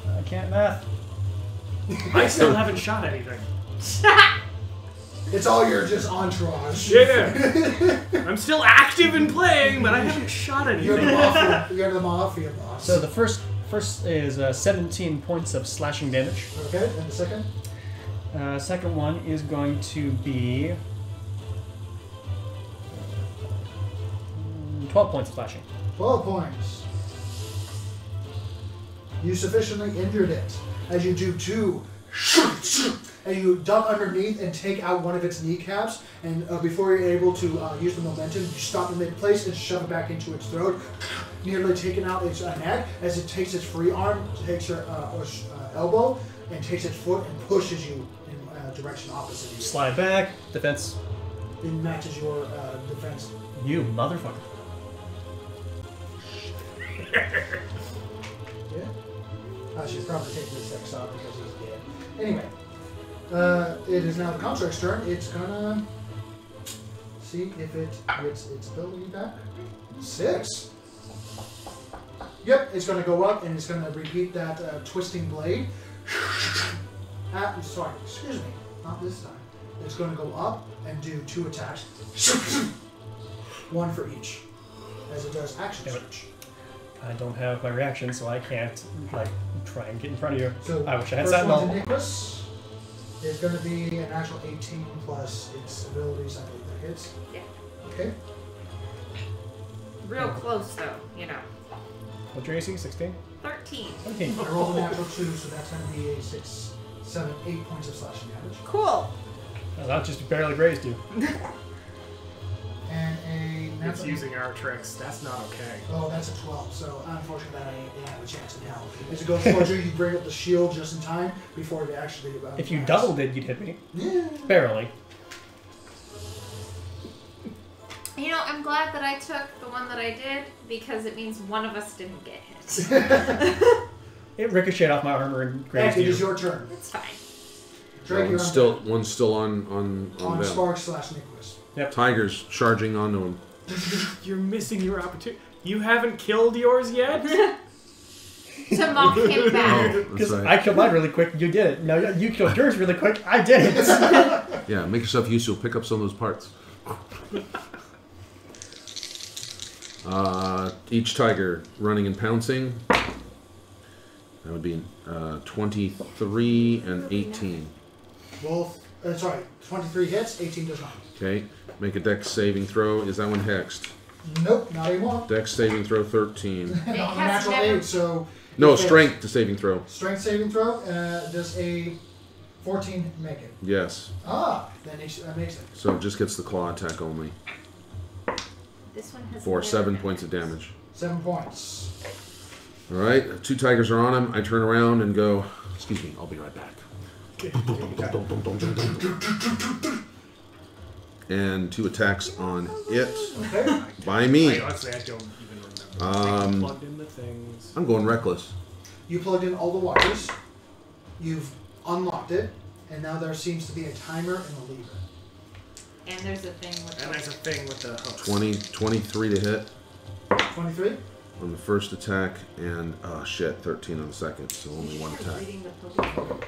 I can't math.
I still haven't shot anything.
It's all your just entourage.
Yeah. I'm still active and playing, but I haven't shot
You're
anything.
the mafia. You're the mafia boss.
So the first is 17 points of slashing damage.
Okay, and the second?
Second one is going to be 12 points of slashing.
12 points. You sufficiently injured it as you do two, and you duck underneath and take out one of its kneecaps. And before you're able to use the momentum, you stop in mid-place and shove it back into its throat, nearly taking out its neck as it takes its free arm, takes your elbow, and takes its foot and pushes you in a direction opposite you.
Slide back, defense.
It matches your defense.
You motherfucker.
Yeah. I should probably take this X off because he's dead. Anyway, it is now the construct's turn. It's gonna see if it gets its ability back. 6. Yep, it's gonna go up and it's gonna repeat that twisting blade. Sorry, excuse me, not this time. It's gonna go up and do 2 attacks. 1 for each, as it does action
Damn it.
search.
I don't have my reaction, so I can't, like, try and get in front of you.
So
I wish I had
first one's
Sentinel.
a Nicholas. Is going to be an actual 18 plus its abilities. I believe that hits.
Yeah.
Okay.
Real close, though, you know.
What's your AC? 16?
13.
17.
I rolled a natural 2, so that's going to be a 6, 7, 8 points of slashing damage.
Cool.
Well, that just barely grazed you.
And a
It's
natural.
using our tricks. That's not okay.
Oh, that's a 12. So unfortunately, I didn't have a chance now. As it goes towards you, you bring up the shield just in time before it actually.
If you doubled it, you'd hit me.
Yeah.
Barely.
You know, I'm glad that I took the one that I did because it means one of us didn't get hit.
It ricocheted off my armor and grazed
It
you.
is your turn.
It's fine.
Drake, you're
One's still on
on
them.
Sparks / Nicholas.
Tiger's charging onto him.
You're missing your opportunity. You haven't killed yours yet?
To mock him back.
Oh, that's
Because
right.
I killed mine really quick, you did it. Now you killed yours really quick, I did it.
Yeah, make yourself useful. Pick up some of those parts. Each tiger running and pouncing. That would be 23 and 18.
Both. Sorry, 23 hits, 18 does not.
Okay, make a dex saving throw. Is that one hexed?
Nope, not anymore.
Dex saving throw 13.
On a
has
natural
never-
8, so.
No,
it fails.
strength to saving throw.
Strength saving throw. Does a 14 make it?
Yes.
Then that makes it.
So it just gets the claw attack only.
This one has
For
never
7
been
points of
hit.
damage.
7 points.
Alright, 2 tigers are on him. I turn around and go, excuse me, I'll be right back. And 2 attacks on it
Okay.
by me.
Honestly, I don't even remember. Plugged in the things.
I'm going reckless.
You plugged in all the wires. You've unlocked it, and now there seems to be a timer and a lever.
And there's a thing with
And there's a thing with the hooks.
23 to hit
23.
on the first attack, and 13 on the second, so only 1 attack.
Reading the Pokemon.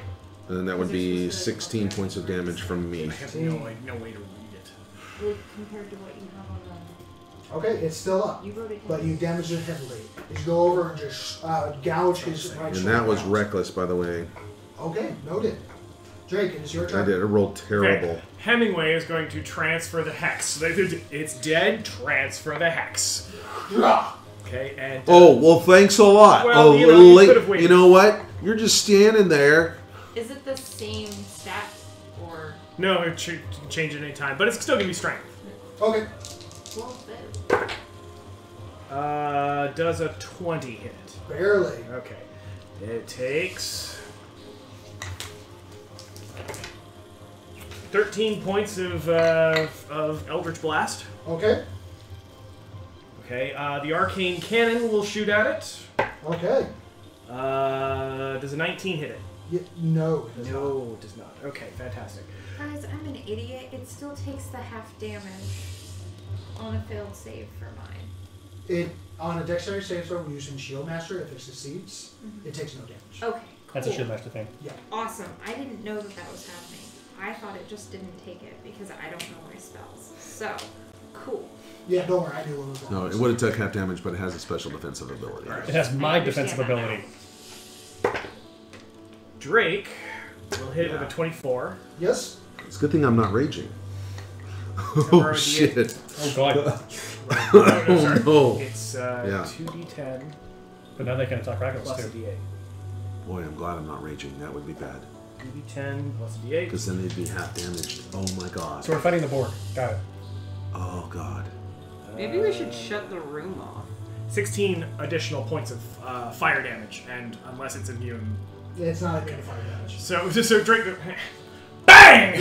And then that would be 16 points of damage from me.
I have no way to read it.
Well, compared to what you have on
Okay, it's still up.
You wrote it
But
down.
you damage it heavily. You go over and just gouge his right
And
shoulder.
that was
out.
reckless, by the way.
Okay, noted. Drake, it is your
I
turn.
did. I rolled terrible.
Okay. Hemingway is going to transfer the hex. It's dead. Transfer the hex. Okay, and
Oh, well, thanks a lot.
Well,
oh,
you know, you
late-
could've waited.
you know what? You're just standing there.
Is it the same stat or?
no, it can change at any time, but it's still gonna be strength.
Okay.
Well, better.
Does a 20 hit?
Barely.
Okay, it takes 13 points of Eldritch Blast.
Okay.
Okay, the Arcane Cannon will shoot at it.
Okay.
Does a 19 hit it?
No. it does not.
No, it does not. Okay, fantastic.
Guys, I'm an idiot. It still takes the half damage on a failed save for mine.
It on a dexterity save throw using Shield Master, if it succeeds, it takes no damage.
Okay,
That's a
cool.
shield master thing.
Awesome. I didn't know that that was happening. I thought it just didn't take it because I don't know my spells. So, cool.
Yeah, don't worry, I knew what was wrong.
No, it would have took half damage, but it has a special defensive ability.
It has my
I understand
defensive
that
ability.
Drake will hit it with a 24.
Yes.
It's a good thing I'm not raging.
Or
Oh,
the-
shit.
Oh god.
No, sorry.
no.
It's
Yeah.
2d10
But now they can attack Reckless
plus a
too.
d8.
Boy, I'm glad I'm not raging. That would be bad.
2d10 plus a d8.
Because then they'd be half damaged. Oh my god.
So we're fighting the board. Got it.
Oh god.
Maybe we should shut the room off.
16 additional points of fire damage, and unless it's immune.
It's not immune to fire damage.
So Drake. BANG!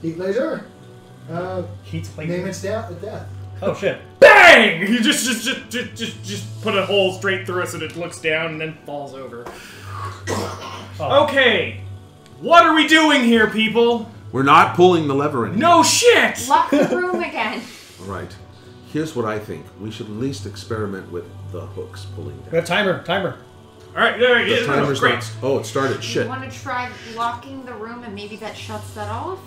Heat laser.
Heat's
Name
laser.
its death.
Oh shit.
BANG! You just put a hole straight through it so that it looks down and then falls over.
Oh.
Okay. What are we doing here, people?
We're not pulling the lever anymore.
No shit!
Lock the room again.
All right. Here's what I think. We should at least experiment with the hooks pulling
We
down.
have timer.
Alright,
The
yeah,
timer's
great.
not. Oh, it started.
You
Shit.
want to try locking the room and maybe that shuts that off?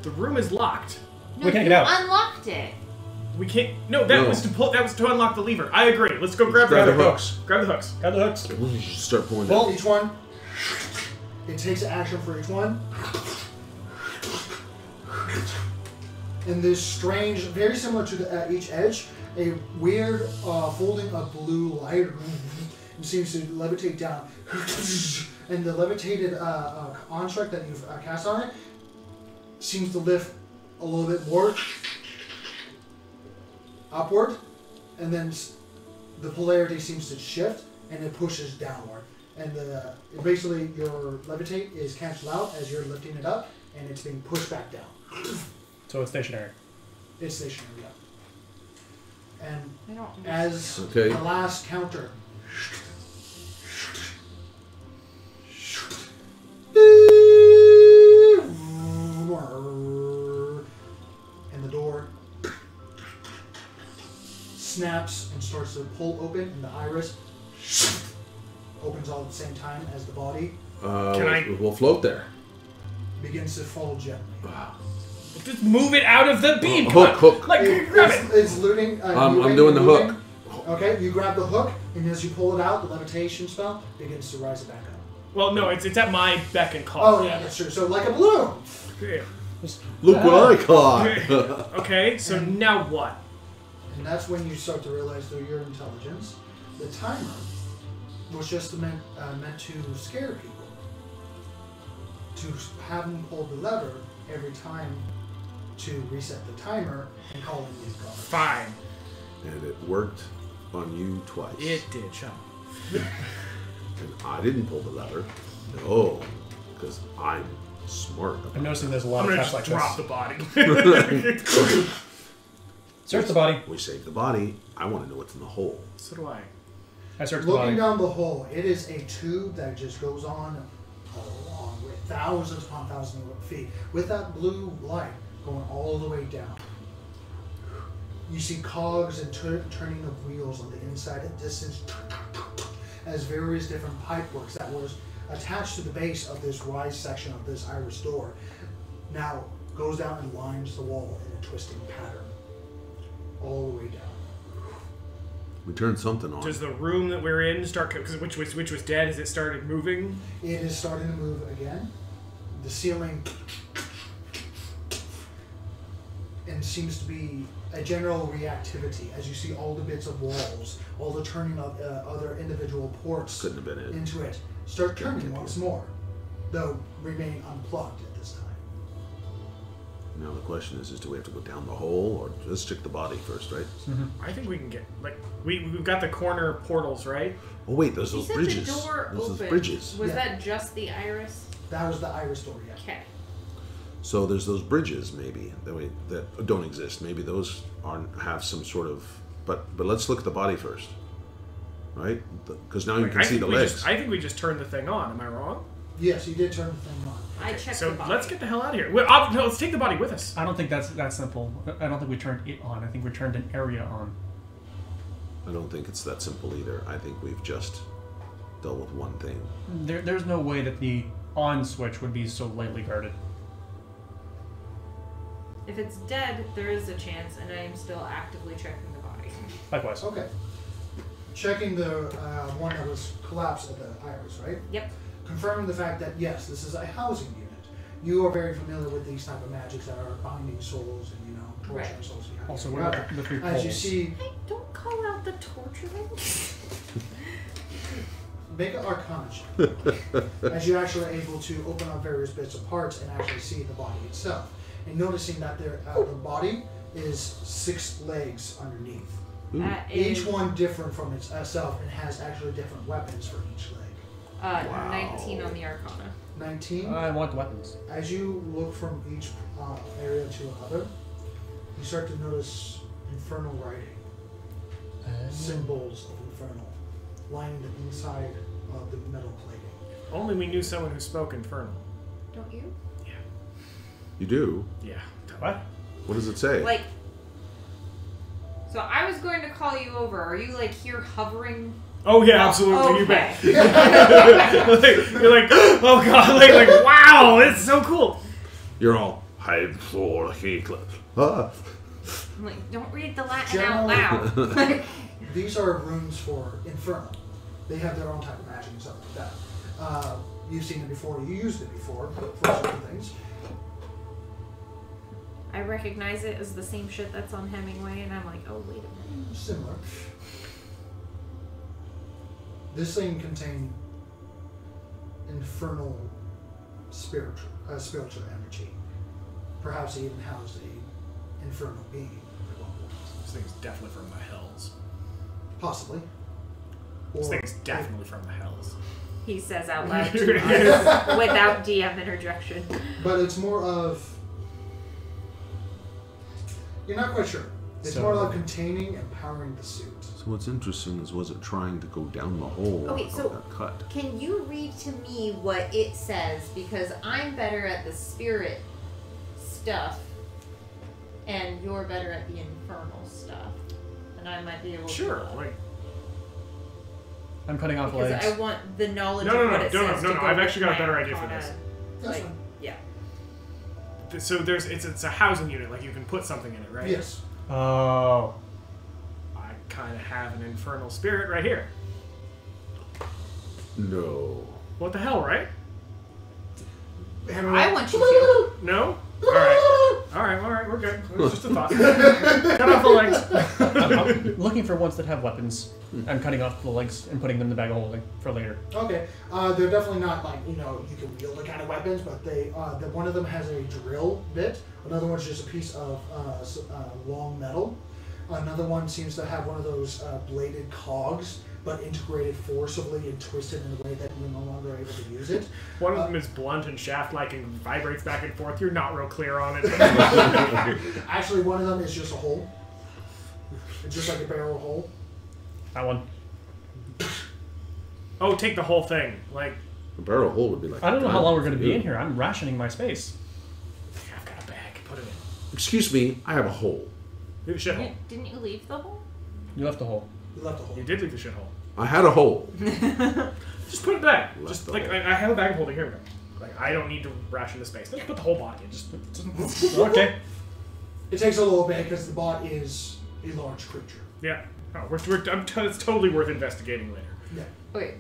The room is locked.
No,
We can't
you
get out.
unlocked it.
We can't. No, that
No.
was to pull. That was to unlock the lever. I agree. Let's go grab
Grab
the
the
other
hooks.
Grab the hooks.
Got the hooks.
We should start pulling
Well,
down.
each one. It takes action for each one. And this strange, very similar to the, at each edge, a weird folding of blue light seems to levitate down. And the levitated construct that you've cast on it seems to lift a little bit more upward, and then the polarity seems to shift, and it pushes downward. And basically your levitate is canceled out as you're lifting it up, and it's being pushed back down.
So it's stationary.
It's stationary, yeah. And
I don't
as
Okay.
the last counter, and the door snaps and starts to pull open, and the iris opens all at the same time as the body
Can I-
We'll float there.
begins to fall gently.
Just move it out of the beam.
Hook,
Come on.
hook.
Like grab it.
It's looting.
I'm
moving,
doing the
moving.
hook.
Okay, you grab the hook, and as you pull it out, the levitation spell begins to rise it back up.
Well, no, it's at my beck and call.
Oh yeah, that's true. So like a balloon.
Okay.
Look what I caught.
Okay. So now what?
And that's when you start to realize through your intelligence, the timer was just meant to scare people. To have them pull the lever every time to reset the timer and call in these guards.
Fine.
And it worked on you twice.
It did. Shut up.
And I didn't pull the lever. No, because I'm smart.
I'm noticing there's a lot
I'm
of
gonna
traps
just
like
drop
this.
the body.
Search the body.
We saved the body. I want to know what's in the hole.
So do I.
I searched the
Looking
body.
down the hole, it is a tube that just goes on along with thousands upon thousands of feet, with that blue light going all the way down. You see cogs and turning of wheels on the inside at distance as various different pipeworks that was attached to the base of this rise section of this iris door now goes down and lines the wall in a twisting pattern. all the way down.
We turned something on.
Does the room that we're in start? Because which was dead? Has it started moving?
It is starting to move again. The ceiling and seems to be a general reactivity as you see all the bits of walls, all the turning of other individual ports
Couldn't have been it.
into it start turning once more, though remain unplugged at this time.
Now the question is do we have to go down the hole or let's check the body first, right?
I think we can get we've got the corner portals, right?
Oh wait, there's
You
those
said
bridges.
the door
There's
opened.
those bridges.
Was
Yeah.
that just the iris?
That was the iris door, yeah.
Okay.
So there's those bridges maybe that don't exist. Maybe those have some sort of. But let's look at the body first, right? Because now you can see the legs.
I think we just turned the thing on. Am I wrong?
Yes, you did turn the thing on.
I checked
So
the body.
let's get the hell out of here. No, let's take the body with us.
I don't think that's that simple. I don't think we turned it on. I think we turned an area on.
I don't think it's that simple either. I think we've just dealt with one thing.
There's no way that the on switch would be so lightly guarded.
If it's dead, there is a chance, and I am still actively checking the body.
Likewise.
Okay. Checking the one that was collapsed at the iris, right?
Yep.
Confirming the fact that yes, this is a housing unit. You are very familiar with these type of magics that are binding souls and torturing
Right.
souls.
Also, what about the three
As you
poles?
see,
Hey, don't call out the torturing.
make an arcana check. As you're actually able to open up various bits of parts and actually see the body itself, and noticing that the body is 6 legs underneath.
That
Each
is
one different from itself and has actually different weapons for each leg.
Wow.
19 on the Arcana.
19.
I want the weapons.
As you look from each area to another, you start to notice infernal writing, symbols of infernal, lining the inside of the metal plating.
Only we knew someone who spoke Infernal.
Don't you?
You do?
Yeah.
What?
What does it say?
Like. So I was going to call you over. Are you like here hovering?
Oh yeah, absolutely. You
okay.
bet. You're like, oh god, like wow, it's so cool.
You're all hide for Ah.
I'm like, don't read the Latin
Generally-
out loud.
These are runes for infernal. They have their own type of magic and stuff like that. You've seen it before. You used it before for certain things.
I recognize it as the same shit that's on Hemingway, and I'm like, oh wait a minute.
Similar. This thing contained infernal spiritual energy. Perhaps it even housed a infernal being at one point.
This thing's definitely from the hells.
Possibly.
This
Or
thing's definitely from the hells.
He says out loud to us without DM interjection.
But it's more of. You're not quite sure. It's
So-
more of containing and powering the suit.
So what's interesting is was it trying to go down the hole
Okay,
or
so-
got cut?
Can you read to me what it says? Because I'm better at the spirit stuff, and you're better at the infernal stuff. And I might be able
Sure.
to.
Like,
I'm cutting off
Because
legs.
I want the knowledge
No,
of
no,
what
no,
it
no,
says
no,
to
no,
go
I've
with
actually got a
my
better idea for
Arcana.
this.
That's
Like,
fine.
yeah.
so it's a housing unit. Like you can put something in it, right?
Yes.
Oh.
I kind of have an infernal spirit right here.
No.
What the hell, right?
I want you to.
No. All right, we're good. It was just a thought. Cut off the legs.
I'm looking for ones that have weapons. I'm cutting off the legs and putting them in the bag of holding for later.
Okay. They're definitely not like, you can wield the kind of weapons, but one of them has a drill bit. Another one's just a piece of long metal. Another one seems to have one of those bladed cogs, but integrated forcibly and twisted in a way that you're no longer able to use it.
One of them is blunt and shaft-like and vibrates back and forth. You're not real clear on it.
Actually, one of them is just a hole. It's just like a barrel hole.
That one.
Oh, take the whole thing. Like,
A barrel hole would be like.
I don't know how long we're going to be
Yeah.
in here. I'm rationing my space.
I've got a bag. Put it in.
Excuse me, I have a hole.
Leave the shithole.
Didn't you leave the hole?
You left the hole.
You left a hole.
You did leave the shithole.
I had a hole.
Just put it back.
Left
Just
the
like
hole.
I have a bag of holding. Here we go. Like I don't need to ration the space. Let's put the whole body in. Just
Okay.
It takes a little bit because the bot is a large creature.
Yeah. Oh, it's totally worth investigating later.
Yeah.
Okay,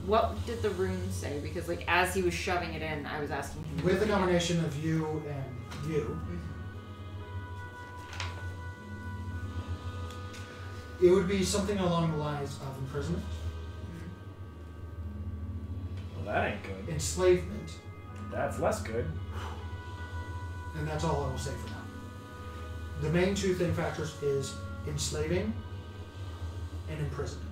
what did the rune say? Because like as he was shoving it in, I was asking him.
With the combination of you and you, it would be something along the lines of imprisonment,
Well, that ain't good.
enslavement,
That's less good.
and that's all I will say for now. The main two thing factors is enslaving and imprisonment.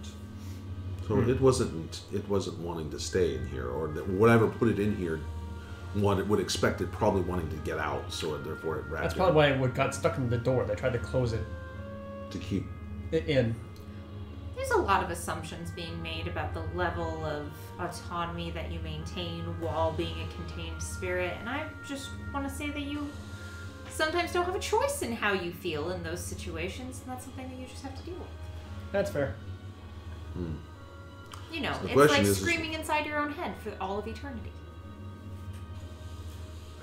So it wasn't wanting to stay in here, or that whatever put it in here, what it would expect it probably wanting to get out. So therefore it wrapped.
That's probably why it got stuck in the door. They tried to close it
to keep.
In.
There's a lot of assumptions being made about the level of autonomy that you maintain while being a contained spirit, and I just want to say that you sometimes don't have a choice in how you feel in those situations, and that's something that you just have to deal with.
That's fair.
You know,
So the
it's
question
like
is-
screaming inside your own head for all of eternity.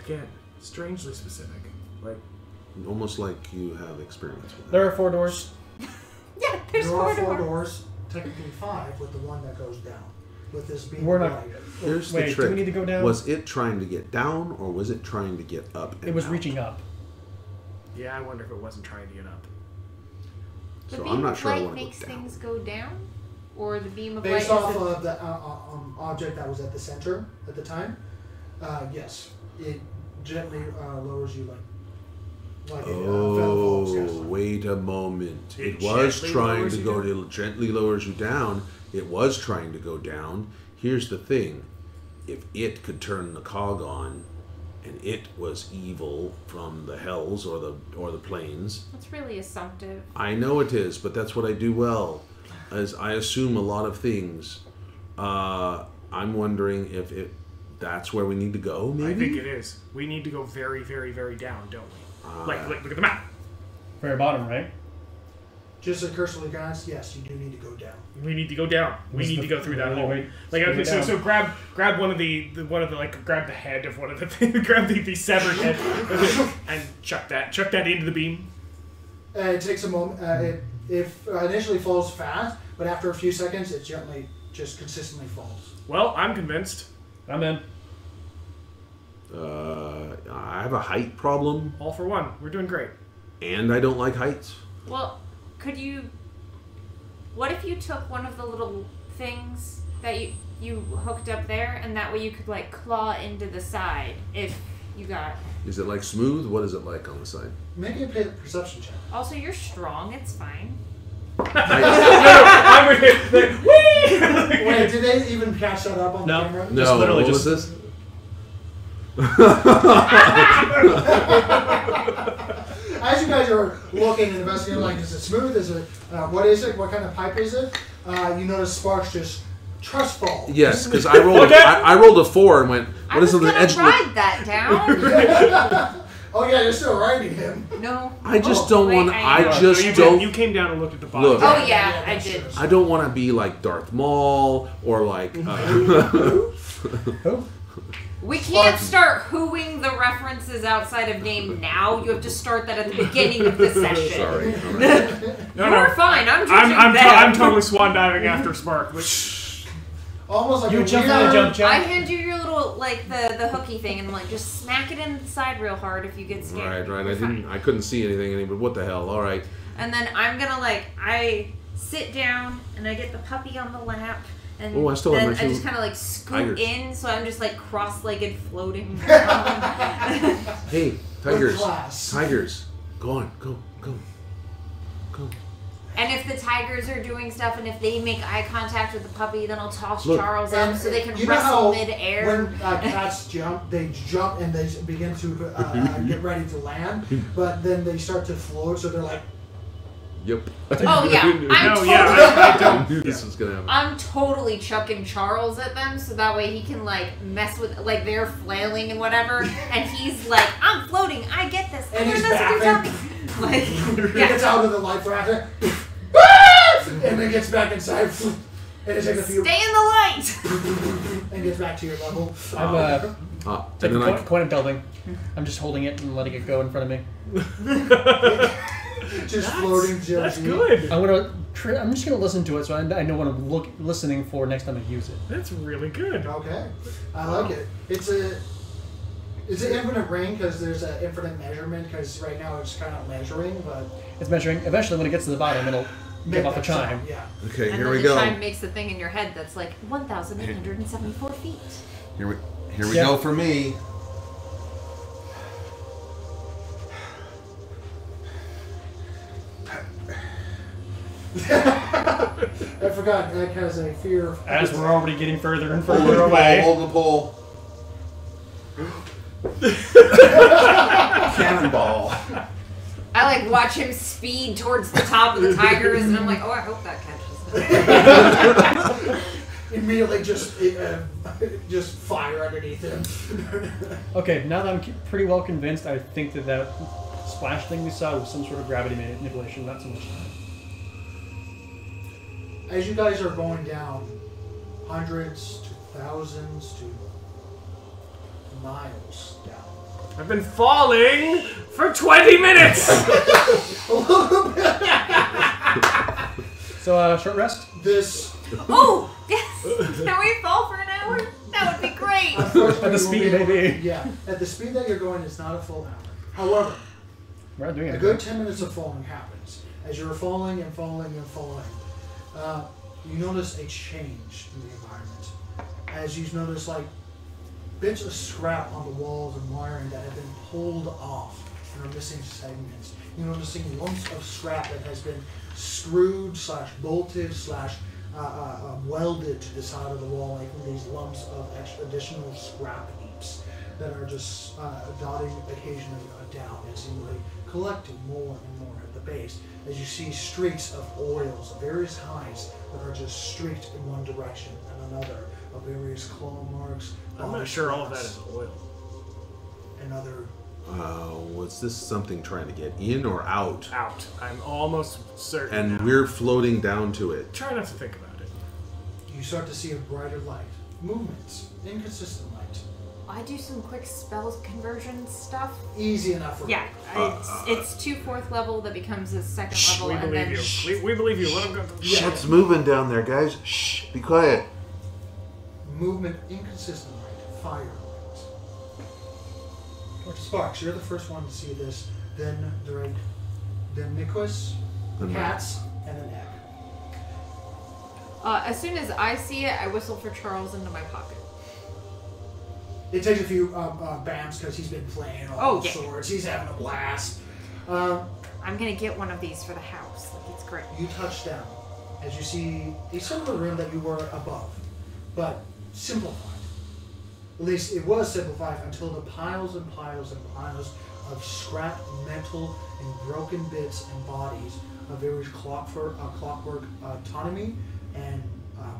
Again, strangely specific. Like,
Almost like you have experience with that.
There are 4 doors.
Yeah, there's
There are
4
4
doors.
doors, technically 5, with the one that goes down. With this being
We're not.
wide.
Here's
Wait,
the trick.
do we need to go down?
Was it trying to get down, or was it trying to get up? And
It was
out?
reaching up.
yeah, I wonder if it wasn't trying to get up.
The
So
beam
I'm not
of
sure I
light
want to
makes
go down.
things go down, or the beam of
Based
light.
off
is
of the object that was at the center at the time, yes, it gently lowers you like a feather falls
Oh,
cast.
wait a moment.
It
It was
gently
trying
lowers
to
you
go
down?
to gently lowers you down. It was trying to go down. Here's the thing. If it could turn the cog on and it was evil from the hells or the planes,
That's really assumptive.
I know it is, but that's what I do well. As I assume a lot of things. I'm wondering if that's where we need to go, maybe?
I think it is. We need to go very, very, very down, don't we? Like, look at the map.
Very bottom, right?
Just a cursory glance, yes, you do need to go down.
We need to go down. We
What's
need
the-
to go through that
wait,
hole.
wait,
Like,
screw
okay,
it
so
down.
so grab one of the like grab the head of one of the things, grab the severed head, and chuck that into the beam.
It takes a moment. It initially falls fast, but after a few seconds, it gently, just consistently falls.
Well, I'm convinced.
I'm in.
I have a height problem,
All for one. We're doing great.
and I don't like heights.
Well, could you? What if you took one of the little things that you hooked up there, and that way you could like claw into the side if you got.
Is it like smooth? What is it like on the side?
Make a perception check.
Also, you're strong. It's fine.
I'm with it. Whee!
Wait, did they even catch that up on
No.
the camera?
No,
literally
what
just-
was this?
As you guys are looking and investigating, like, is it smooth? Is it, what is it? What kind of pipe is it? You notice sparks just trust fall.
Yes, because I rolled.
Okay.
I rolled a 4 and went.
I
What
was
is on the
gonna
edge of the?
ride that down.
Oh yeah, you're still riding him.
No.
I just
Oh,
don't
wait,
want.
I-
I just
you
don't.
came down and looked at the bottom.
Look.
Oh yeah, I
that's
did.
true.
I don't want to be like Darth Maul or like.
Who?
We can't start hooing the references outside of game now. You have to start that at the beginning of the session.
Sorry. All right.
No,
You're
no.
fine. I'm judging them.
I'm totally swan diving after Spark. Which
Almost like
You
a
jump
weird,
on a jump
I
jump.
hand you your little like the hooky thing and like just smack it in the side real hard if you get scared.
Right. I
You're fine.
didn't. I couldn't see anything. But what the hell? All right.
And then I'm gonna I sit down and I get the puppy on the lap. And
Oh, I still have
then
my
I
two
just kind of like scoot
tigers.
in, so I'm just like cross-legged floating. around.
Hey,
with
tigers.
class.
Tigers. Go on. Go.
And if the tigers are doing stuff, and if they make eye contact with the puppy, then I'll toss
Look.
Charles up
And
so they can
you know how
wrestle mid-air.
When cats jump, they jump and they begin to get ready to land, but then they start to float, so they're like,
Yep.
Oh, yeah. I'm
no,
totally,
yeah, I
I
don't.
knew this was gonna happen.
I'm totally chucking Charles at them, so that way he can like mess with like they're flailing and whatever, and he's like, "I'm floating. I get this.
And he's
That's what you tell me." Like,
he
yeah.
gets out of the life raft, and then gets back inside, and it takes a few,
Stay in the light.
and gets back to your level.
I'm
And then
coin of building. I'm just holding it and letting it go in front of me.
Just floating gelatine.
That's good.
I'm just gonna listen to it, so I know what I'm listening for next time I use it.
That's really good.
Okay, I like it. It's an infinite ring because there's an infinite measurement. Because right now it's kind of measuring, but
It's measuring. Eventually, when it gets to the bottom, it'll give off a
that
chime.
sound, yeah.
Okay,
And
here
then
we
the
go.
chime makes the thing in your head that's like 1,874 feet.
Here we
Yeah.
go for me.
I forgot Egg has a fear of.
As we're already getting further and further away.
Hold the pole. Cannonball.
I like watch him speed towards the top of the tigers, and I'm like, oh, I hope that catches him.
Immediately just fire underneath him.
Okay, now that I'm pretty well convinced, I think that splash thing we saw was some sort of gravity manipulation, not so much time.
As you guys are going down, hundreds to thousands to miles down.
I've been falling for 20 minutes.
So, short rest?
This,
Oh, yes! Can we fall for an hour? That would be great!
unfortunately,
At the speed, maybe.
Yeah, at the speed that you're going, it's not a full hour. However,
We're not doing
a
it.
good 10 minutes of falling happens. As you're falling and falling and falling, you notice a change in the environment. As you notice, like, bits of scrap on the walls and wiring that have been pulled off and are missing segments. You're noticing lumps of scrap that has been screwed / bolted / welded to the side of the wall, making these lumps of additional scrap heaps that are just dotting occasionally down as you collecting more and more at the base. As you see streaks of oils of various kinds that are just streaked in one direction and another, of various claw marks.
I'm not sure all of that is oil.
And other.
Was this something trying to get in or out?
Out. I'm almost certain.
And
now.
we're floating down to it.
Try not to think about it.
You start to see a brighter light, movements, inconsistent light.
I do some quick spells conversion stuff.
Easy enough for
Yeah, it's 2 4th level that becomes a 2nd level,
We
and
believe
then
you. We believe you. Let him go.
Yeah.
What's moving down there, guys? Shh, be quiet.
movement, inconsistent light, fire light. Sparks, you're the first one to see this. Then Drake, then Nicholas,
And
Cats, and then Egg.
as soon as I see it, I whistle for Charles into my pocket.
It takes a few bams because he's been playing all the
yeah.
swords. He's having a blast.
I'm gonna get one of these for the house. Like, it's great.
You touch down as you see a similar room that you were above, but simplified. At least it was simplified until the piles and piles and piles of scrap metal and broken bits and bodies of various clockwork autonomy and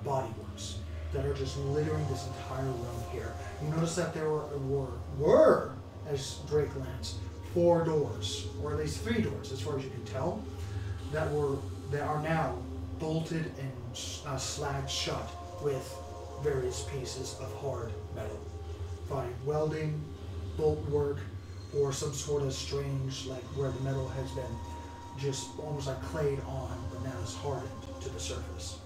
bodyworks that are just littering this entire room here. You notice that there were, as Drake lands, 4 doors, or at least 3 doors, as far as you can tell, that are now bolted and slagged shut with various pieces of hard metal by welding, bolt work, or some sort of strange, like where the metal has been just almost like clayed on, but now is hardened to the surface.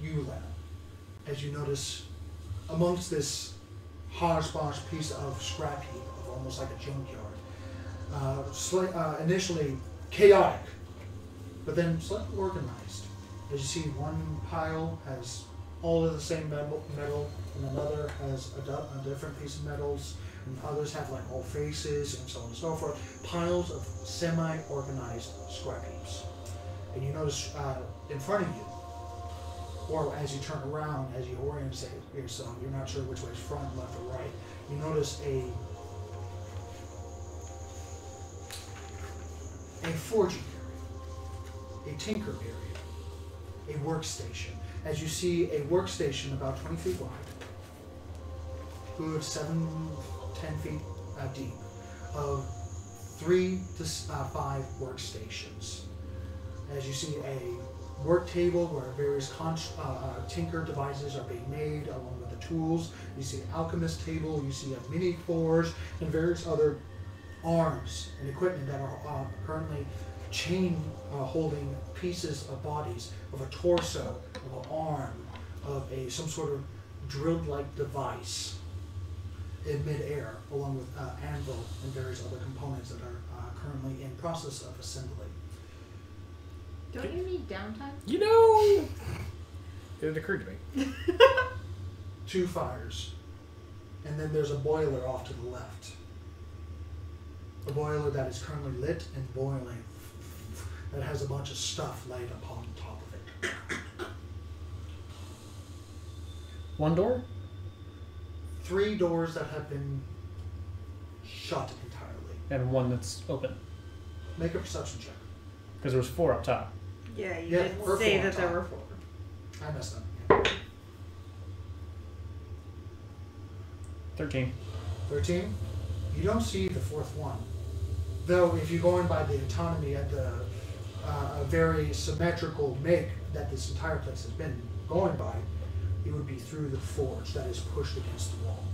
You, Lena, as you notice amongst this hodgepodge piece of scrap heap, of almost like a junkyard, initially chaotic, but then slightly organized. As you see, one pile has all of the same metal, and another has a different piece of metals, and others have like all faces, and so on and so forth. Piles of semi-organized scrap heaps. And you notice in front of you, or as you turn around, as you orient yourself, you're not sure which way is front, left, or right, you notice a forging area, a tinker area, a workstation. As you see a workstation about 20 feet wide, good 7-10 feet deep, of 3 to 5 workstations. As you see a work table where various tinker devices are being made along with the tools. You see an alchemist table, you see a mini forge, and various other arms and equipment that are currently chain holding pieces of bodies, of a torso, of an arm, of some sort of drilled-like device in midair, along with anvil and various other components that are currently in process of assembly.
Don't you need downtime?
You know, it occurred to me.
2 fires. And then there's a boiler off to the left. A boiler that is currently lit and boiling, that has a bunch of stuff laid upon top of it.
1 door?
3 doors that have been shut entirely.
And 1 that's open.
Make a perception check.
Because there was 4 up top.
Yeah, you
Yeah,
didn't
or
say
4
that there
top.
were 4.
I messed up.
13.
13. You don't see the 4th one. Though, if you're going by the autonomy at the a very symmetrical make that this entire place has been going by, it would be through the forge that is pushed against the wall.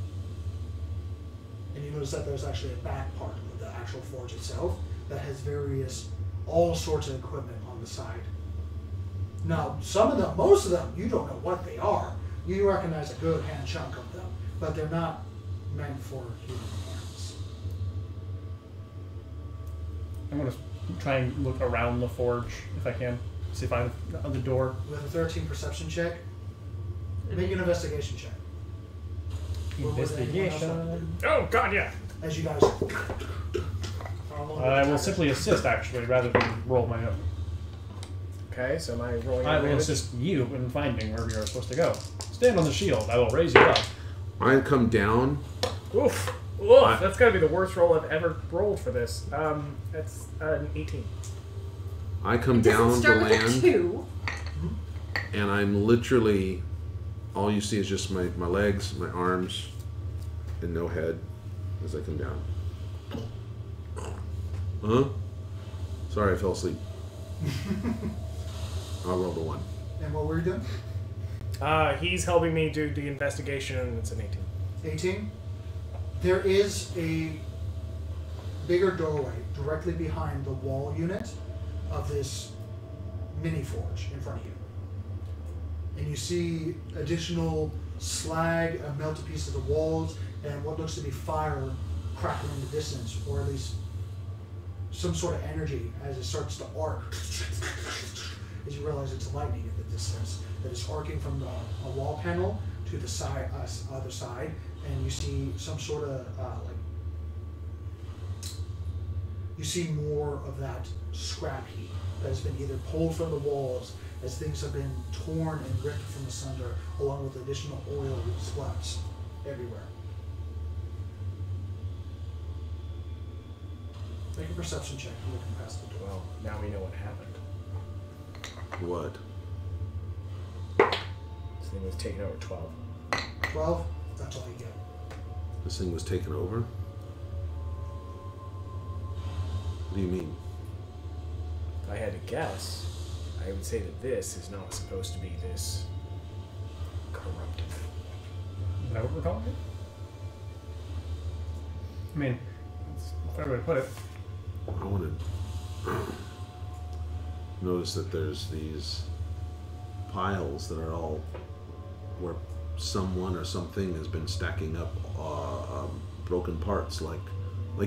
And you notice that there's actually a back part of the actual forge itself that has all sorts of equipment on the side. Now, some of them, most of them, you don't know what they are. You recognize a good hand chunk of them, but they're not meant for human hands.
I'm going to try and look around the forge if I can. See if I have the door.
With a 13 perception check, make an investigation check. Or would anyone else have to do?
Oh, God, yeah.
As you guys
I will simply assist, actually, rather than roll my own.
Okay, so am I rolling
I will
advantage?
assist you in finding where we are supposed to go. Stand on the shield. I will raise you up.
I come down.
Oof. Oof. That's got to be the worst roll I've ever rolled for this. That's an 18.
I come
It doesn't
down to
start with a
land,
2.
and I'm literally, all you see is just my legs, my arms, and no head as I come down. Huh? Sorry, I fell asleep. I'll roll the 1.
And what were you doing?
He's helping me do the investigation, and it's an 18.
18. There is a bigger doorway directly behind the wall unit of this mini forge in front of you. And you see additional slag, melted pieces of the walls, and what looks to be fire crackling in the distance, or at least some sort of energy as it starts to arc. As you realize it's lightning in the distance that is arcing from a wall panel to the other side, and you see some sort of you see more of that scrap heap that has been either pulled from the walls as things have been torn and ripped from asunder, along with additional oil splots everywhere. Make a perception check looking past the door.
Well, now we know what happened.
What?
This thing was taken over 12.
12? That's all you get.
This thing was taken over? What do you mean?
If I had to guess, I would say that this is not supposed to be this corrupted.
Is that what we're calling it? I mean, that's a fair way to put it.
I want to notice that there's these piles that are all where someone or something has been stacking up broken parts, like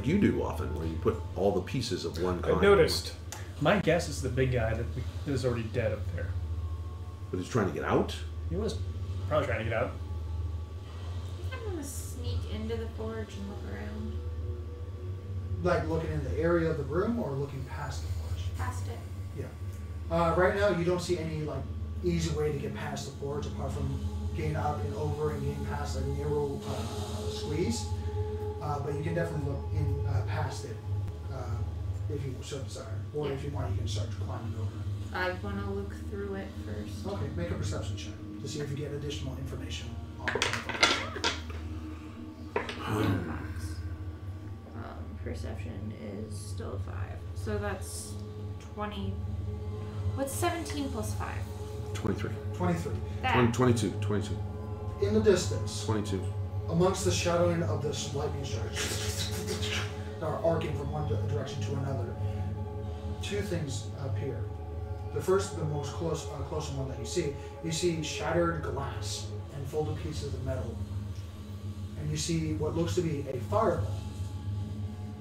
you do often, where you put all the pieces of one kind.
I've noticed.
My guess is the big guy that is already dead up there.
But he's trying to get out?
He was probably trying to get out.
I'm gonna sneak into the forge and look around.
Like looking in the area of the room or looking past the forge?
Past it.
Yeah. Right now you don't see any easy way to get past the forge apart from getting up and over and getting past a narrow squeeze. But you can definitely look in past it if you so desire. Or if you want, you can start climbing over it.
I want to look through it first.
Okay, make a perception check to see if you get additional information on it.
Perception is still 5. So that's 20. What's 17 plus 5?
23.
23.
That.
22.
In the distance,
22.
amongst the shadowing of this lightning strike, are arcing from one direction to another. Two things appear. The first, the most closer one that you see shattered glass and folded pieces of metal. And you see what looks to be a fireball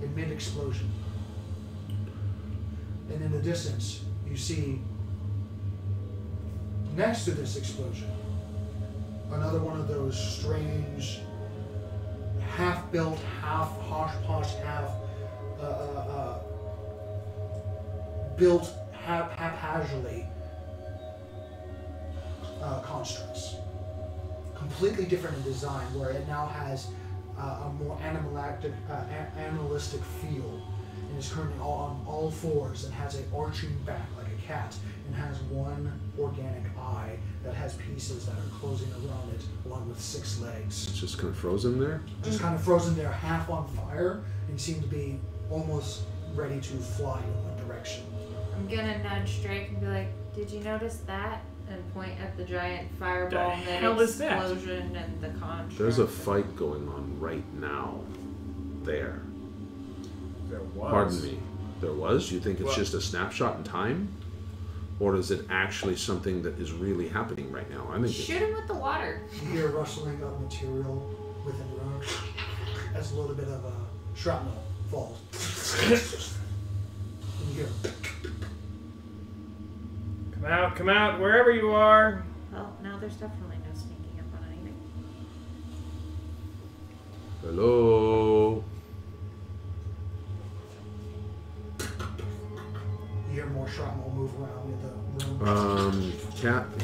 in mid-explosion. And in the distance, you see, next to this explosion, another one of those strange, half-built, half hosh-posh, half built haphazardly constructs. Completely different in design, where it now has a more animalistic feel, and is currently on all fours and has an arching back like a cat, and has one organic eye that has pieces that are closing around it, along with 6 legs.
It's just kind of frozen there?
Just kind of frozen there, half on fire, and seem to be almost ready to fly in one direction.
I'm gonna nudge Drake and be like, "Did you notice that?" And point at the giant fireball and the
hell is that?
explosion and the contract.
There's a fight going on right now. There.
There was.
Pardon me. There was? You think it's
Well-
just a snapshot in time? Or is it actually something that is really happening right now? I think
Shoot him with the water.
You hear rustling of material within the room as a little bit of a shrapnel falls. And you hear,
Come out, wherever you are.
Well, now there's definitely no sneaking up on anything.
Hello?
you hear more shrapnel move around in the room.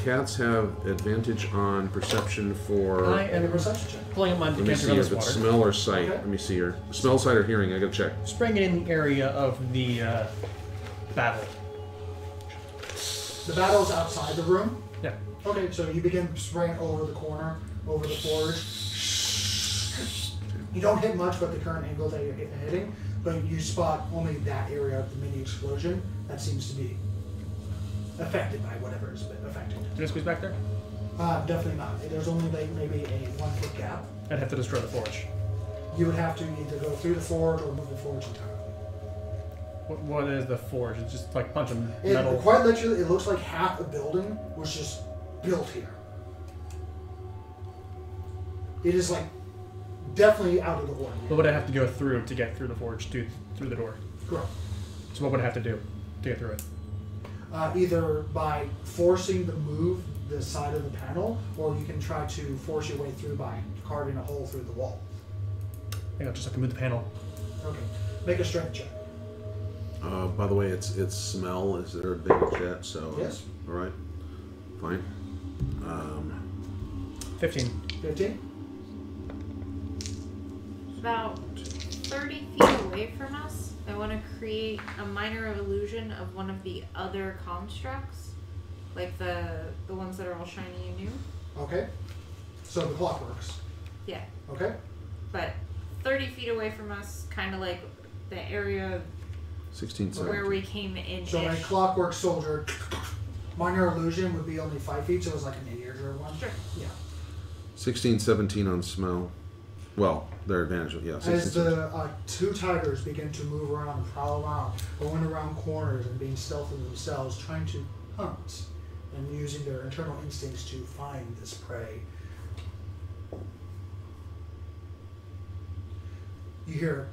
Cats have advantage on perception for...
I
Make a
am
perception check.
pulling up my
Let me
decanter
see
on
if
this
it's
water.
smell or sight.
Okay.
Let me see here. Smell, sight, or hearing. I gotta check.
Spraying it in the area of the battle.
The battle's outside the room.
Yeah.
Okay, so you begin spraying over the corner, over the forge. You don't hit much, but the current angle that you're hitting, but you spot only that area of the mini explosion that seems to be affected by whatever is affecting it.
Did I squeeze back there?
Definitely not. There's only like maybe a 1 foot gap.
I'd have to destroy the forge.
You would have to either go through the forge or move the forge entirely.
What is the forge? It's just like a bunch of
It,
metal.
quite literally, it looks like half a building was just built here. It is like definitely out of the ordinary.
What would I have to go through to get through the forge through the door?
Correct.
So what would I have to do to get through it?
Either by forcing the move the side of the panel, or you can try to force your way through by carving a hole through the wall.
I think I'll just have to move the panel.
Okay. Make a strength check.
By the way, it's smell. Is there advantage yet? So
Yes.
All right. Fine.
15.
15?
About 30 feet away from us, I want to create a minor illusion of one of the other constructs, like the ones that are all shiny and new.
Okay. So the clock works.
Yeah,
Okay.
but 30 feet away from us, kind of like the area
16
where
seconds.
we came in.
So a clockwork soldier, minor illusion would be only 5 feet, so it's like a miniature one.
Sure.
Yeah.
16, 17 on smell. Well, their advantage. Yeah, 16,
As
17.
the two tigers begin to move around and prowl around, going around corners and being stealthy themselves, trying to hunt and using their internal instincts to find this prey. You hear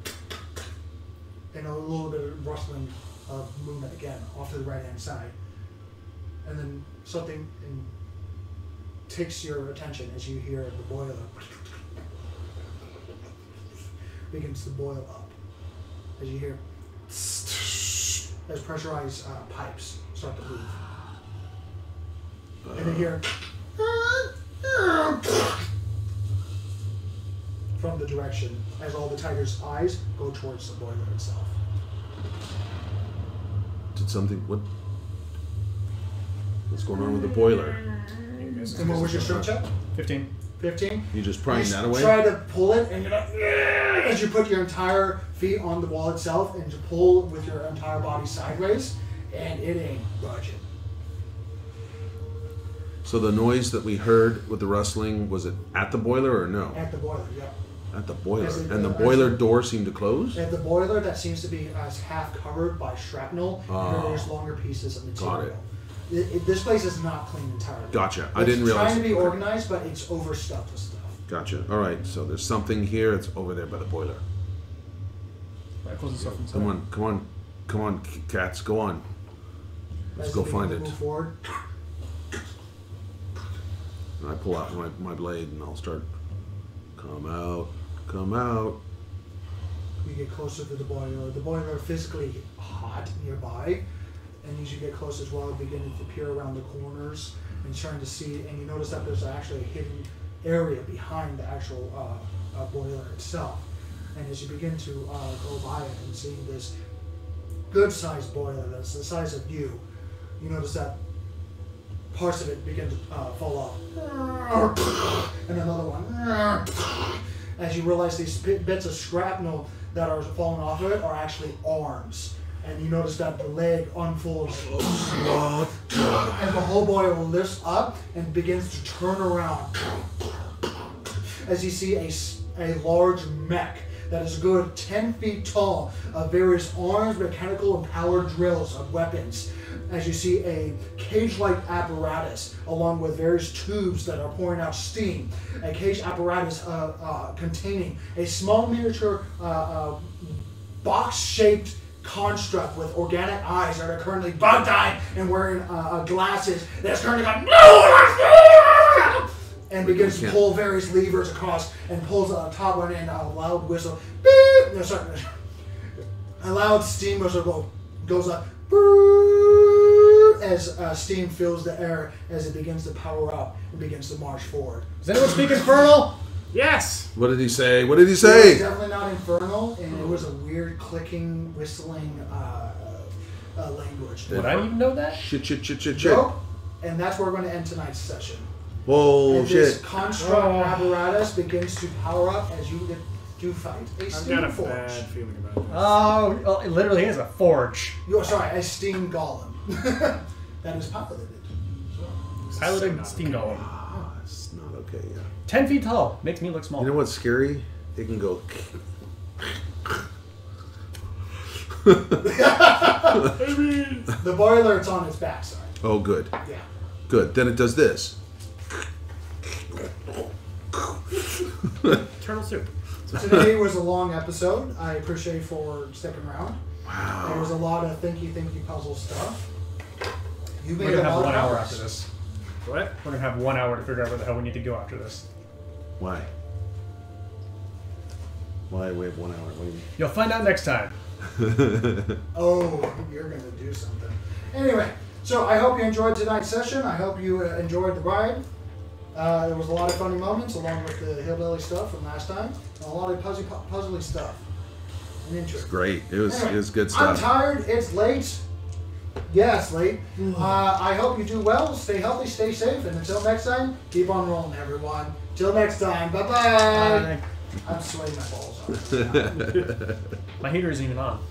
and a little bit of rustling of movement again off to the right hand side. And then something takes your attention as you hear the boiler begins to boil up. As you hear as pressurized pipes start to move. And then hear from the direction as all the tiger's eyes go towards the boiler itself.
Did something? What's going on with the boiler?
And what was your strength check?
15.
15?
You just prying
You
that away?
try to pull it, and you're like, "Yeah," as you put your entire feet on the wall itself, and to pull with your entire body sideways, and it ain't budging.
So the noise that we heard with the rustling, was it at the boiler or no?
At the boiler, yep.
At the boiler.
As it-
And the
as
boiler
it-
door seemed to close?
At the boiler that seems to be half covered by shrapnel and
Oh.
various longer pieces of
Got
material. This place is not clean entirely.
Gotcha. I
It's
didn't realize.
trying to be
Okay.
organized, but it's overstuffed with stuff.
Gotcha. All right. So there's something here. It's over there by the boiler.
Right, close this up inside.
Come on. Come on. Come on, cats. Go on. Let's
As
go
you begin
find
to
it.
Move forward.
And I pull out my blade and I'll start. Come out. Come out.
You get closer to the boiler. The boiler physically hot nearby, and as you get close as well, beginning to peer around the corners and trying to see. And you notice that there's actually a hidden area behind the actual boiler itself. And as you begin to go by it and seeing this good-sized boiler that's the size of you notice that parts of it begin to fall off, and another one. As you realize these bits of shrapnel that are falling off of it are actually arms. And you notice that the leg unfolds. And the whole boiler lifts up and begins to turn around. As you see a large mech that is a good 10 feet tall of various arms, mechanical, and power drills of weapons. As you see a cage-like apparatus along with various tubes that are pouring out steam. A cage apparatus containing a small miniature box-shaped construct with organic eyes that are currently bug-eyed and wearing glasses that's currently going, no! And begins to pull various levers across and pulls a top one in a loud whistle. Beep! No, sorry. A loud steam whistle goes up. As steam fills the air as it begins to power up and begins to march forward.
Does anyone speak Infernal?
Yes.
What did he say? What did he
It was
say?
definitely not infernal, and it was a weird clicking, whistling language.
Would I even know that?
Shit.
Nope. And that's where we're going to end tonight's session.
Oh,
And this
shit.
construct apparatus begins to power up as you do fight a
I've
steam
got a
forge.
bad feeling about this.
Oh, it literally is a forge.
You're sorry, a steam golem. That is piloted.
Piloted steam golem.
Ah, it's not okay, yeah.
10 feet tall. Makes me look small.
You know what's scary? It can go.
The boiler, it's on its backside.
Oh, good.
Yeah.
Good. Then it does this.
Turtle soup.
So today was a long episode. I appreciate you for sticking around.
Wow.
There was a lot of thinky puzzle stuff. You
We're
made
gonna
a
have
lot
1
of
hour
progress.
after this.
What?
We're gonna have 1 hour to figure out where the hell we need to go after this.
Why? Why we have 1 hour? What do you mean?
You'll find out next time.
Oh, you're going to do something. Anyway, so I hope you enjoyed tonight's session. I hope you enjoyed the ride. There was a lot of funny moments along with the hillbilly stuff from last time. And a lot of puzzly stuff. And interesting.
Great. It was good
I'm
stuff.
tired. It's late. Yeah, it's late. I hope you do well. Stay healthy, stay safe, and until next time, keep on rolling, everyone. Till next time. Bye-bye. I'm sweating my balls off.
My heater isn't even on.